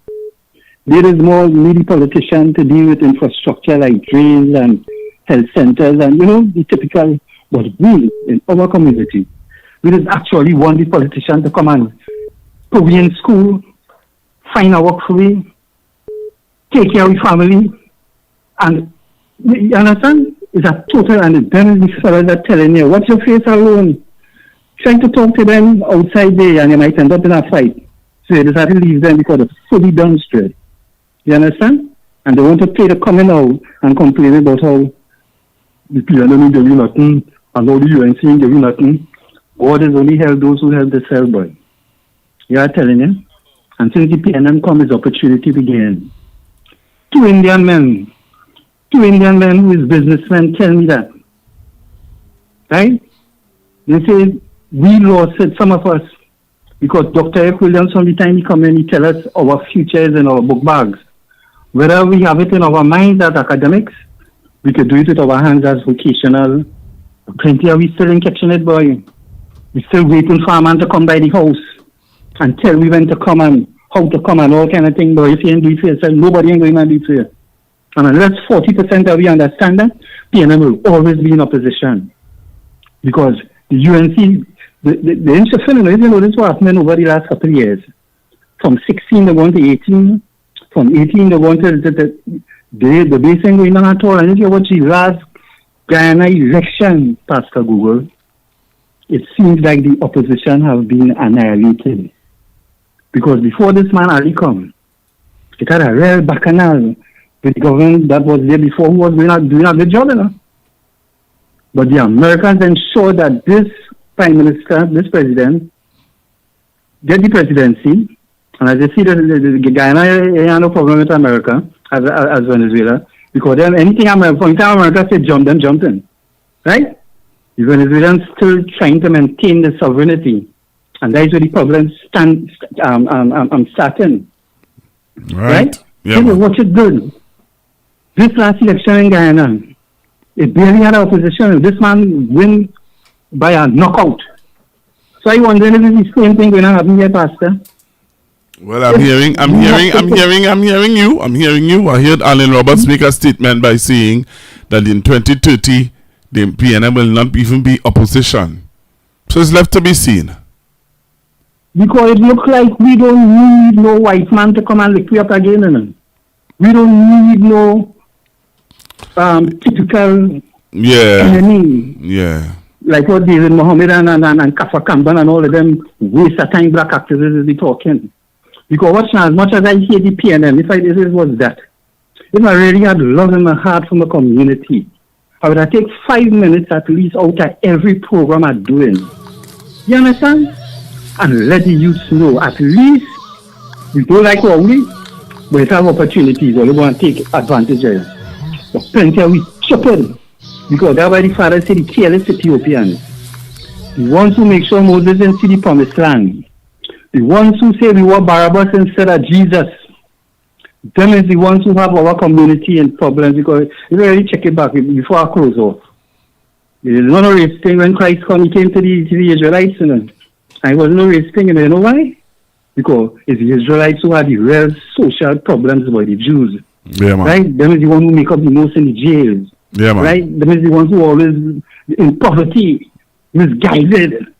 [SPEAKER 9] There is more needy politician to deal with infrastructure like drains and health centers and, the typical, but we, in our community, we just actually want the politician to come and put me in school, find a work for me, take care of the family, and, you understand? It's a total, and then these fellas are telling you, what's your face alone? Trying to talk to them outside there, and you might end up in a fight. So you just have to leave them because it's fully done straight. You understand? And they want to play the coming out and complain about how the PNM give you nothing and all the UNC give you nothing. God has only helped those who help themselves, boy. You are telling you? And since the PNM comes, opportunity began. Two Indian men who is businessmen tell me that. Right? They say, we lost it, some of us,
[SPEAKER 17] Because Dr. F. Williams, from the time he come in, he tell us our future is in our book bags. Whether we have it in our minds as academics, we could do it with our hands as vocational. Plenty of we still in catching it, boy. We still waiting for a man to come by the house and tell we when to come and how to come and all kind of thing. But if you ain't do it for yourself, nobody ain't going to do it for you. And unless 40% of we understand that, PNM will always be in opposition. Because the UNC, the interesting thing is, you know, this was happening over the last couple of years. From 16 to going to 18, from 18 to going to the base ain't going on at all. And if you watch the last Guyana election, Pastor Google, it seems like the opposition have been annihilated. Because before this man Ali come, it had a real bacchanal with the government that was there before who was doing a good job, you know. But the Americans ensured that this Prime Minister, this President, get the presidency. And as you see, the Guyana ain't no problem with America as Venezuela. Because then anything from the time America said jump, them jumped in. Right? The Venezuelans still trying to maintain the sovereignty. And that is where the problem starting. Right?
[SPEAKER 7] Yeah.
[SPEAKER 17] What it did. This last election in Guyana, it barely had opposition. This man win by a knockout. So I wonder if it's the same thing going to happen here, Pastor.
[SPEAKER 7] Well, I'm hearing you. I heard Alan Roberts make a statement by saying that in 2030, the PNM will not even be opposition. So it's left to be seen.
[SPEAKER 17] Because it looks like we don't need no white man to come and lift me up again. You know? We don't need no typical enemy.
[SPEAKER 7] Yeah.
[SPEAKER 17] Like what David Mohammed and Kafa Kamban and all of them waste of time black activists be talking. Because watch now, as much as I hear the PNM, if this was that, if I really had love in my heart from the community, I would have take 5 minutes at least out of every program I'm doing. You understand? And let the youth know, at least, we don't like what we, but we have opportunities, or we want to take advantage of it. But plenty of we stupid, because that's why the father said the careless Ethiopians. The ones who make sure Moses didn't see the promised land. The ones who say we want Barabbas instead of Jesus. Them is the ones who have our community in problems, because you really check it back before I close off. There's no race thing when Christ he came to the Israelites, you know. And it was no race thing, and you know why? Because it's the Israelites who had the real social problems about the Jews.
[SPEAKER 7] Yeah, man.
[SPEAKER 17] Right? Them is the ones who make up the most in the jails.
[SPEAKER 7] Yeah, man.
[SPEAKER 17] Right? Them is the ones who are always in poverty, misguided,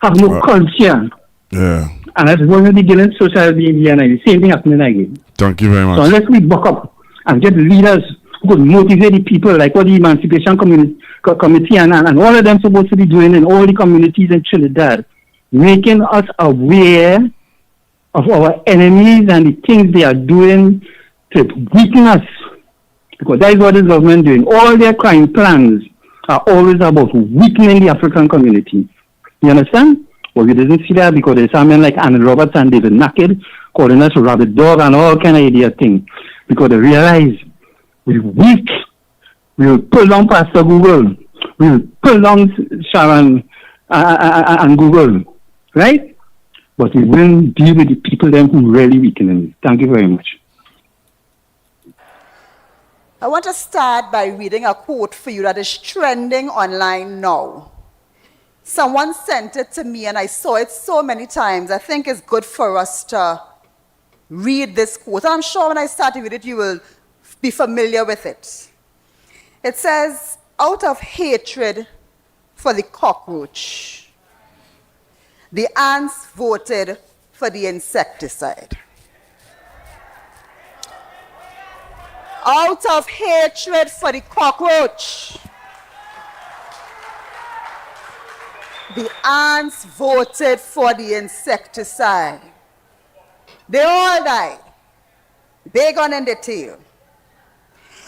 [SPEAKER 17] have no culture.
[SPEAKER 7] Yeah.
[SPEAKER 17] And that's one of the beginning social media, and the same thing happening again.
[SPEAKER 7] Thank you very much.
[SPEAKER 17] So unless we buck up and get leaders who could motivate the people, like what the Emancipation Committee and all of them supposed to be doing in all the communities in Trinidad, making us aware of our enemies and the things they are doing to weaken us. Because that is what this government doing. All their crime plans are always about weakening the African community. You understand? Well, we didn't see that because there's some men like Anna Roberts and David Naked calling us rabbit dog and all kind of idiot thing. Because they realize we're weak. We'll pull down Pastor Google. We'll pull down Sharon and Google. Right? But we will deal with the people them who really weaken them. Thank you very much.
[SPEAKER 18] I want to start by reading a quote for you that is trending online now. Someone sent it to me and I saw it so many times. I think it's good for us to read this quote. I'm sure when I start to read it, you will be familiar with it. It says, out of hatred for the cockroach, the ants voted for the insecticide. Out of hatred for the cockroach, the ants voted for the insecticide. They all died, big on in the tail,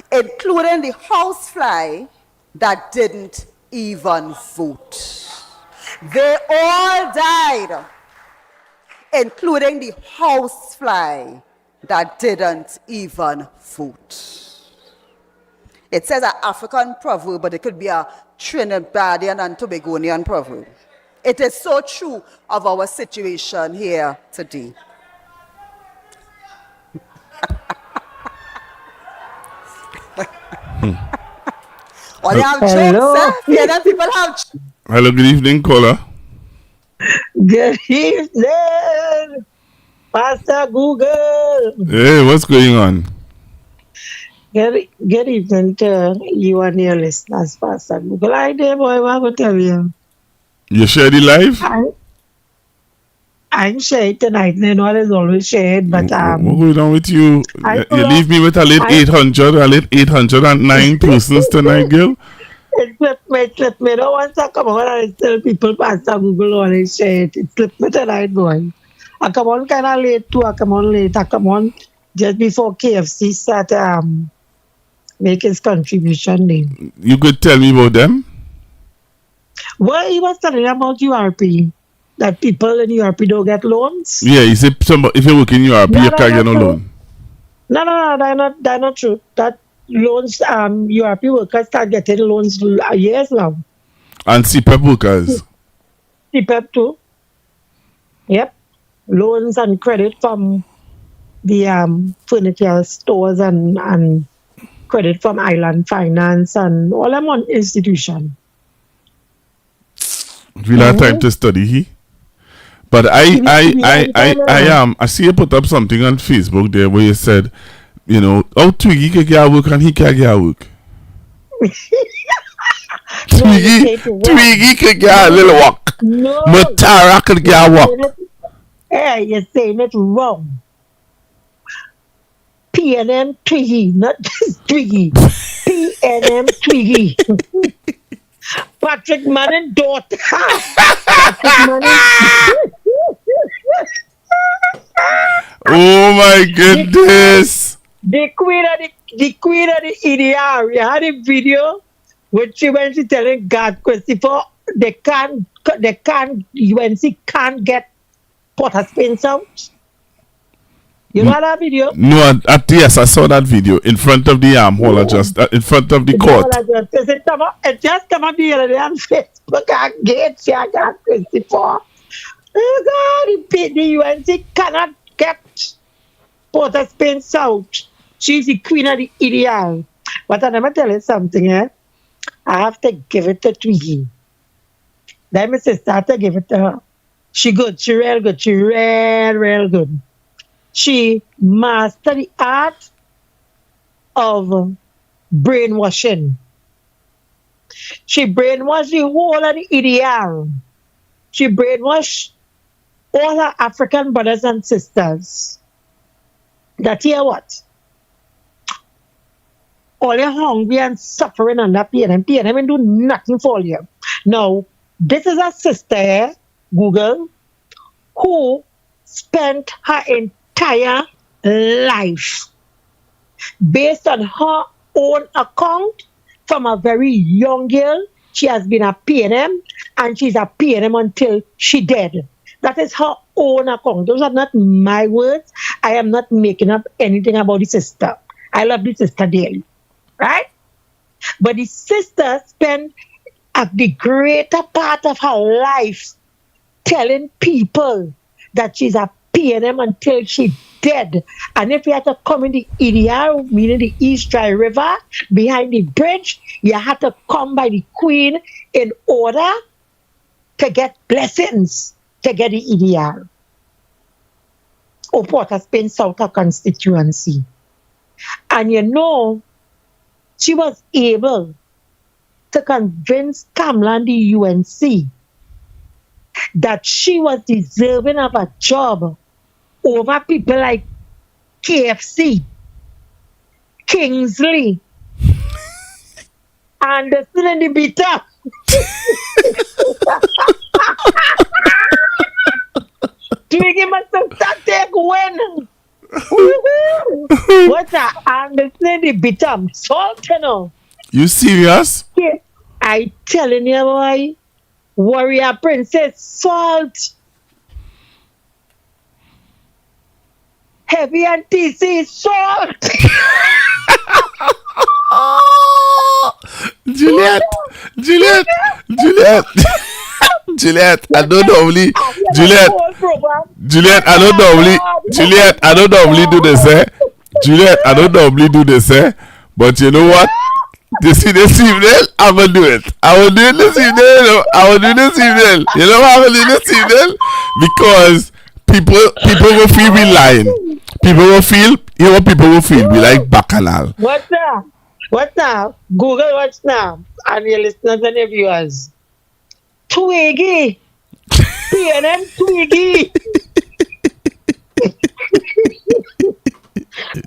[SPEAKER 18] including the housefly that didn't even vote. They all died, including the housefly that didn't even vote. It says an African proverb, but it could be a Trinidadian and Tobagonian proverb. It is so true of our situation here today. Or they have jokes, eh? Yeah, people have.
[SPEAKER 7] Hello, good evening, caller.
[SPEAKER 4] Good evening, Pastor Google.
[SPEAKER 7] Hey, what's going on?
[SPEAKER 4] Good evening to you and your listeners, Pastor Google. I did, boy, what I will tell you.
[SPEAKER 7] You share the live?
[SPEAKER 4] I'm shared tonight. You know, there's always shared, but
[SPEAKER 7] What's going on with you? You leave me with a late 809 persons tonight, girl.
[SPEAKER 4] It slipped me. Don't want to come on and tell people Pastor Google on his shade. It slipped me tonight, boy. I come on kind of late too. I come on late. I come on just before KFC start make his contribution name.
[SPEAKER 7] You could tell me about them?
[SPEAKER 4] Well, he was telling about URP. That people in URP don't get loans.
[SPEAKER 7] Yeah, he said if you work in URP, you can't get no loan.
[SPEAKER 4] No, they're not true. That loans, URP workers start getting loans years now.
[SPEAKER 7] And CPEP workers?
[SPEAKER 4] CPEP too. Yep. Loans and credit from the furniture stores and credit from Island Finance and all them on institution.
[SPEAKER 7] We'll have time to study here. But I see you put up something on Facebook there where you said, you know, oh, Twiggy can get work and he can't get work. Twiggy can get a little work.
[SPEAKER 4] No.
[SPEAKER 7] Matara can get work.
[SPEAKER 4] Hey, you're saying it wrong. PNM Twiggy, not Twiggy. PNM Twiggy. Patrick Manning daughter. Patrick Manning.
[SPEAKER 7] Oh my goodness.
[SPEAKER 4] The queen of the EDR. You had a video when she telling God Christopher they can't UNC can't get Port of Spain out. You know that video?
[SPEAKER 7] No, yes, I saw that video in front of the hall, just in front of the court.
[SPEAKER 4] It just come up the other day on Facebook. I get you, I got Christopher. Oh God, the UNC cannot get Port of Spain South. She's the queen of the EDR. But I'm going to tell you something, eh? I have to give it to Twiggy. Then my sister have to give it to her. She good. She real good. She real good. She mastered the art of brainwashing. She brainwashed the whole of the EDR. She brainwashed all her African brothers and sisters. That hear what? All you're hungry and suffering under PNM. PNM ain't do nothing for you. Now, this is a sister, Google, who spent her entire life based on her own account from a very young girl. She has been a PNM and she's a PNM until she dead. That is her own account. Those are not my words. I am not making up anything about the sister. I love the sister dearly. Right? But the sister spent the greater part of her life telling people that she's a PNM until she dead. And if you had to come in the EDR, meaning the East Dry River, behind the bridge, you had to come by the Queen in order to get blessings to get the EDR. Or Port of Spain South constituency. And you know, she was able to convince Kamala and the UNC that she was deserving of a job over people like KFC, Kingsley, Anderson and the Beta. Twiggy must have take win. What's that? Anderson the Beta? Salt, you know.
[SPEAKER 7] You serious?
[SPEAKER 4] Yeah. I telling you, boy. Warrior Princess Salt. Heavy and TC Salt.
[SPEAKER 7] Juliet. Juliet, I don't normally, Juliet, I don't normally, Juliet, I don't normally do this, Juliet, I don't normally do this, but you know what? This evening, I'm gonna do it. I will do it this evening. I will do this evening. You know why I will do this evening? Because people will feel we lying. People will feel, you know what people will feel? We like bacchanal.
[SPEAKER 4] What's now? What's now? Google what's now? And your listeners and your viewers. Twiggy. PNM Twiggy.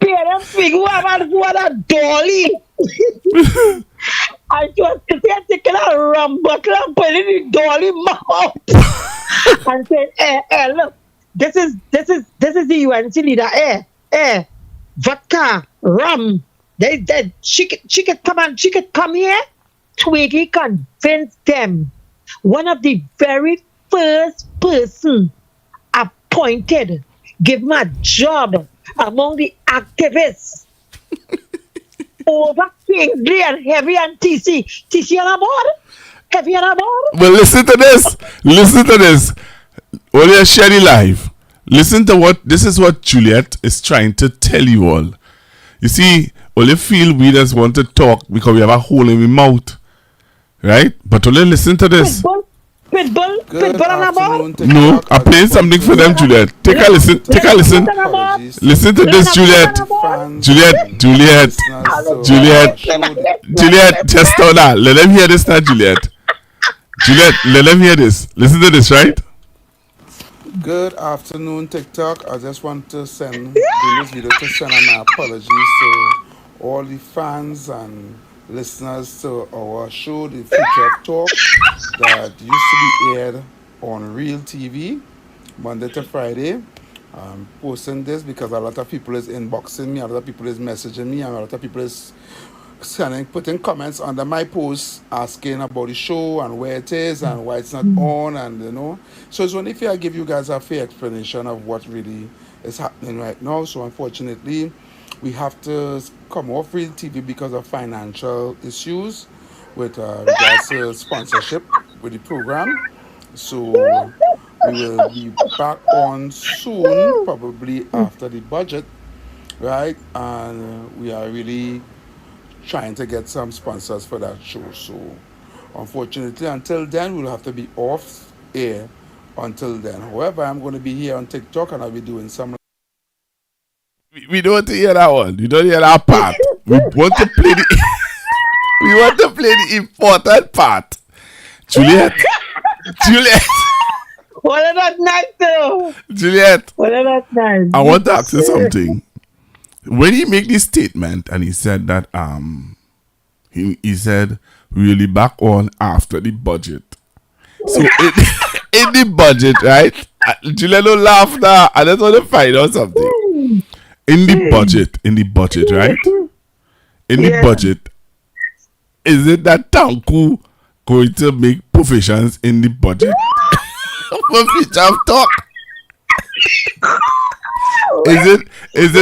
[SPEAKER 4] PNM Twiggy. What a dolly. I just taking a rum bottle and put it in the dolly mouth. And said, look, this is the UNC leader. Vodka, rum. She could come here. Twiggy convinced them. One of the very first person appointed, give him a job among the activists over Kingsley and Heavy and TC. TC on board? Heavy on board?
[SPEAKER 7] Well, listen to this. Only Sherry live. Listen to this is what Juliet is trying to tell you all. You see, only feel we just want to talk because we have a hole in the mouth. Right? But only listen to this.
[SPEAKER 4] Pitbull on board?
[SPEAKER 7] No, I'm playing something for them, Juliet. Take a listen. Listen to this, Juliet. Juliet, just hold on. Let them hear this now, Juliet. Let them hear this. Listen to this, right?
[SPEAKER 19] Good afternoon, TikTok. I just want to do this video to send my apologies to all the fans and listeners to our show, The Future of Talk, that used to be aired on Real TV Monday to Friday. I'm posting this because a lot of people is inboxing me, a lot of people is messaging me, and a lot of people is putting comments under my posts asking about the show and where it is and why it's not on, and so it's only if I give you guys a fair explanation of what really is happening right now. So unfortunately, we have to come off Real TV because of financial issues with regards to sponsorship with the program. So we will be back on soon, probably after the budget, right? And we are really trying to get some sponsors for that show. So unfortunately, until then, we'll have to be off air until then. However, I'm going to be here on TikTok and I'll be doing some.
[SPEAKER 7] We don't want to hear that one. We don't hear that part. We want to play the important part. Juliet.
[SPEAKER 4] What is that nice though?
[SPEAKER 7] Juliet.
[SPEAKER 4] What is that nice?
[SPEAKER 7] I want to ask you something. When he made this statement and he said that he said really back on after the budget. So in the budget, right? Juliet don't laugh now. I just want to find out something. In the budget, right? In the budget, is it that Tanku going to make provisions in the budget for Future of Talk? Is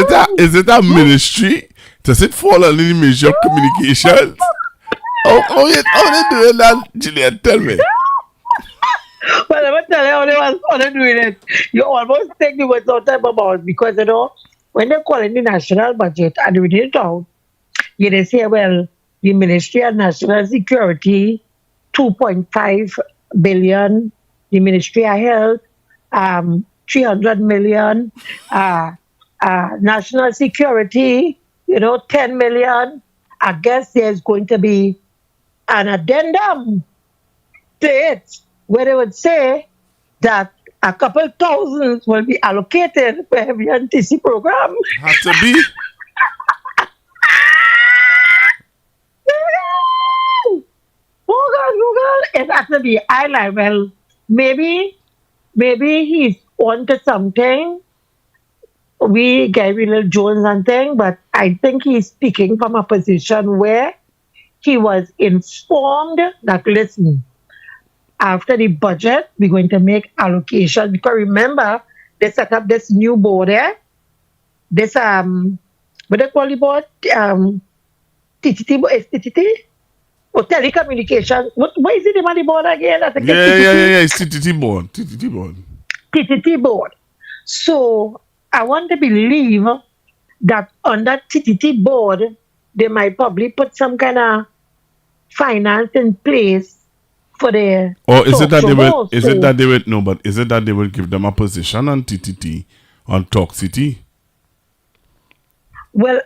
[SPEAKER 7] it a ministry? Does it fall under the Ministry of Communications? How they doing that, Juliet? Tell me.
[SPEAKER 4] Well, let me tell you how they doing it. You almost take the words out of my mouth because when they call in the national budget and read it out, they say, well, the Ministry of National Security, 2.5 billion, the Ministry of Health, 300 million, national security, 10 million. I guess there's going to be an addendum to it where they would say that a couple thousands will be allocated for every NTC program.
[SPEAKER 7] Has to be.
[SPEAKER 4] Google, it has to be high level. Maybe he's on to something. We Gabriel Jones and thing, but I think he's speaking from a position where he was informed that, listen, after the budget, we're going to make allocation. Because remember, they set up this new board there. This, what they call the board? TTT? or telecommunication. What is it the money board again? I think
[SPEAKER 7] It's TTT board. TTT board.
[SPEAKER 4] TTT board. So I want to believe that on that TTT board, they might probably put some kind of finance in place for the
[SPEAKER 7] Or is it that they will?
[SPEAKER 4] talk
[SPEAKER 7] Is
[SPEAKER 4] show.
[SPEAKER 7] it that they will? No, but is it that they will give them a position on TTT on Talk City?
[SPEAKER 4] Well,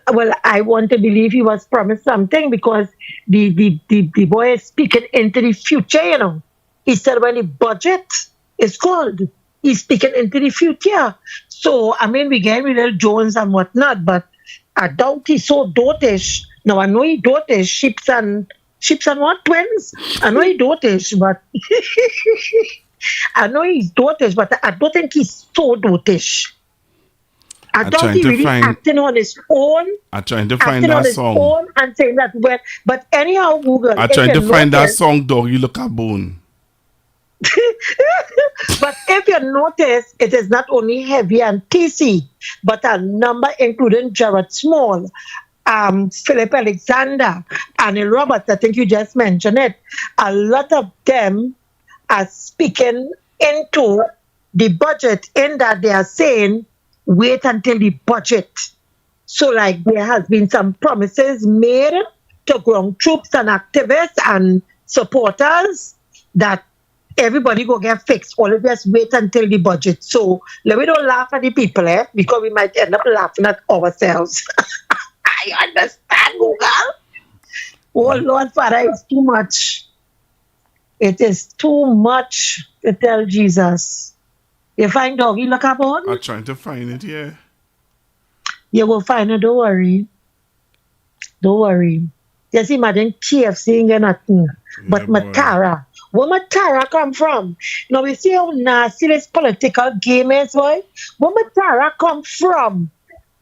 [SPEAKER 4] I want to believe he was promised something because the boy is speaking into the future, you know. He said when the budget is called, he's speaking into the future. So, I mean, we get Little Jones and whatnot, but I doubt he's so dotish. Now, I know he dotish, ships and what? Twins? I know he dotish, but I know he's dotish, but I don't think he's so dotish. I thought he really acting on his own.
[SPEAKER 7] I'm trying to find
[SPEAKER 4] acting on
[SPEAKER 7] that
[SPEAKER 4] his
[SPEAKER 7] song.
[SPEAKER 4] own and saying that well. But anyhow, Google.
[SPEAKER 7] I'm trying to find that song, Doggy Look a Bone.
[SPEAKER 4] But if you notice, it is not only Heavy and TC, but a number including Jared Small, Philip Alexander, Annie Roberts. I think you just mentioned it. A lot of them are speaking into the budget in that they are saying, wait until the budget. So like there has been some promises made to ground troops and activists and supporters that everybody go get fixed. All of us wait until the budget. So let me don't laugh at the people, because we might end up laughing at ourselves. I understand, Google. Oh Lord, Father, it's too much. It is too much to tell Jesus. You find Doggy Look up on?
[SPEAKER 7] I'm trying to find it, yeah.
[SPEAKER 4] You will find it, don't worry. Don't worry. Just imagine KFC ain't nothing. But Matara. Where Matara come from? Now we see how nasty this political game is, boy. Where Matara come from?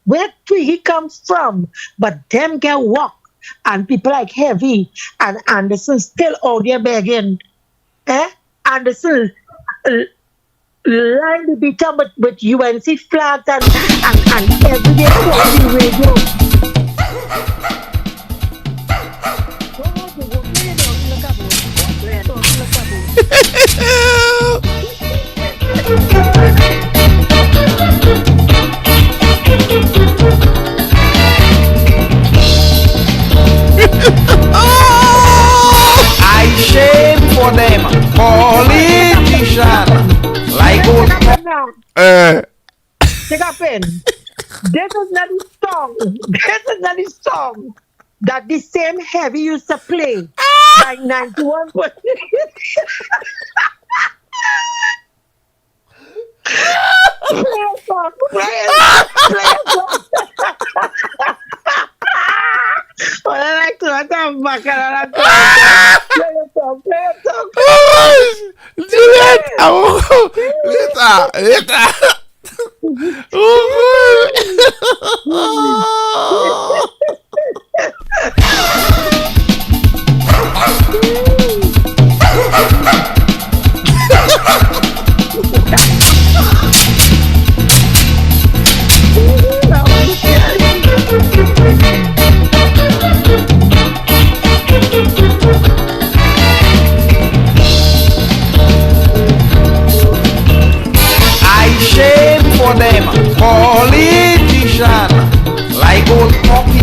[SPEAKER 4] Where he comes from? But them get walk. And people like Heavy and Anderson still out there begging. Anderson line the beat up with UNC flags and everyday quality radio.
[SPEAKER 15] I shame for them, politicians. Like
[SPEAKER 4] Take a pen. This is not the song. This is not the song that the same Heavy used to play by 91.
[SPEAKER 7] Juliet, later.
[SPEAKER 15] shame for them, politicians, like old Poppy,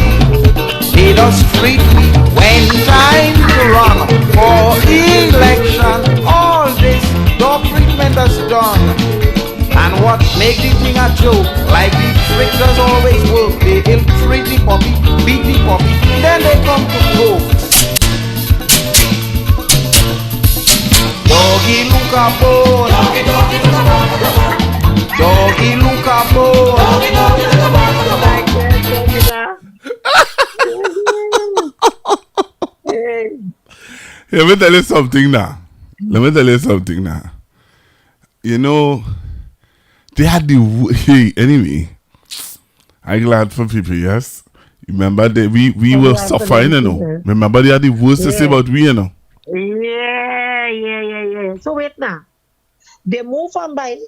[SPEAKER 15] they just treat me when time to run for election. All this treatment is done, and what make the thing a joke, like the tricksters always work. They ill treat the puppy, beat the puppy, then they come to coke. Doggy look a bone. Doggy, doggy look a bone. Doggy look a bone. Doggy, doggy look a bone.
[SPEAKER 7] Let me tell you something now. You know, they had the anyway. I'm glad for people, yes. Remember that we were suffering, you know. Remember they had the worst to say about we, you know.
[SPEAKER 4] Yeah. So wait now. They move on by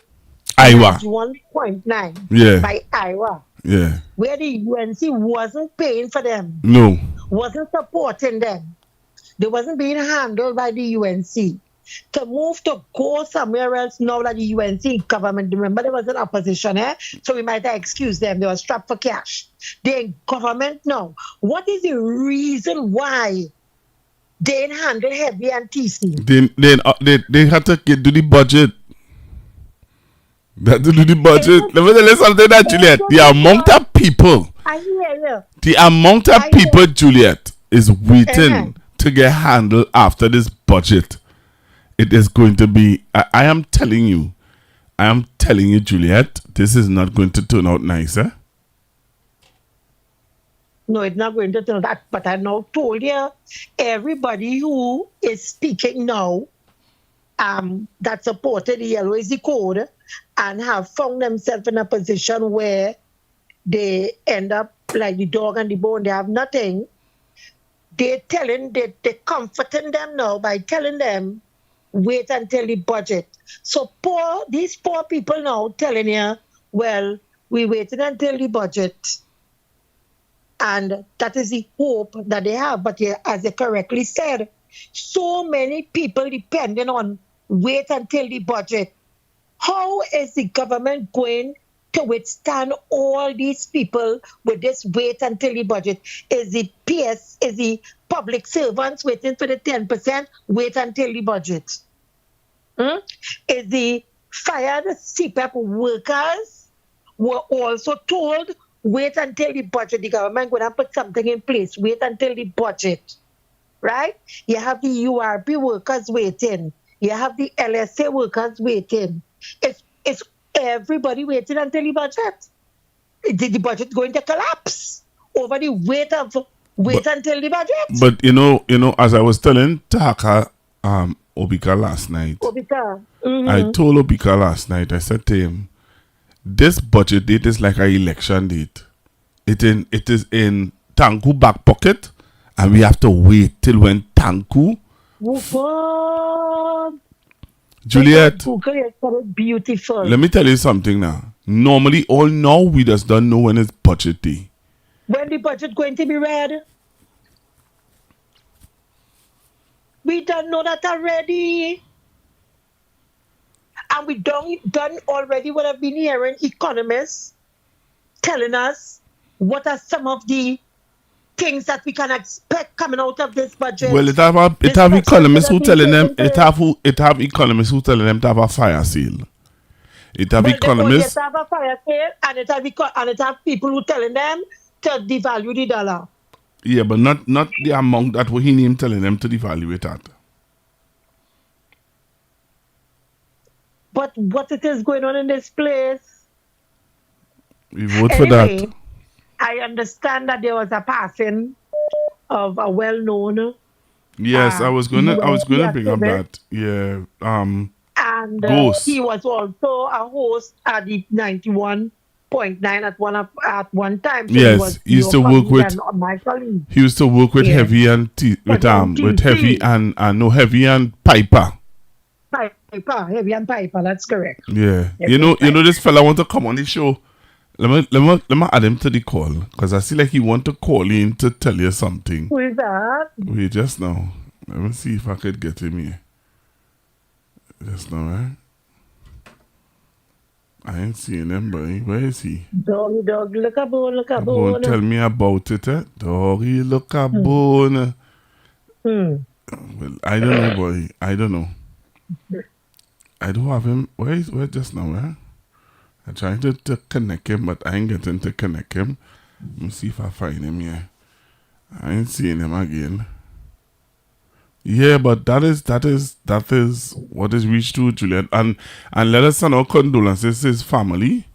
[SPEAKER 7] Iowa
[SPEAKER 4] 1.9 by Iowa.
[SPEAKER 7] Yeah.
[SPEAKER 4] Where the UNC wasn't paying for them.
[SPEAKER 7] No.
[SPEAKER 4] Wasn't supporting them. They wasn't being handled by the UNC. To move to go somewhere else now that the UNC government, remember there was an opposition, so we might excuse them. They were strapped for cash. They're in government now. What is the reason why they didn't handle heavy and TC?
[SPEAKER 7] They had to do the budget. They had to do the budget. Let me tell you something that, Juliet. The amount of people, the amount of people, Juliet, is waiting to get handled after this budget. It is going to be, I am telling you, Juliet, this is not going to turn out nicer.
[SPEAKER 4] No, it's not going to turn out. But I now told you, everybody who is speaking now, that supported the LOAC code and have found themselves in a position where they end up like the dog and the bone, they have nothing. They're comforting them now by telling them, wait until the budget. So these poor people now telling you, well, we're waiting until the budget. And that is the hope that they have. But as you correctly said, so many people depending on wait until the budget. How is the government going to withstand all these people with this wait until the budget? Is the public servants waiting for the 10%? Wait until the budget. Is the fired CPAP workers were also told, wait until the budget. The government going to put something in place. Wait until the budget. Right? You have the URP workers waiting. You have the LSA workers waiting. It's everybody waiting until the budget. The budget going to collapse over the wait until the budget.
[SPEAKER 7] But you know, as I was telling Taka Obika last night, I told Obika last night, I said to him, this budget date is like an election date. It is in Tanku back pocket, and we have to wait till when Tanku. Juliet,
[SPEAKER 4] beautiful.
[SPEAKER 7] Let me tell you something now. Normally, all now we just don't know when it's budget day.
[SPEAKER 4] When the budget going to be read? We don't know that already. And we done already what I've been hearing economists telling us what are some of the things that we can expect coming out of this budget.
[SPEAKER 7] Well, it have economists who telling them it have economists who telling them to have a fire sale. It have economists.
[SPEAKER 4] It have a fire sale, and it have people who telling them to devalue the dollar.
[SPEAKER 7] Yeah, but not the amount that he named telling them to devalue it at.
[SPEAKER 4] But what it is going on in this place?
[SPEAKER 7] We vote for that.
[SPEAKER 4] I understand that there was a passing of a well-known.
[SPEAKER 7] Yes, I was gonna bring up that. Yeah.
[SPEAKER 4] And
[SPEAKER 7] Ghost.
[SPEAKER 4] He was also a host at the 91.9 at one time. So
[SPEAKER 7] yes, he used to work with
[SPEAKER 4] my colleague.
[SPEAKER 7] He used to work with Heavy and with Heavy and Heavy and Piper.
[SPEAKER 4] Heavy and Piper, that's correct.
[SPEAKER 7] Yeah. You know this fella want to come on the show. Let me add him to the call, because I see like he want to call in to tell you something.
[SPEAKER 4] Who is that?
[SPEAKER 7] Wait, just now. Let me see if I could get him here. Just now, right? I ain't seeing him, boy. Where is he?
[SPEAKER 4] Doggy, look a bone.
[SPEAKER 7] Tell me about it, eh? Doggy, look a bone. Well, I don't know, boy. I don't know. I don't have him. Where just now, eh? I'm trying to connect him, but I ain't getting to connect him. Let me see if I find him here. I ain't seeing him again. Yeah, but that is what is reached to Juliet. And let us send our condolences to his family.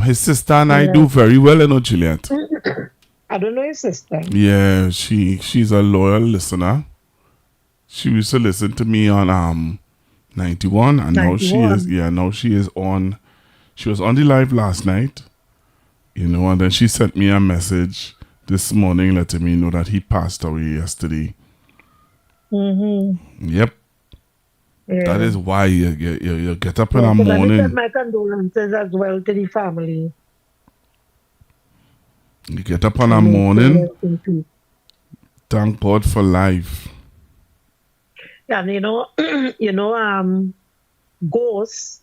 [SPEAKER 7] His sister and I do very well, you know, Juliet.
[SPEAKER 4] I don't know his sister.
[SPEAKER 7] Yeah, she's a loyal listener. She used to listen to me on 91, and 91. Now she is on. She was on the live last night, and then she sent me a message this morning letting me know that he passed away yesterday. Yep. Yeah. That is why you get up in the morning.
[SPEAKER 4] I my condolences as well to the family.
[SPEAKER 7] You get up in the morning Thank God for life.
[SPEAKER 4] And Ghost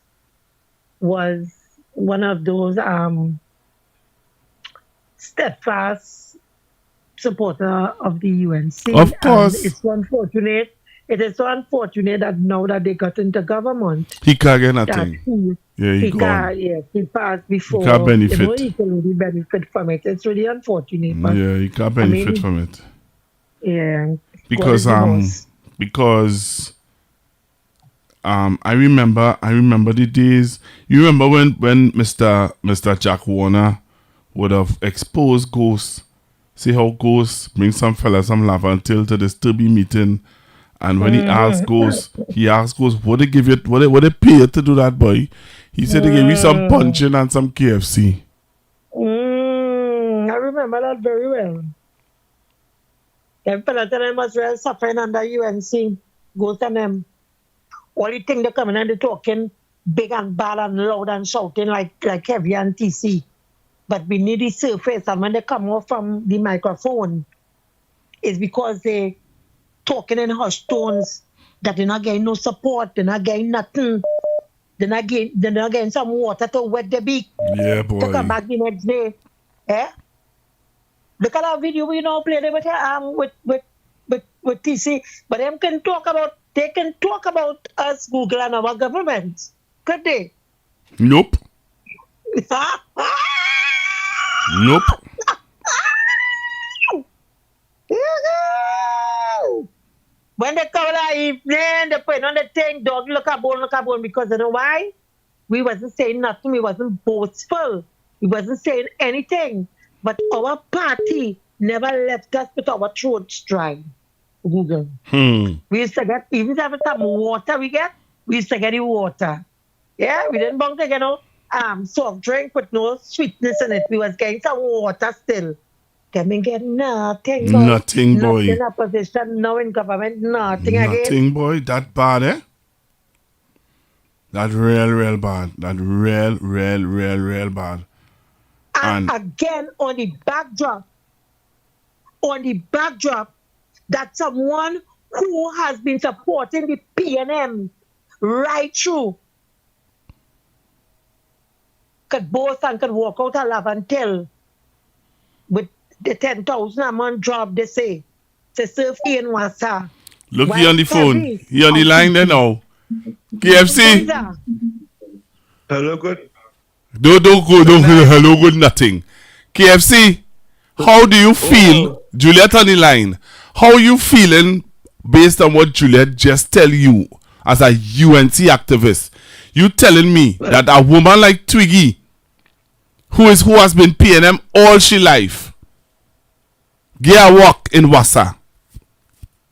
[SPEAKER 4] was one of those steadfast supporter of the UNC.
[SPEAKER 7] Of course.
[SPEAKER 4] And it's so unfortunate. It is so unfortunate that now that they got into government,
[SPEAKER 7] He can't get nothing. He gone.
[SPEAKER 4] He passed before.
[SPEAKER 7] He can't benefit.
[SPEAKER 4] He can really benefit from it. It's really unfortunate. But,
[SPEAKER 7] He can't benefit from it.
[SPEAKER 4] Yeah.
[SPEAKER 7] Because I remember the days. You remember when Mr. Jack Warner would have exposed Ghost. See how Ghost bring some fella some lava until to this Turby meeting, and when he asked Ghost, what they give you, what they pay you to do that, boy? He said they gave you some punching and some KFC.
[SPEAKER 4] I remember that very well. Them fellas that was real suffering under UNC, Ghost and them. All the thing they coming and they talking big and bad and loud and shouting like heavy and TC. But beneath the surface, and when they come off from the microphone, it's because they talking in hushed tones that they're not getting no support, they're not getting nothing. They're not getting some water to wet the beak.
[SPEAKER 7] Yeah, boy.
[SPEAKER 4] To come back the next day. Look at that video we now play with TC. But they can talk about us, Google, and our government. Could they?
[SPEAKER 7] Nope. Nope.
[SPEAKER 4] When they come that evening, they put on the thing, dog, look at bone, because you know why? We wasn't saying nothing, we wasn't boastful, we wasn't saying anything. But our party never left us with our throats dry. Google. We used to get, even if it's some water we used to get the water. Yeah, we didn't bunk to get no soft drink with no sweetness in it. We was getting some water still. Can get nothing, boy.
[SPEAKER 7] Nothing, boy.
[SPEAKER 4] Not in opposition, no in government, nothing again.
[SPEAKER 7] Nothing, boy. That bad, eh? That real bad. That real bad.
[SPEAKER 4] And again, on the backdrop, that someone who has been supporting the PNM right through could boast and could walk out of love and tell with the 10,000 a month job they say to serve in Wasa.
[SPEAKER 7] Look, he on the phone. He on the line there now. KFC.
[SPEAKER 14] Hello, good.
[SPEAKER 7] Don't go. Hello, good, nothing. KFC, how do you feel? Juliet on the line. How are you feeling based on what Juliet just tell you as a UNC activist? You telling me that a woman like Twiggy, who has been PNM all she life, get a walk in Wassa?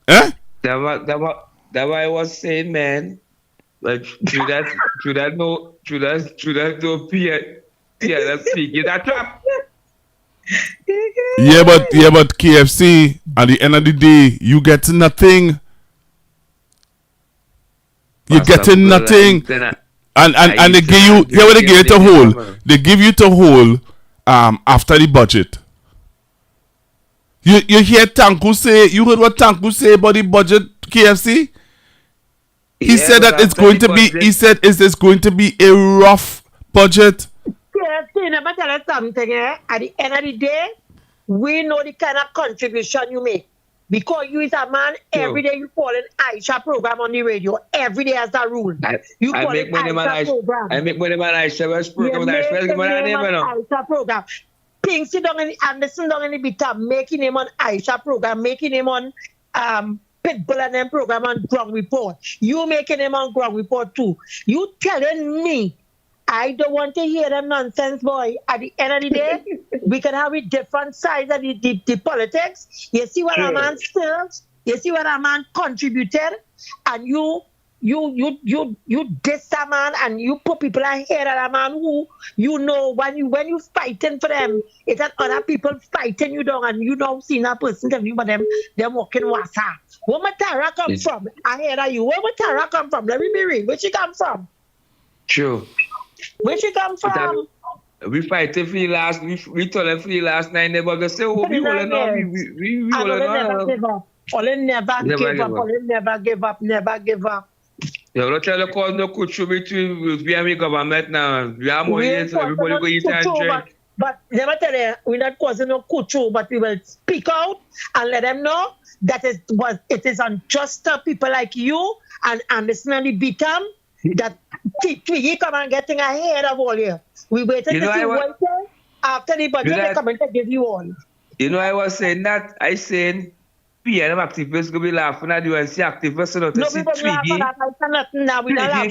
[SPEAKER 7] Eh?
[SPEAKER 14] That what I was saying, man. Like Juliet no PNM speaking that trap.
[SPEAKER 7] Yeah, but KFC, at the end of the day, you get nothing. You're getting nothing. And they give you, here they give you to hold. They give you to hold after the budget. You hear Tanku say, you heard what Tanku say about the budget, KFC? He said that it's going to be, it's going to be a rough budget.
[SPEAKER 4] KFC, never tell us something, At the end of the day, we know the kind of contribution you make. Because you is a man, every day you call an Aisha program on the radio. Every day as a rule. You call it Aisha program.
[SPEAKER 14] I make money man Aisha program.
[SPEAKER 4] Aisha program. Ping sit down and listen down in the bit of making him on Aisha program, making him on Pitbull and them program on Ground Report. You making him on Ground Report too. You telling me I don't want to hear them nonsense, boy. At the end of the day, we can have a different sides of the politics. You see what a man serves, you see what a man contributed, and you diss a man and you put people ahead of a man who you know when you fighting for them, it's that other people fighting you down and you don't see that person telling you about them walking wasa. Where Matara come from? Ahead of you. Where Matara come from? Let me be real. Where she come from?
[SPEAKER 14] True.
[SPEAKER 4] Where she come from?
[SPEAKER 14] We fighting for the last. We told them for the last 9 days, but they say, "Oh, we holding on. We
[SPEAKER 4] And
[SPEAKER 14] holding
[SPEAKER 4] Ole never
[SPEAKER 14] on."
[SPEAKER 4] give up. Ole never give up. Ole never give up. Never give up.
[SPEAKER 14] You don't tell the cause no kuchu between we and the government now. We are money there, so everybody go eat and drink.
[SPEAKER 4] But never tell you, we're not causing no kuchu, but we will speak out and let them know that it is unjust to people like you and Anderson the Beatam that Twiggy come and getting ahead of all you. We waited to see what after the budget they come and give you all.
[SPEAKER 14] You know, I was saying that. I saying PNM activists going to be laughing at you and see activists so to see Twiggy. Twiggy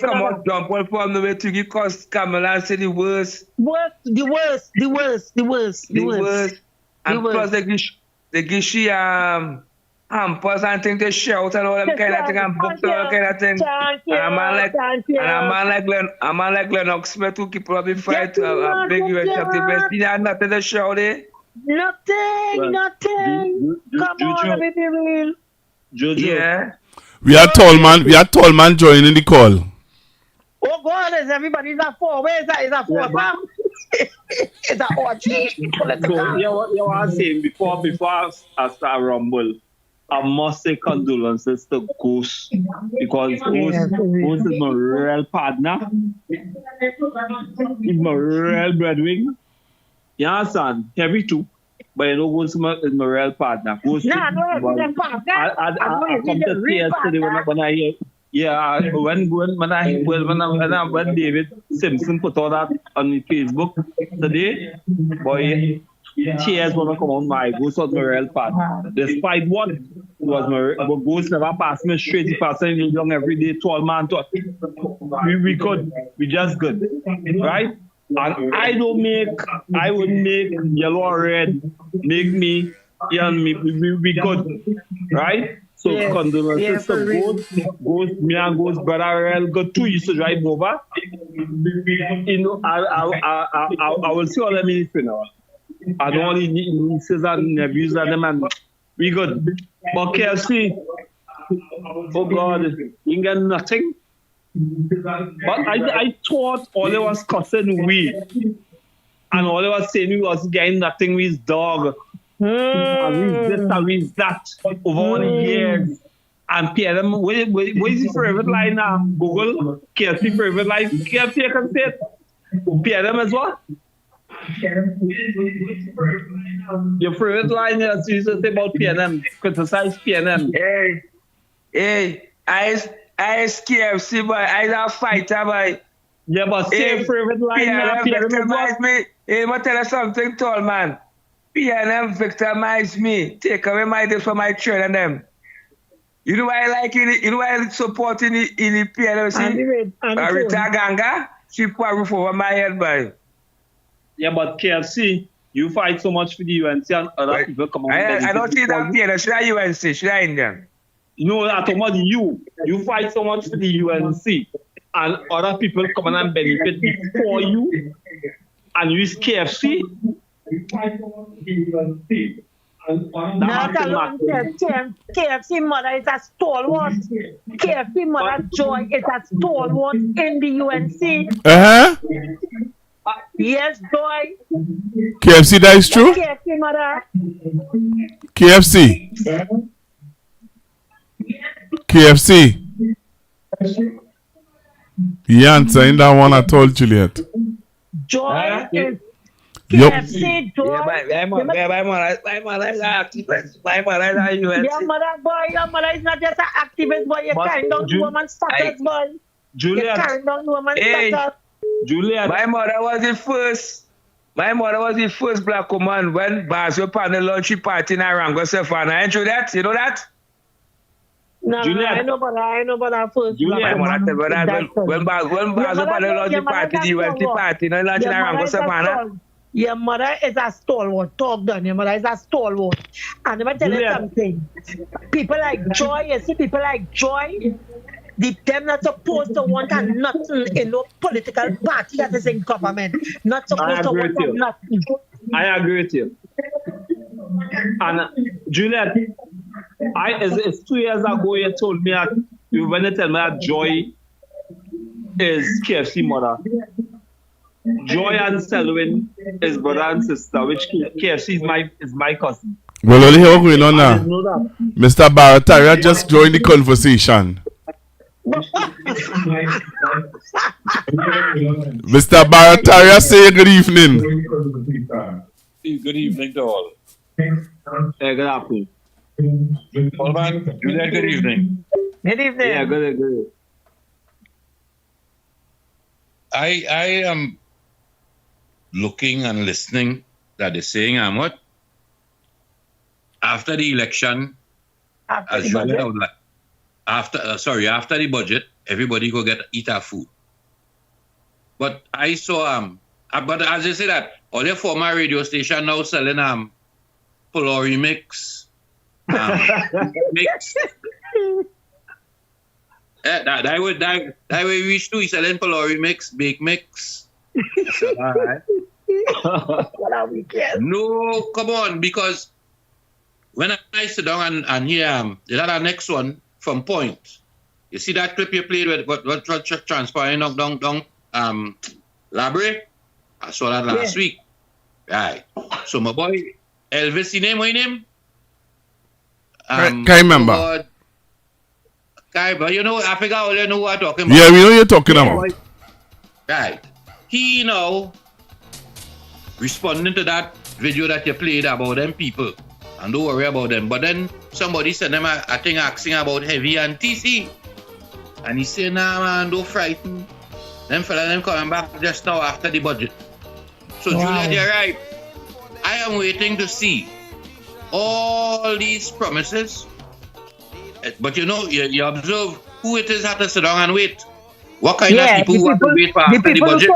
[SPEAKER 14] come out, jump on from the way Twiggy cause Kamala and say the worst.
[SPEAKER 4] The worst.
[SPEAKER 14] And plus they give she hampers and things to shout and all them kind of thing and books and all kind of thing. And a man like Lennox Smith who keep probably fight a big US activist. He had nothing to shout it.
[SPEAKER 4] Nothing. Come on, let me be real.
[SPEAKER 13] Jojo.
[SPEAKER 14] Yeah.
[SPEAKER 7] We are tall man joining the call.
[SPEAKER 4] Oh God, is everybody is a four? Where is that? Is that four? Is that orgy?
[SPEAKER 21] So you were saying before I start rumble, I must say condolences to Ghost because Ghost is my real partner. He's my real breadwinner. You understand? Heavy too. But you know, Ghost is my real partner. Ghost I come to tears today when I hear. Yeah, when David Simpson put all that on Facebook today, boy, tears wanna come on my Ghost was my real partner. Despite what was my Ghost never passed me straight, he passed me young every day, 12 man talk. We good, we just good, right? And I wouldn't make yellow or red, make me, yeah, we good, right? So condolences to Ghost, me and Ghost brother real good too. Used to drive over. You know, I will see all them in now. I don't want nieces and nephews and them and we good. But KFC, oh God, you get nothing. But I thought all they was cussing we, and all they was saying we was getting nothing with his dog. And we this and we that over all the years. And PNM, what is his favorite line now? Google, KFC favorite line. KFC, I can say it. PNM as well. Your favorite line is you used to say about PNM, criticize PNM.
[SPEAKER 14] Hey, I KFC, boy. I a fighter, boy.
[SPEAKER 21] Yeah, but say favorite line now.
[SPEAKER 14] PNM victimize me. Hey, I'm tell you something, tall man. PNM victimize me. Take away my days for my children and them. You know why I like it? You know why I support in the PNM? Rita Ganga, she put a roof over my head, boy.
[SPEAKER 21] Yeah, but KFC, you fight so much for the UNC and other people come on.
[SPEAKER 14] I don't see that PNM. Should I UNC? Should I Indian?
[SPEAKER 21] No, I'm talking about you. You fight so much for the UNC and other people come on and benefit before you and use KFC.
[SPEAKER 4] Not alone KFC mother is a stalwart. KFC mother Joy is a stalwart in the UNC. Yes, Joy.
[SPEAKER 7] KFC, that is true?
[SPEAKER 4] KFC mother.
[SPEAKER 7] KFC. The answer in that one I told Juliet.
[SPEAKER 4] Joy is KFC, Joy.
[SPEAKER 14] My mother is
[SPEAKER 4] Your mother is not just an activist, boy. You're carrying down woman status, boy.
[SPEAKER 21] Juliet.
[SPEAKER 4] You're carrying down woman status.
[SPEAKER 21] Juliet.
[SPEAKER 14] My mother was the first black woman when Baz were on the lunch party in Arango Savannah. Ain't you that? You know that?
[SPEAKER 4] No, I know about that first.
[SPEAKER 14] My mother said when Baz were on the lunch party, the UNC party, no lunch in Arango Savannah.
[SPEAKER 4] Your mother is a stalwart. Talk done. Your mother is a stalwart. And let me tell you something. People like Joy, you see people like Joy, them not supposed to want nothing in no political party that is in government. Not supposed to want nothing.
[SPEAKER 21] I agree with you. And Juliet, it's 2 years ago you told me that when you tell me that Joy is KFC mother. Joy and Selwyn is brother and sister, which KFC is my cousin.
[SPEAKER 7] Well, only hear what's going on
[SPEAKER 21] I
[SPEAKER 7] now.
[SPEAKER 21] didn't know that.
[SPEAKER 7] Mr. Barataria just joined the conversation. Mr. Barataria, say good evening.
[SPEAKER 2] Good evening to all.
[SPEAKER 21] Good afternoon.
[SPEAKER 2] All man, Juliet, good evening.
[SPEAKER 4] Good evening.
[SPEAKER 21] Yeah, good.
[SPEAKER 2] I am looking and listening that they're saying, what? After the election, after the budget, everybody go eat our food. But I saw but as I say that, all your former radio station now selling Polori mix, mix. That way reach to selling Polori mix, bake mix. So, all right.
[SPEAKER 4] What are we getting?
[SPEAKER 2] No, come on, because when I sit down and hear the next one from Point, you see that clip you played with what transpiring down Brea? I saw that last week. Right. So my boy Elvis, what his name?
[SPEAKER 7] Can't remember.
[SPEAKER 2] But you know, I figure all you know what I'm talking about.
[SPEAKER 7] Yeah, we know you're talking about.
[SPEAKER 2] Right. He responding to that video that you played about them people. And don't worry about them. But then somebody sent them a thing asking about Heavy and TC. And he said, nah man, don't frighten. Them them coming back just now after the budget. So Juliet, you're right. I am waiting to see all these promises. But you know, you observe who it is had to sit down and wait. What kind of people want to wait for after the budget?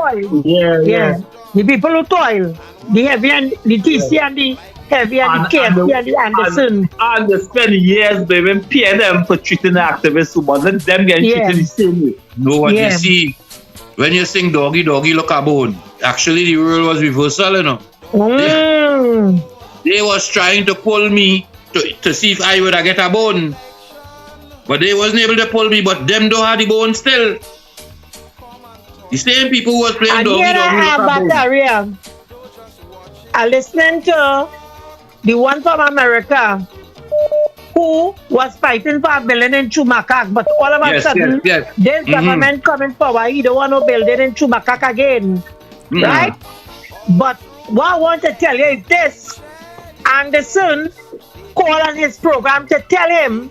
[SPEAKER 4] Yeah. The people who toil. The Heavy and the TC and the Heavy and the KFC and the Anderson.
[SPEAKER 21] And they spend years blaming PNM for treating the activists who wasn't them getting treated the same way.
[SPEAKER 2] No, what you see, when you sing doggy, doggy look a bone. Actually, the rule was reversal, you know. They was trying to pull me to see if I would get a bone. But they wasn't able to pull me, but them don't have the bone still. The same people who was playing doggy, doggy look a bone.
[SPEAKER 4] I'm listening to the one from America who was fighting for a building in Chumakak, but all of a sudden, this government coming forward, he don't want no building in Chumakak again. Right? But what I want to tell you is this. Anderson called on his program to tell him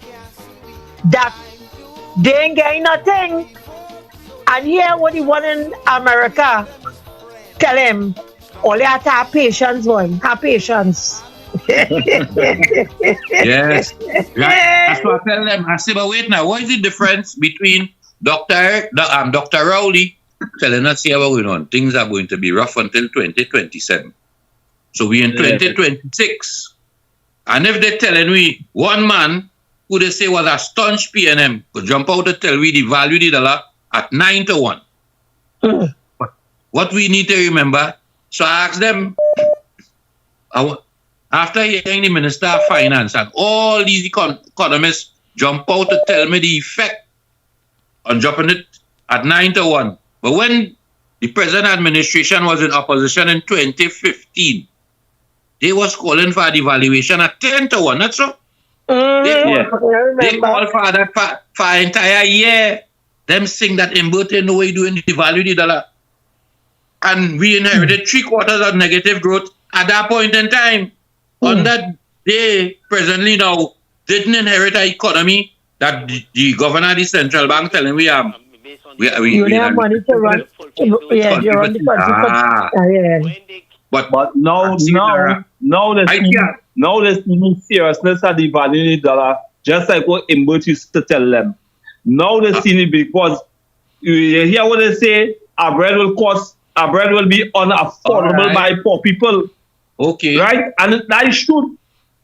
[SPEAKER 4] that they ain't getting nothing. And here what he want in America, tell him, all you have to have patience, boy. Have patience.
[SPEAKER 2] Yes. That's what I tell them. I say, but wait now, what is the difference between Dr. Rowley telling us here what's going on? Things are going to be rough until 2027. So we're in 2026. And if they're telling me one man who they say was a staunch PNM could jump out to tell we the value of the dollar at 9 to 1. What we need to remember, so I asked them, after hearing the Minister of Finance and all these economists jump out to tell me the effect on dropping it at 9 to 1. But when the present administration was in opposition in 2015, they was calling for a devaluation at 10 to 1, that's so? They called for that for an entire year. Them saying that Mbute no way doing devalue the dollar. And we inherited 3/4 of negative growth at that point in time. On that day, presently now, didn't inherit an economy that the governor of the central bank telling we have
[SPEAKER 4] money to run. You run the country.
[SPEAKER 21] But now there's no seriousness at the value of the dollar, just like what Mbute used to tell them. Now they see it because you hear what they say, our bread will be unaffordable by poor people.
[SPEAKER 2] Okay.
[SPEAKER 21] Right? And that is true.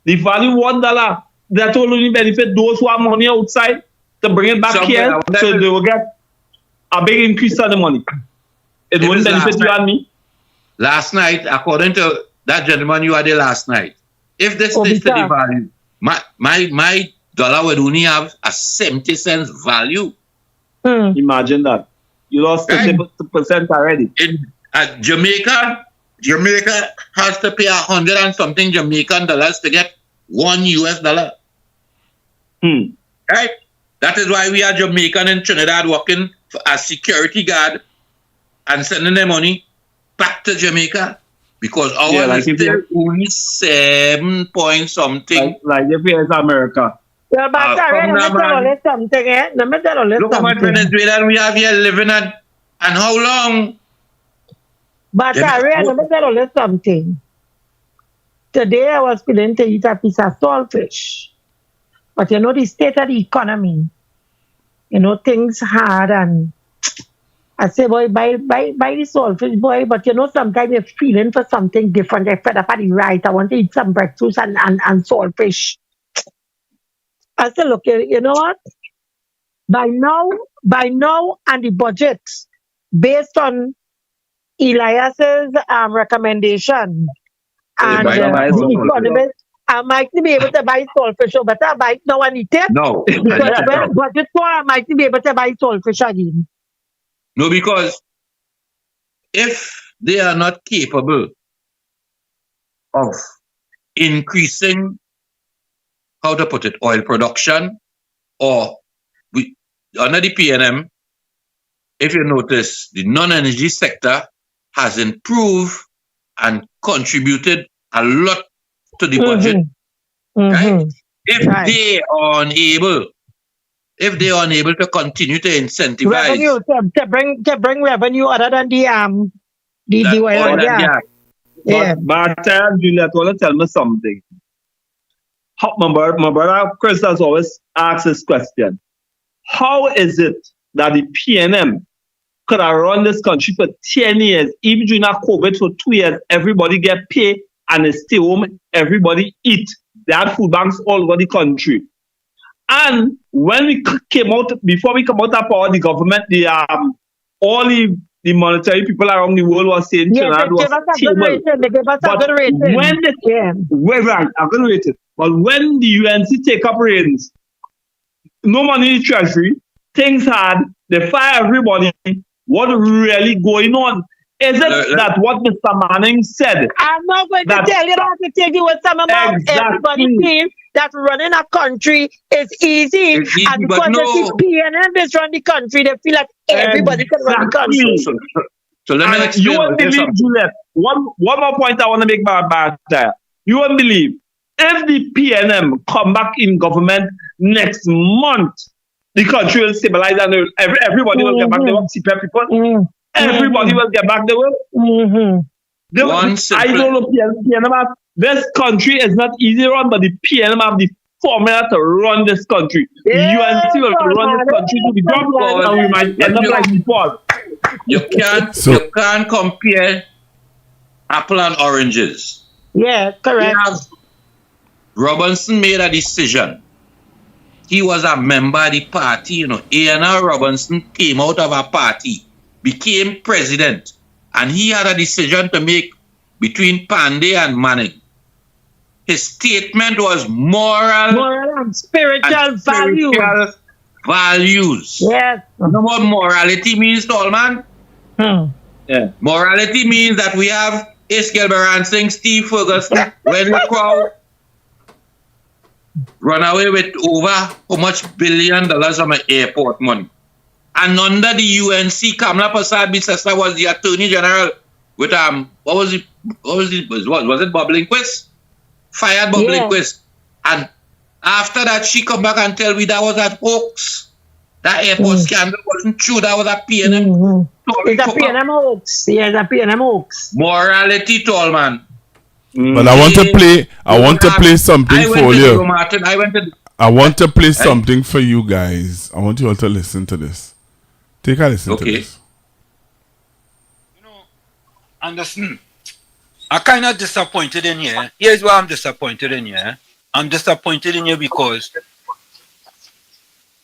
[SPEAKER 21] The value $1, that will only benefit those who have money outside to bring it back here, so they will get a big increase on the money. It wouldn't benefit you and me.
[SPEAKER 2] Last night, according to that gentleman you had there last night, if this is the value, my dollar would only have a 70 cents value.
[SPEAKER 21] Imagine that. You lost 30% already.
[SPEAKER 2] Jamaica has to pay 100 and something Jamaican dollars to get $1 US. Right? That is why we are Jamaican in Trinidad working as security guard and sending their money back to Jamaica because ours is still only 7 point something.
[SPEAKER 21] Like if it's America.
[SPEAKER 4] Yeah, but let me tell you something, eh? Let me tell you
[SPEAKER 2] Look how much Venezuela we have here living and how long?
[SPEAKER 4] But let me tell you something. Today I was feeling to eat a piece of saltfish. But you know the state of the economy. You know, things hard and I say, boy, buy the saltfish, boy. But you know, sometimes you're feeling for something different. I fed up at the right. I want to eat some breakfast and saltfish. I said, look, you know what? By now, and the budget, based on Elias's recommendation, and the economist, I might be able to buy saltfish, but I buy it now and eat it.
[SPEAKER 2] No.
[SPEAKER 4] Because when budget for, I might be able to buy saltfish again.
[SPEAKER 2] No, because if they are not capable of increasing, how to put it, oil production, or under the PNM, if you notice, the non-energy sector has improved and contributed a lot to the budget. Right? If they are unable to continue to incentivize
[SPEAKER 4] revenue to bring revenue other than the oil and gas.
[SPEAKER 21] Yeah. But Juliet, want to tell me something. My brother Chris has always asked this question. How is it that the PNM could have run this country for 10 years, even during that COVID for 2 years, everybody get paid and they stay home, everybody eat. They had food banks all over the country. And when we came out, before we come out of power, the government, all the monetary people around the world was saying Trinidad was stable. But when the UNC take up reins, no money in the treasury, things hard, they fire everybody. What really going on? Is it that what Mr. Manning said?
[SPEAKER 4] I'm not going to tell you that to take you with some amount. Everybody feels that running a country is easy. And because the PNM is run the country, they feel like everybody can run the country.
[SPEAKER 2] So let me explain.
[SPEAKER 21] You won't believe, Juliet. One more point I want to make about that. You won't believe. If the PNM come back in government next month, the country will stabilize and everybody will get back. They won't see people. Everybody will get back. They will. I don't know. PNM, this country is not easy to run, but the PNM have the formula to run this country. The UNC will run this country to be done, and we might end up like before.
[SPEAKER 2] You can't compare apple and oranges.
[SPEAKER 4] Yeah, correct.
[SPEAKER 2] Robinson made a decision. He was a member of the party, you know. A&R Robinson came out of a party, became president, and he had a decision to make between Pandey and Manning. His statement was moral
[SPEAKER 4] and spiritual
[SPEAKER 2] values.
[SPEAKER 4] Yes.
[SPEAKER 2] You know what morality means, Tallman?
[SPEAKER 21] Yeah.
[SPEAKER 2] Morality means that we have Ace Gilbert Singh, Steve Ferguson, when the crowd run away with over how much $1 billion of my airport money. And under the UNC, Kamala Persad-Bissessar was the Attorney General with was it Bob Lindquist? Fired Bob Lindquist. And after that, she come back and tell me that was a hoax. That airport scandal wasn't true. That was a PNM.
[SPEAKER 4] It's a PNM hoax. Yeah, it's a PNM hoax.
[SPEAKER 2] Morality, Tallman.
[SPEAKER 7] But I want to play something for you. I want to play something for you guys. I want you all to listen to this. Take a listen to this.
[SPEAKER 5] You know, Anderson, I'm kind of disappointed in you. Here's why I'm disappointed in you. I'm disappointed in you because,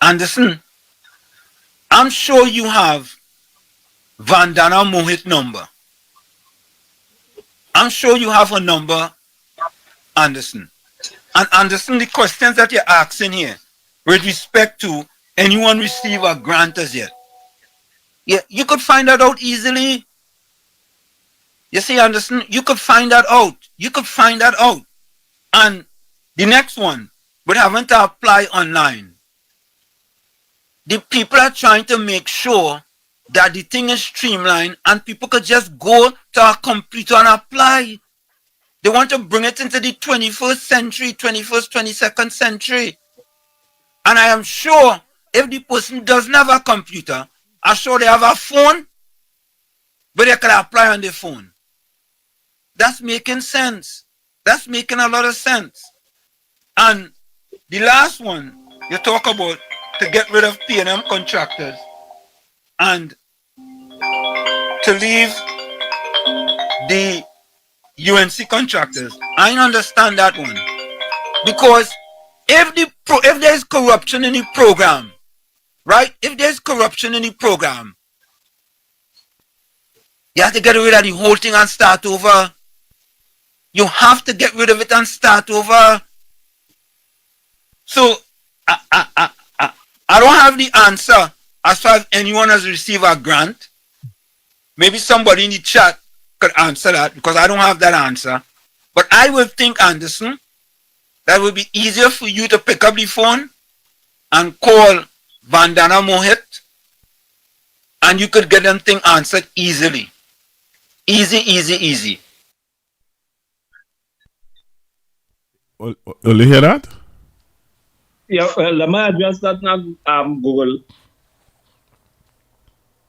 [SPEAKER 5] Anderson, I'm sure you have Vandana Mohit number. I'm sure you have a number, Anderson. And Anderson, the questions that you're asking here, with respect to anyone receive a grant as yet, yeah, you could find that out easily. You see, understand? You could find that out. You could find that out. And the next one would having to apply online. The people are trying to make sure that the thing is streamlined and people could just go to a computer and apply. They want to bring it into the 21st century, 21st, 22nd century. And I am sure if the person doesn't have a computer, I'm sure they have a phone, but they can apply on their phone. That's making sense. That's making a lot of sense. And the last one, you talk about to get rid of P&M contractors and to leave the UNC contractors. I understand that one. Because if there's corruption in the program, right? If there's corruption in the program, you have to get rid of the whole thing and start over. You have to get rid of it and start over. So, I don't have the answer as far as anyone has received a grant. Maybe somebody in the chat could answer that because I don't have that answer. But I would think, Anderson, that would be easier for you to pick up the phone and call Vandana Mohit and you could get them thing answered easily. Easy.
[SPEAKER 7] Will you hear that?
[SPEAKER 21] Yeah, well, let me address that now, Google.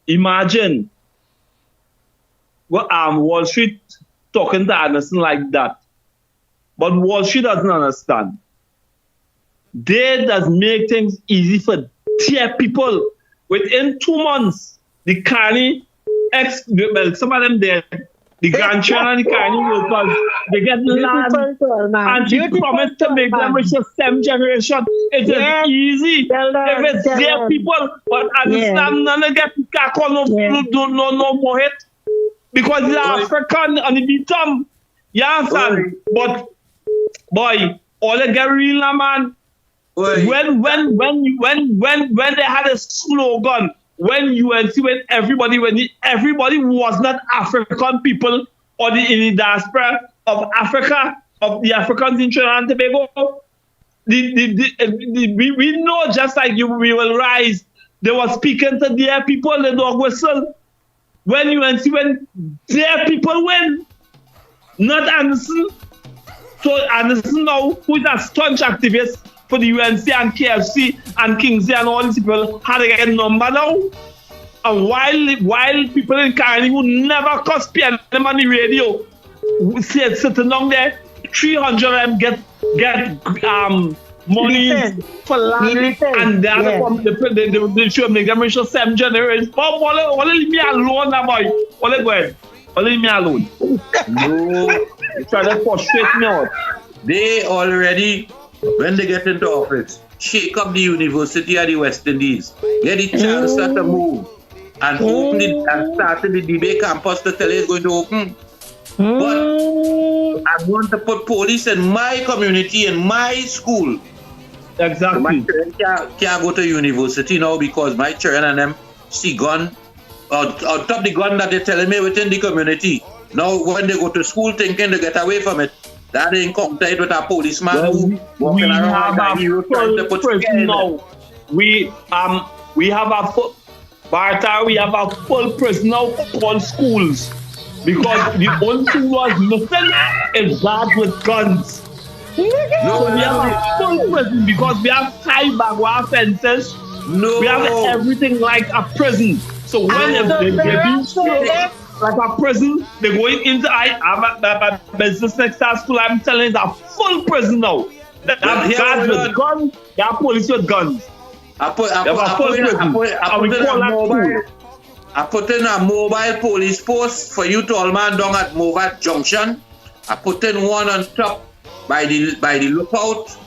[SPEAKER 21] Imagine Wall Street talking to Anderson like that. But Wall Street doesn't understand. They does make things easy for their people. Within 2 months, the Carney some of them there, the grandchildren and the Carney workers, they get land and she promised to make them reach the 7th generation. It is easy. If it's their people, but understand none of get no more hit. Because they're African and they become, you understand? But boy, all they get real now, man. When they had a slogan, when everybody was not African people or in the diaspora of Africa, of the Africans in Trinidad and Tobago, we know just like we will rise. They were speaking to their people, the dog whistle. When their people win, not Anderson. So Anderson now, who is a staunch activist for the UNC and KFC and Kingsley and all these people, had to get a number now. And while people in Carney who never cost them on the radio, sitting down there, 300 of them get money for land, and they should make them reach 7 generations. But leave me alone now, boy. Leave me alone.
[SPEAKER 2] No,
[SPEAKER 21] you try to frustrate me out.
[SPEAKER 2] They already, when they get into office, shake up the University of the West Indies, get the chancellor to move, and open it and start the debate campus to tell it's going to open. But I want to put police in my community, in my school.
[SPEAKER 21] Exactly.
[SPEAKER 2] My children can't go to university now because my children and them see gun, on top the gun that they're telling me within the community. Now when they go to school thinking to get away from it, that they encountered with a policeman who walking around like he was trying to put
[SPEAKER 21] prison now. We have a full prison now called schools. Because the only thing was missing is guards with guns. So we have a full prison because we have high bagua fences. We have everything like a prison. So when they being treated like a prison, they're going into a business next to school. I'm telling you, it's a full prison now. They have guards with guns, they have police with guns.
[SPEAKER 2] I put in a mobile police post for you to all man down at Movat Junction. I put in one on top by the lookout.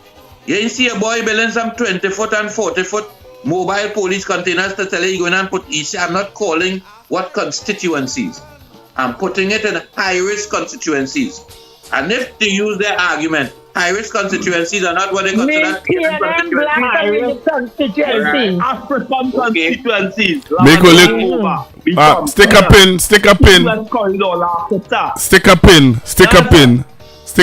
[SPEAKER 2] You ain't see a boy building some 20-foot and 40-foot mobile police containers to tell you going and put easy. I'm not calling what constituencies. I'm putting it in high-risk constituencies. And if they use their argument, high-risk constituencies are not what they consider
[SPEAKER 4] PNM black constituency.
[SPEAKER 21] African constituencies.
[SPEAKER 7] Make a stick a pin. Stick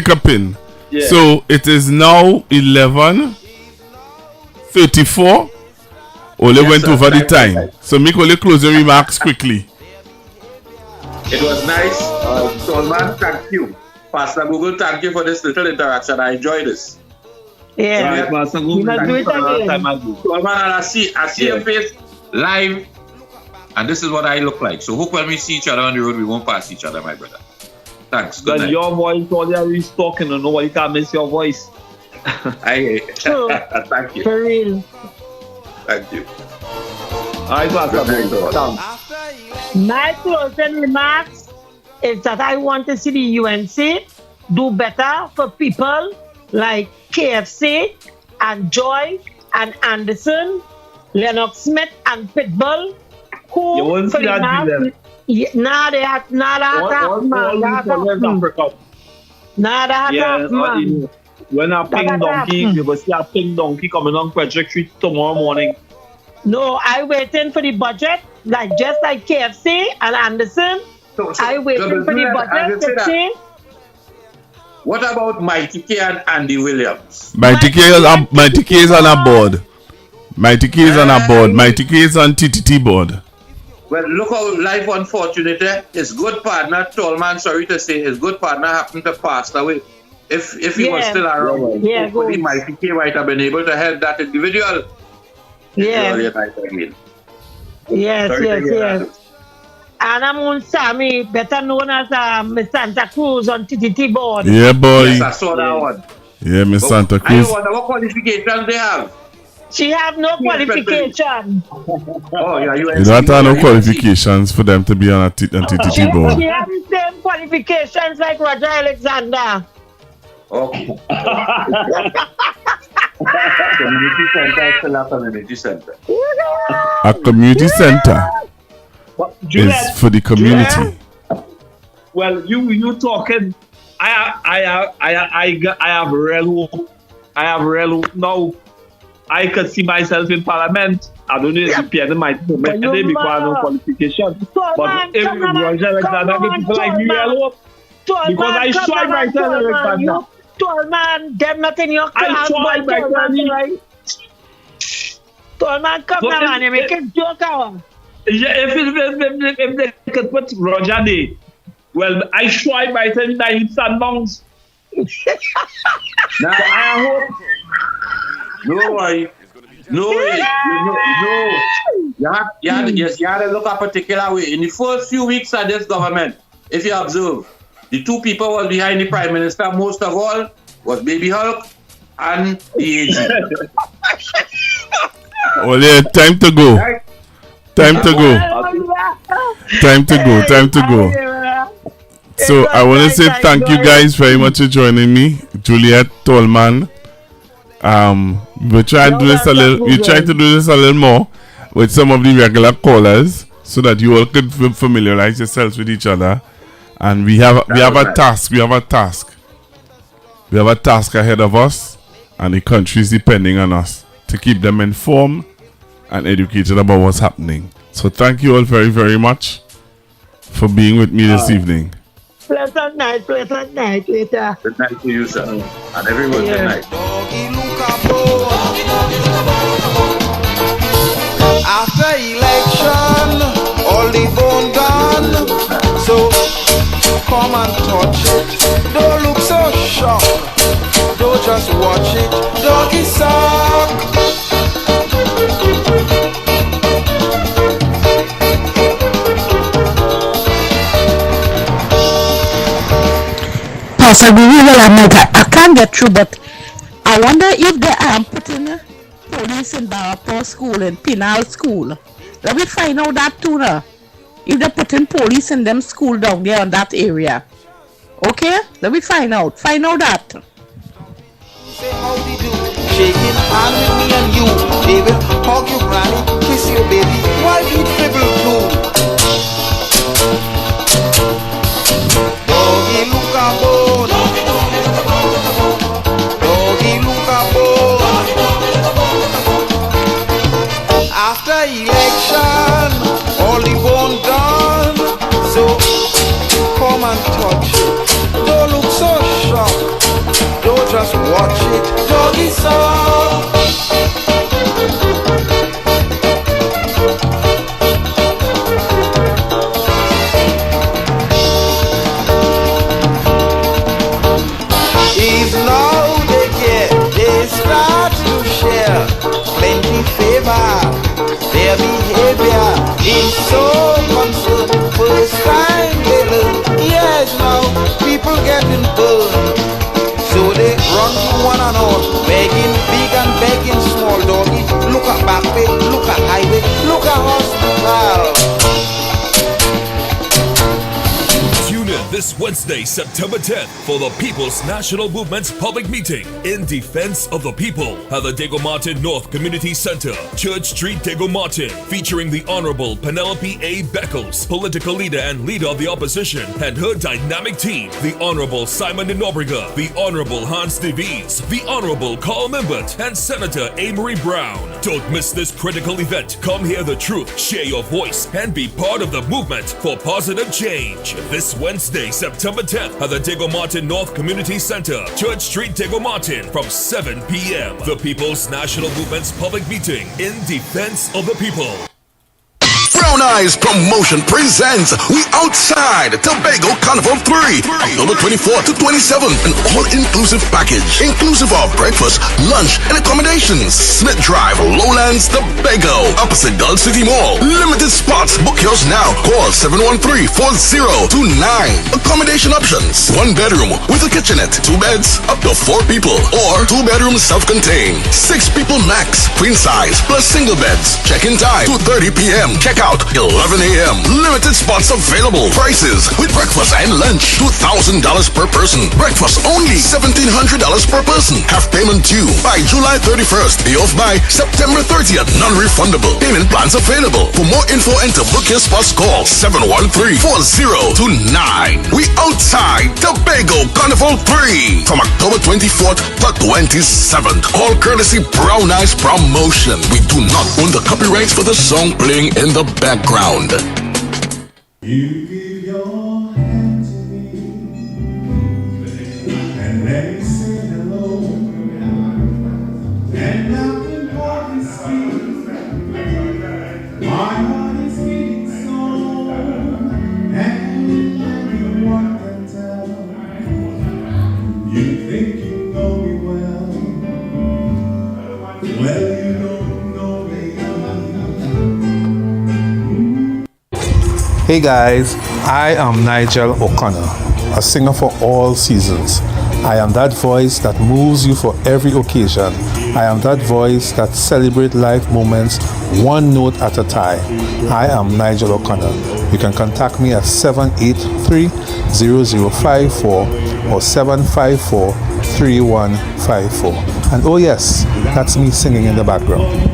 [SPEAKER 7] a pin.
[SPEAKER 21] Yeah.
[SPEAKER 7] So it is now 11:34. Ole went over the time. So make only closing remarks quickly.
[SPEAKER 2] It was nice. Solman, thank you. Pastor Google, thank you for this little interaction. I enjoyed this.
[SPEAKER 4] Yeah.
[SPEAKER 21] Pastor Google,
[SPEAKER 4] thank you for the time.
[SPEAKER 2] Solman, I see your face live, and this is what I look like. So hope when we see each other on the road, we won't pass each other, my brother. Thanks. Good night.
[SPEAKER 21] Your voice, all you is talking, and nobody can miss your voice.
[SPEAKER 2] Thank you.
[SPEAKER 4] For real.
[SPEAKER 2] Thank you.
[SPEAKER 21] All right, Pastor.
[SPEAKER 4] My closing remarks is that I want to see the UNC do better for people like KFC and Joy and Anderson, Lennox Smith and Pitbull, who
[SPEAKER 21] you won't see that
[SPEAKER 4] Africa.
[SPEAKER 21] When a pink donkey, you will see a pink donkey coming on Project Street tomorrow morning.
[SPEAKER 4] No, I waiting for the budget, just like KFC and Anderson. I waiting for the budget to see.
[SPEAKER 2] What about Mighty K and Andy Williams?
[SPEAKER 7] Mighty K is on a board. Mighty K is on a board. Mighty K is on TTT board.
[SPEAKER 2] Well, look how life unfortunate. His good partner, Tallman, sorry to say, his good partner happened to pass away. If he was still around, hopefully Mighty K might have been able to help that individual.
[SPEAKER 4] Yes. Yes. And I'm on Sammy, better known as Miss Santa Cruz on TTT board.
[SPEAKER 7] Yeah, boy.
[SPEAKER 2] Yes, I saw that one.
[SPEAKER 7] Yeah, Miss Santa Cruz.
[SPEAKER 2] I wonder what qualifications they have.
[SPEAKER 4] She have no qualification.
[SPEAKER 2] Oh, yeah,
[SPEAKER 7] you don't have no qualifications for them to be on a TTT board.
[SPEAKER 4] She have the same qualifications like Roger Alexander.
[SPEAKER 2] Okay. Community center is still a community center.
[SPEAKER 7] A community center is for the community.
[SPEAKER 21] Well, you talking? I have real hope. Now. I could see myself in Parliament. I don't know if the PNM might permit today because I have no qualification. But if Roger Alexander get people like me, because I tried myself, Alexander.
[SPEAKER 4] Tallman, them not in your class, but Tallman, right? Tallman, come now, man, you make it joke out.
[SPEAKER 21] If they could put Roger there, well, I tried myself in the sandbounds.
[SPEAKER 2] Now, I hope. No way. You have to look a particular way. In the first few weeks of this government, if you observe, the two people was behind the Prime Minister most of all was Baby Hulk and the AG.
[SPEAKER 7] Well, yeah, time to go. So I want to say thank you guys very much for joining me, Juliet, Tallman. We're trying to do this a little more with some of the regular callers so that you all could familiarize yourselves with each other. And we have a task. We have a task ahead of us, and the country is depending on us to keep them informed and educated about what's happening. So thank you all very, very much for being with me this evening.
[SPEAKER 4] Pleasant night later.
[SPEAKER 2] Good night to you, sir. And everyone, good night.
[SPEAKER 1] After election, all the bone gone. So come and touch it. Don't look so shocked. Don't just watch it. Doggy suck.
[SPEAKER 22] Possibly, I can't get through, but I wonder if they are putting police in Barapur school and Pinal school. Let me find out that too now. If they're putting police in them school down there in that area. Okay? Let me find out. Find out that.
[SPEAKER 1] Say howdy do. Shaking hand with me and you. They will hug you, granny, kiss you, baby. Why eat dribble too? Doggy look a bone. and touch it. Don't look so shocked. Don't just watch it. Doggy song. If now they start to share plenty favor. Their behavior is so concerned. First time they learn. Yes, now people getting burned. So they run to one another, begging big and begging small. Doggy, look at back way, look at highway, look at hospital.
[SPEAKER 11] Tune in this Wednesday, September 10th for the People's National Movement's public meeting in defense of the people at the Diego Martin North Community Center, Church Street, Diego Martin, featuring the Honorable Penelope A. Beckles, political leader and leader of the opposition, and her dynamic team, the Honorable Simon de Nobrega, the Honorable Hans de Vries, the Honorable Carl Membert, and Senator Amory Brown. Don't miss this critical event. Come hear the truth, share your voice, and be part of the movement for positive change. This Wednesday, September 10th at the Diego Martin North Community Center, Church Street, Diego Martin from 7 p.m. The People's National Movement's public meeting in defense of the people.
[SPEAKER 16] Brown Eyes Promotion presents We Outside Tobago Carnival 3, October 24 to 27, an all-inclusive package, inclusive of breakfast, lunch, and accommodations. Smith Drive, Lowlands, Tobago, opposite Gulf City Mall. Limited spots. Book yours now. Call 713-4029. Accommodation options: 1 bedroom with a kitchenette, 2 beds, up to 4 people, or 2 bedrooms self-contained, 6 people max, queen size, plus single beds. Check-in time 2:30 p.m. Check out 11 a.m. Limited spots available. Prices with breakfast and lunch: $2,000 per person. Breakfast only $1,700 per person. Have payment due by July 31st. Pay off by September 30th. Non-refundable. Payment plans available. For more info and to book your spots, call 713-4029. We Outside Tobago Carnival 3 from October 24th to 27th. All courtesy Brown Eyes Promotion. We do not own the copyrights for the song playing in the background.
[SPEAKER 20] You give your hand to me and let me say hello, and nothing more can speak. My heart is beating so, and everyone can tell. You think you know me well, well you don't know me.
[SPEAKER 23] Hey guys, I am Nigel O'Connor, a singer for all seasons. I am that voice that moves you for every occasion. I am that voice that celebrates life moments one note at a time. I am Nigel O'Connor. You can contact me at 783-0054 or 754-3154. And oh yes, that's me singing in the background.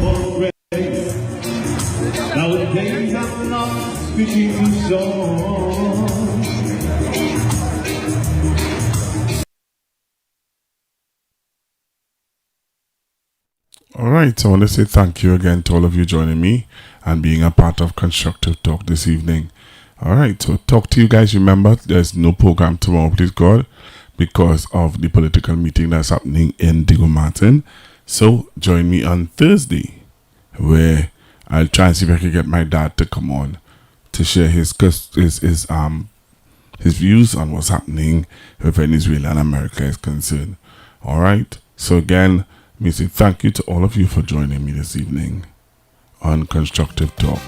[SPEAKER 7] All right, I want to say thank you again to all of you joining me and being a part of Constructive Talk this evening. All right, so talk to you guys. Remember, there's no program tomorrow, please God, because of the political meeting that's happening in Diego Martin. So join me on Thursday, where I'll try and see if I can get my dad to come on to share his views on what's happening with Venezuela and America is concerned. All right, so again, let me say thank you to all of you for joining me this evening on Constructive Talk.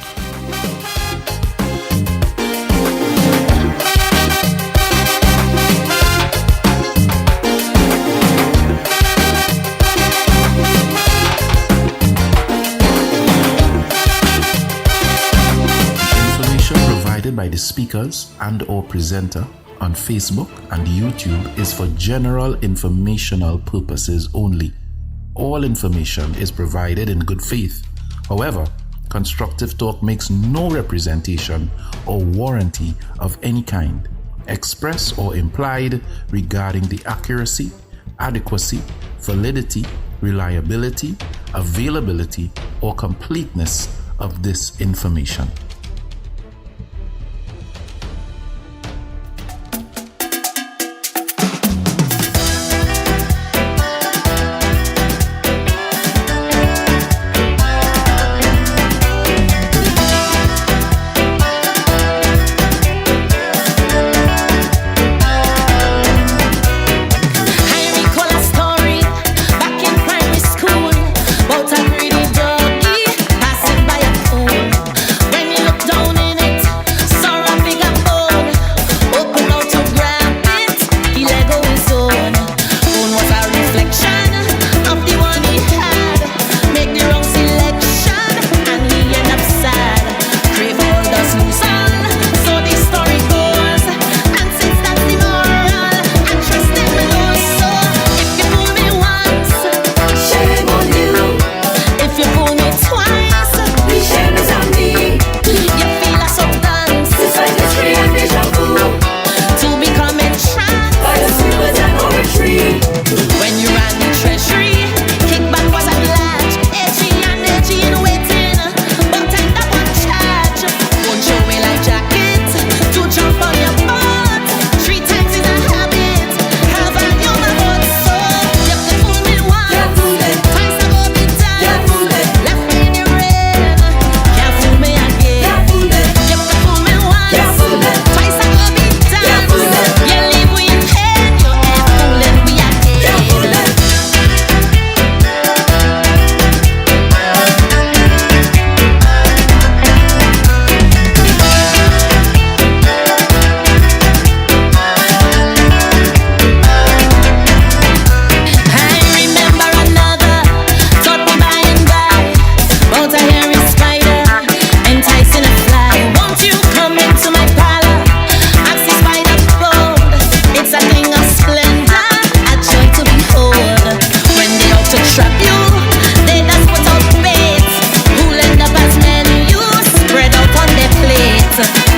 [SPEAKER 24] Information provided by the speakers and or presenter on Facebook and YouTube is for general informational purposes only. All information is provided in good faith. However, Constructive Talk makes no representation or warranty of any kind, express or implied, regarding the accuracy, adequacy, validity, reliability, availability, or completeness of this information.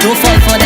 [SPEAKER 3] Don't fall for